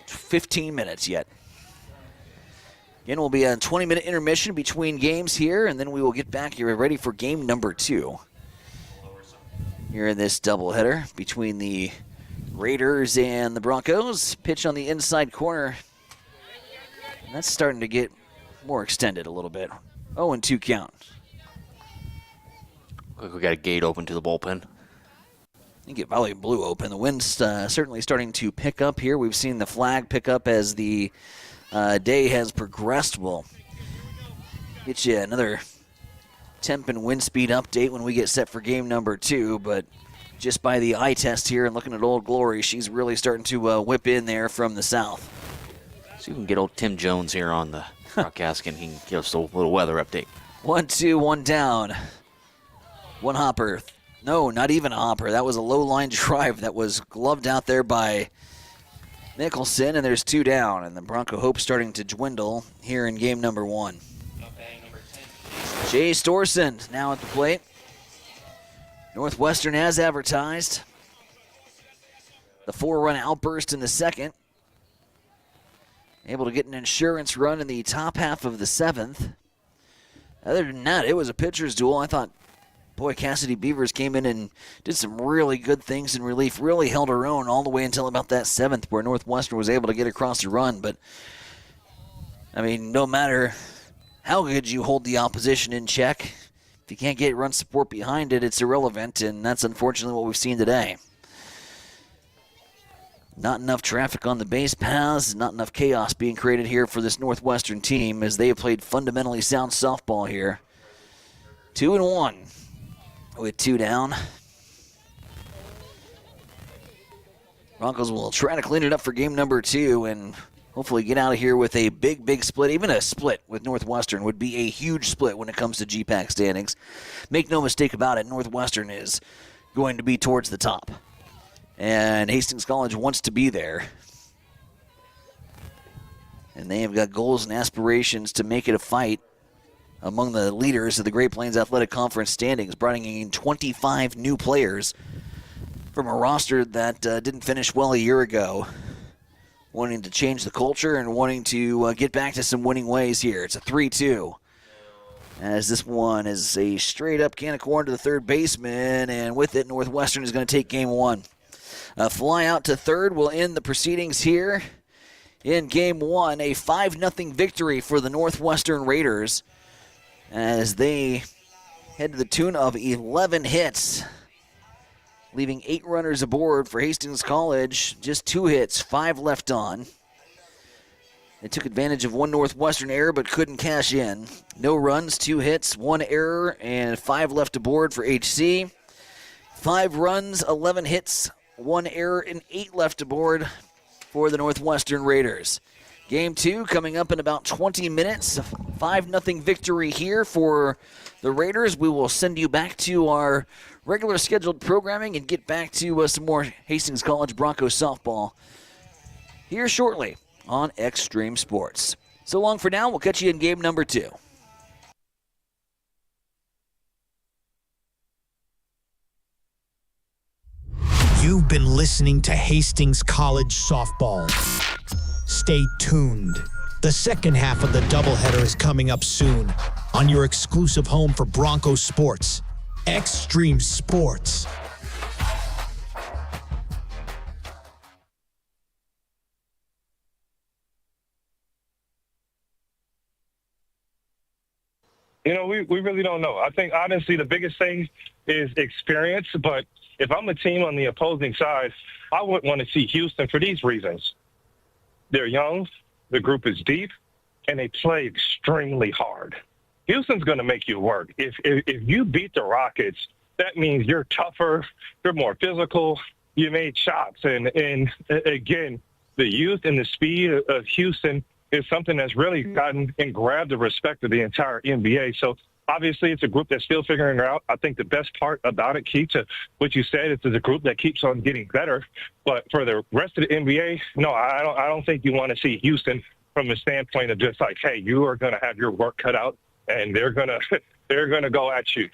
15 minutes yet. Again, we'll be a 20-minute intermission between games here, and then we will get back here ready for game number 2. Here in this doubleheader between the Raiders and the Broncos. Pitch on the inside corner. And that's starting to get more extended a little bit. 0-2 count. We got a gate open to the bullpen. You get Valley Blue open. The wind's certainly starting to pick up here. We've seen the flag pick up as the day has progressed. We'll get you another temp and wind speed update when we get set for game number 2. But just by the eye test here and looking at Old Glory, she's really starting to whip in there from the south. See if we can get old Tim Jones here on the broadcast and he can give us a little weather update. 1-2, 1 down. 1 hopper. No, not even a hopper. That was a low line drive that was gloved out there by Nicholson, and there's 2 down. And the Bronco hope starting to dwindle here in game number 1. Jay Storson now at the plate. Northwestern has advertised the 4-run outburst in the second. Able to get an insurance run in the top half of the 7th. Other than that, it was a pitcher's duel. I thought, boy, Cassidy Beavers came in and did some really good things in relief. Really held her own all the way until about that 7th where Northwestern was able to get across the run. But, I mean, no matter how good you hold the opposition in check, if you can't get run support behind it, it's irrelevant. And that's unfortunately what we've seen today. Not enough traffic on the base paths, not enough chaos being created here for this Northwestern team as they have played fundamentally sound softball here. 2-1 with 2 down. Broncos will try to clean it up for game number 2 and hopefully get out of here with a big split. Even a split with Northwestern would be a huge split when it comes to GPAC standings. Make no mistake about it, Northwestern is going to be towards the top. And Hastings College wants to be there. And they have got goals and aspirations to make it a fight among the leaders of the Great Plains Athletic Conference standings, bringing in 25 new players from a roster that didn't finish well a year ago, wanting to change the culture and wanting to get back to some winning ways here. It's a 3-2. As this one is a straight-up can of corn to the third baseman, and with it, Northwestern is going to take game 1. A fly out to third will end the proceedings here in game 1. A 5-0 victory for the Northwestern Raiders as they head to the tune of 11 hits, leaving 8 runners aboard for Hastings College. Just 2 hits, 5 left on. They took advantage of one Northwestern error but couldn't cash in. No runs, 2 hits, 1 error, and 5 left aboard for HC. 5 runs, 11 hits, 1 error, and 8 left aboard for the Northwestern Raiders. Game 2 coming up in about 20 minutes. 5-0 victory here for the Raiders. We will send you back to our regular scheduled programming and get back to some more Hastings College Broncos softball here shortly on Extreme Sports. So long for now. We'll catch you in game number 2. You've been listening to Hastings College softball. Stay tuned. The second half of the doubleheader is coming up soon on your exclusive home for Broncos sports, Extreme Sports. You know, we really don't know. I think, honestly, the biggest thing is experience. But if I'm a team on the opposing side, I wouldn't want to see Houston for these reasons. They're young, the group is deep, and they play extremely hard. Houston's going to make you work. If you beat the Rockets, that means you're tougher, you're more physical, you made shots. And again, the youth and the speed of Houston is something that's really gotten and grabbed the respect of the entire NBA. So obviously it's a group that's still figuring it out. I think the best part about it, Keith, to what you said, it's a group that keeps on getting better. But for the rest of the NBA, no, I don't think you want to see Houston from the standpoint of just like, hey, you are going to have your work cut out, and they're going to go at you.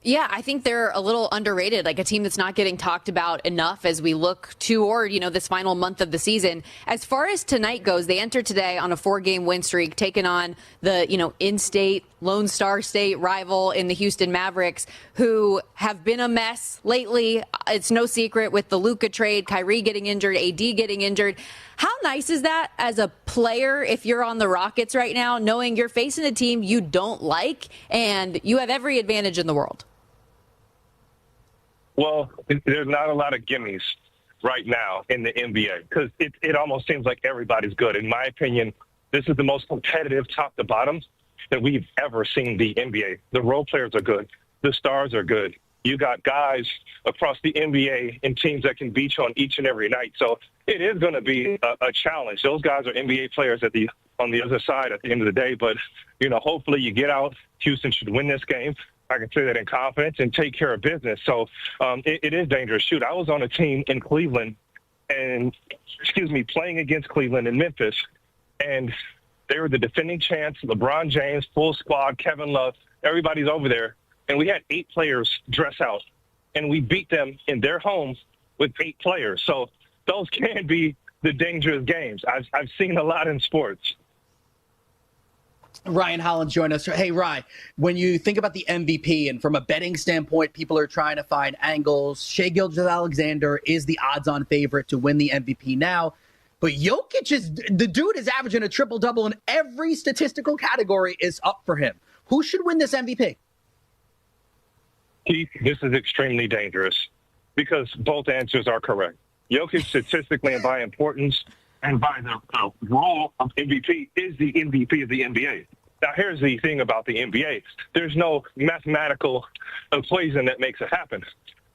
Yeah, I think they're a little underrated, like a team that's not getting talked about enough as we look toward, this final month of the season. As far as tonight goes, they entered today on a 4-game win streak, taking on the, in-state, Lone Star State rival in the Houston Mavericks, who have been a mess lately. It's no secret with the Luka trade, Kyrie getting injured, AD getting injured. How nice is that as a player if you're on the Rockets right now, knowing you're facing a team you don't like and you have every advantage in the world? Well, there's not a lot of gimmies right now in the NBA because it almost seems like everybody's good. In my opinion, this is the most competitive top to bottom that we've ever seen the NBA. The role players are good. The stars are good. You got guys across the NBA and teams that can beat you on each and every night. So it is going to be a challenge. Those guys are NBA players on the other side at the end of the day. But, hopefully you get out. Houston should win this game. I can say that in confidence and take care of business. So it is dangerous. Shoot, I was on a team in Cleveland playing against Cleveland and Memphis, and they were the defending champs, LeBron James, full squad, Kevin Love, everybody's over there. And we had 8 players dress out, and we beat them in their homes with 8 players. So those can be the dangerous games. I've seen a lot in sports. Ryan Hollins joined us. Hey, Ryan, when you think about the MVP and from a betting standpoint, people are trying to find angles. Shai Gilgeous-Alexander is the odds-on favorite to win the MVP now. But Jokic the dude is averaging a triple-double in every statistical category is up for him. Who should win this MVP? Keith, this is extremely dangerous because both answers are correct. Jokic statistically and by importance and by the role of MVP is the MVP of the NBA. Now, here's the thing about the NBA. There's no mathematical equation that makes it happen.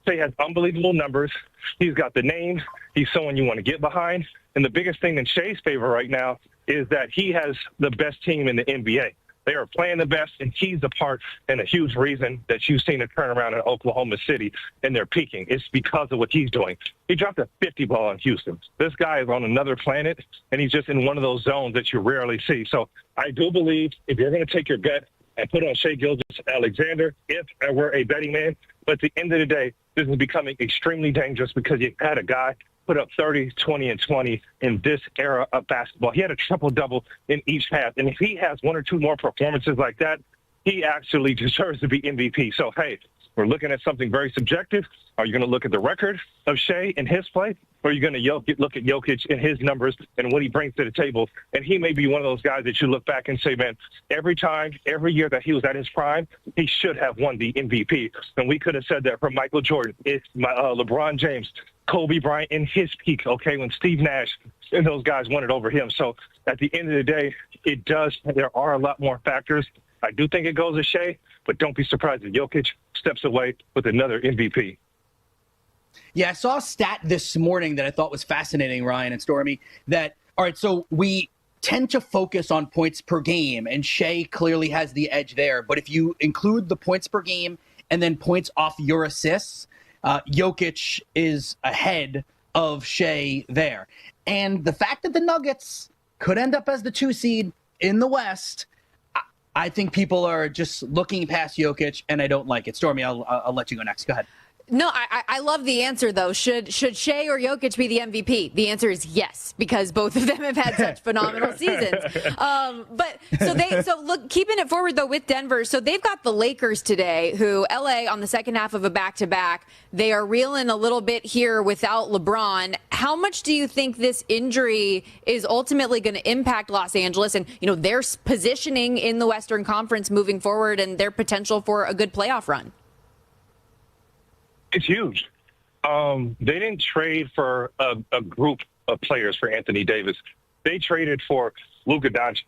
Shai has unbelievable numbers. He's got the name. He's someone you want to get behind. And the biggest thing in Shai's favor right now is that he has the best team in the NBA. They are playing the best, and he's the part and a huge reason that you've seen a turnaround in Oklahoma City, and they're peaking. It's because of what he's doing. He dropped a 50 ball in Houston. This guy is on another planet, and he's just in one of those zones that you rarely see. So I do believe if you're going to take your bet and put on Shai Gilgeous-Alexander, if I were a betting man, but at the end of the day, this is becoming extremely dangerous because you had a guy put up 30, 20, and 20 in this era of basketball. He had a triple-double in each half. And if he has one or two more performances like that, he actually deserves to be MVP. So, hey, we're looking at something very subjective. Are you going to look at the record of Shai and his play? Or are you going to look at Jokic and his numbers and what he brings to the table? And he may be one of those guys that you look back and say, man, every year that he was at his prime, he should have won the MVP. And we could have said that for Michael Jordan. It's LeBron James, Kobe Bryant in his peak, okay, when Steve Nash and those guys won it over him. So at the end of the day, there are a lot more factors. I do think it goes to Shai, but don't be surprised if Jokic steps away with another MVP. Yeah, I saw a stat this morning that I thought was fascinating, Ryan and Stormy, that, all right, so we tend to focus on points per game, and Shai clearly has the edge there. But if you include the points per game and then points off your assists, Jokic is ahead of Shai there. And the fact that the Nuggets could end up as the 2 seed in the West, I think people are just looking past Jokic, and I don't like it. Stormy, I'll let you go next. Go ahead. No, I love the answer, though. Should Shai or Jokic be the MVP? The answer is yes, because both of them have had such phenomenal seasons. So look, keeping it forward, though, with Denver. So they've got the Lakers today, who LA on the second half of a back-to-back. They are reeling a little bit here without LeBron. How much do you think this injury is ultimately going to impact Los Angeles and, their positioning in the Western Conference moving forward and their potential for a good playoff run? It's huge. They didn't trade for a group of players for Anthony Davis. They traded for Luka Doncic,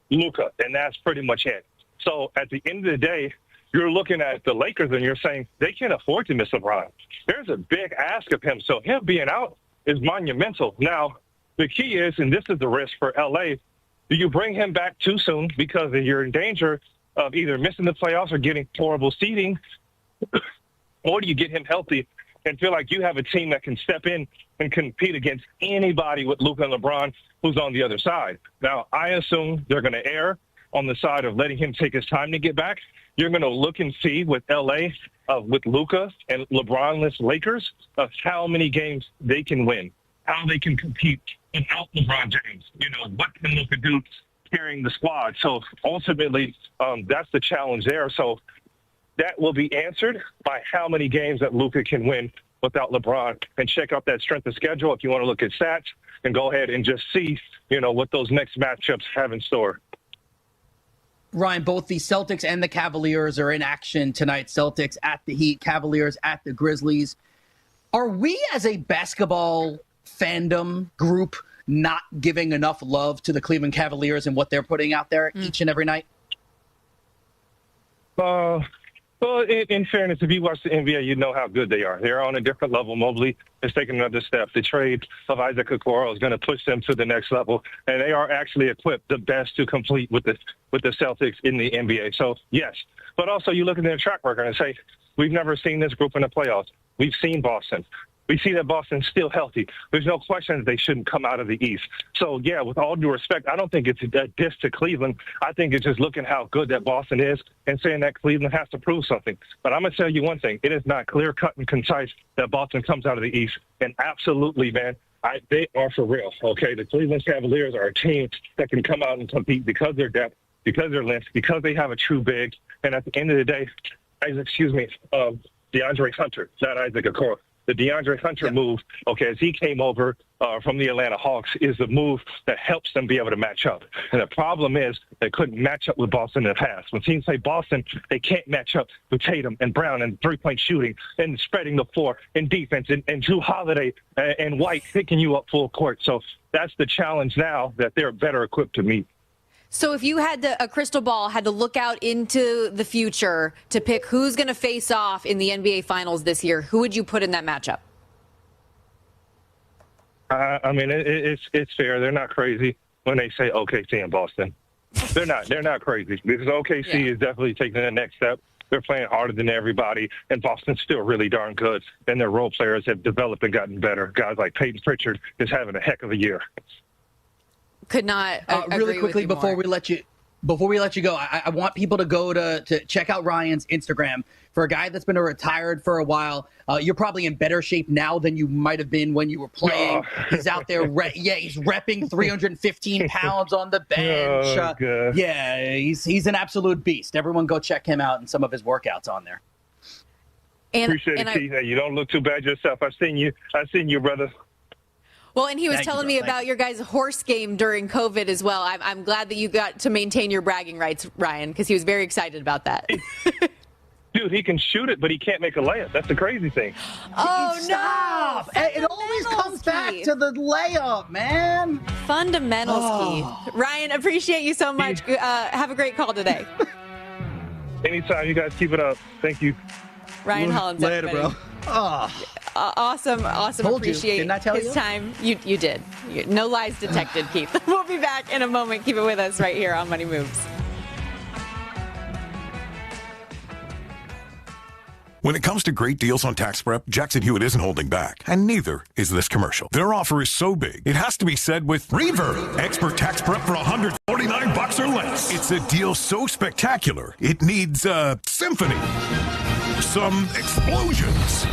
and that's pretty much it. So at the end of the day, you're looking at the Lakers and you're saying they can't afford to miss LeBron. There's a big ask of him. So him being out is monumental. Now, the key is, and this is the risk for LA, do you bring him back too soon because you're in danger of either missing the playoffs or getting horrible seeding? Or do you get him healthy and feel like you have a team that can step in and compete against anybody with Luka and LeBron who's on the other side? Now, I assume they're going to err on the side of letting him take his time to get back. You're going to look and see with L.A., with Luka and LeBron-less Lakers, of how many games they can win, how they can compete without LeBron James. What can Luka do carrying the squad? So ultimately, that's the challenge there. So that will be answered by how many games that Luka can win without LeBron. And check out that strength of schedule if you want to look at stats and go ahead and just see, what those next matchups have in store. Ryan, both the Celtics and the Cavaliers are in action tonight. Celtics at the Heat, Cavaliers at the Grizzlies. Are we as a basketball fandom group not giving enough love to the Cleveland Cavaliers and what they're putting out there each and every night? Well, in fairness, if you watch the NBA, you know how good they are. They're on a different level. Mobley is taking another step. The trade of Isaac Okoro is going to push them to the next level, and they are actually equipped the best to compete with the Celtics in the NBA. So, yes. But also you look at their track record and say, we've never seen this group in the playoffs. We've seen Boston. We see that Boston's still healthy. There's no question that they shouldn't come out of the East. So, yeah, with all due respect, I don't think it's a diss to Cleveland. I think it's just looking how good that Boston is and saying that Cleveland has to prove something. But I'm going to tell you one thing. It is not clear-cut and concise that Boston comes out of the East. And absolutely, man, they are for real, okay? The Cleveland Cavaliers are a team that can come out and compete because they're depth, because they're length, because they have a true big. And at the end of the day, DeAndre Hunter, not Isaac Okoro. The DeAndre Hunter move, as he came over from the Atlanta Hawks, is the move that helps them be able to match up. And the problem is they couldn't match up with Boston in the past. When teams play Boston, they can't match up with Tatum and Brown and three-point shooting and spreading the floor and defense and Jrue Holiday and White picking you up full court. So that's the challenge now that they're better equipped to meet. So if you had a crystal ball, had to look out into the future to pick who's going to face off in the NBA Finals this year, who would you put in that matchup? I mean, it's fair. They're not crazy when they say OKC and Boston. They're not crazy because OKC is definitely taking the next step. They're playing harder than everybody, and Boston's still really darn good. And their role players have developed and gotten better. Guys like Peyton Pritchard is having a heck of a year. Could not really quickly before we let you go, I want people to go to check out Ryan's Instagram. For a guy that's been retired for a while, you're probably in better shape now than you might have been when you were playing. He's out there, he's repping 315 pounds on the bench. He's an absolute beast. Everyone go check him out and some of his workouts on there. Appreciate it, Keith. You don't look too bad yourself. I've seen you, brother. Well, and he was telling me about your guys' horse game during COVID as well. I'm glad that you got to maintain your bragging rights, Ryan, because he was very excited about that. Dude, he can shoot it, but he can't make a layup. That's the crazy thing. Oh, stop! It always comes back to the layup, man. Fundamentals key. Ryan, appreciate you so much. Have a great call today. Anytime. You guys keep it up. Thank you. Ryan Hollins. Later, bro. Awesome. Appreciate Didn't I tell his you? time. You did. No lies detected, Keith. We'll be back in a moment. Keep it with us right here on Money Moves. When it comes to great deals on tax prep, Jackson Hewitt isn't holding back, and neither is this commercial. Their offer is so big, it has to be said with Reverb, expert tax prep for $149 or less. It's a deal so spectacular, it needs a symphony, some explosions,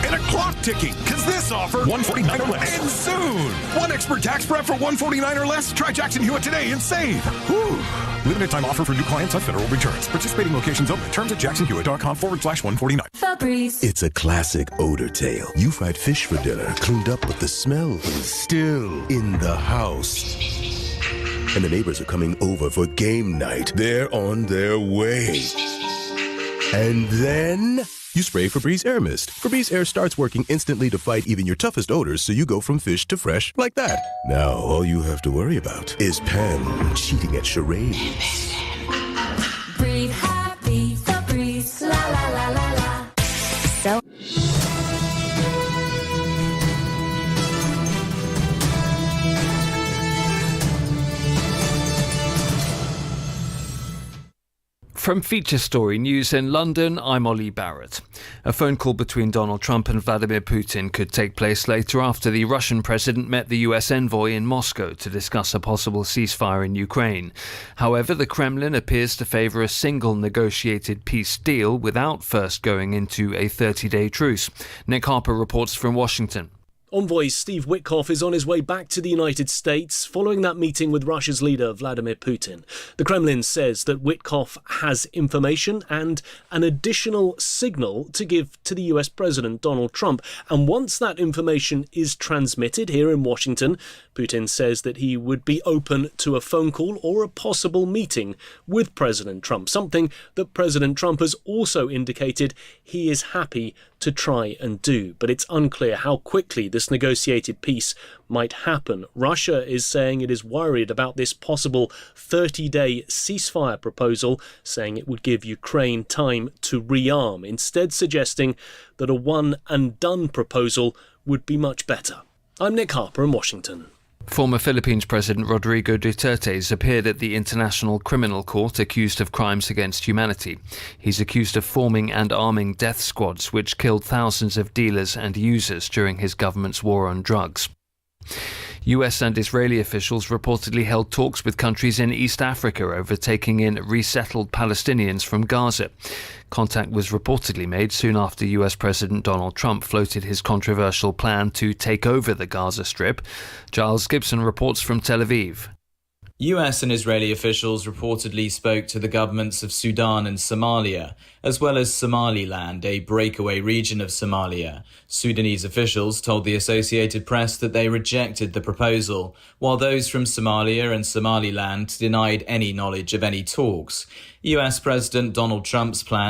and a clock ticking, because this offer, $149 or less, ends soon. One expert tax prep for $149 or less? Try Jackson Hewitt today and save. Whew. Limited time offer for new clients on federal returns. Participating locations open. Terms at jacksonhewitt.com/149. Febreze. It's a classic odor tale. You fried fish for dinner, cleaned up, but the smell is still in the house. And the neighbors are coming over for game night. They're on their way. And then you spray Febreze Air Mist. Febreze Air starts working instantly to fight even your toughest odors, so you go from fish to fresh like that. Now, all you have to worry about is Pam cheating at charades. Breathe happy, Febreze, la la la la la. So. From Feature Story News in London, I'm Ollie Barrett. A phone call between Donald Trump and Vladimir Putin could take place later after the Russian president met the US envoy in Moscow to discuss a possible ceasefire in Ukraine. However, the Kremlin appears to favour a single negotiated peace deal without first going into a 30-day truce. Nick Harper reports from Washington. Envoy Steve Witkoff is on his way back to the United States following that meeting with Russia's leader Vladimir Putin. The Kremlin says that Witkoff has information and an additional signal to give to the US President Donald Trump. And once that information is transmitted here in Washington, Putin says that he would be open to a phone call or a possible meeting with President Trump, something that President Trump has also indicated he is happy to try and do. But it's unclear how quickly this negotiated peace might happen. Russia is saying it is worried about this possible 30-day ceasefire proposal, saying it would give Ukraine time to rearm, instead suggesting that a one-and-done proposal would be much better. I'm Nick Harper in Washington. Former Philippines President Rodrigo Duterte has appeared at the International Criminal Court accused of crimes against humanity. He's accused of forming and arming death squads which killed thousands of dealers and users during his government's war on drugs. US and Israeli officials reportedly held talks with countries in East Africa over taking in resettled Palestinians from Gaza. Contact was reportedly made soon after US President Donald Trump floated his controversial plan to take over the Gaza Strip. Giles Gibson reports from Tel Aviv. US and Israeli officials reportedly spoke to the governments of Sudan and Somalia, as well as Somaliland, a breakaway region of Somalia. Sudanese officials told the Associated Press that they rejected the proposal, while those from Somalia and Somaliland denied any knowledge of any talks. US President Donald Trump's plan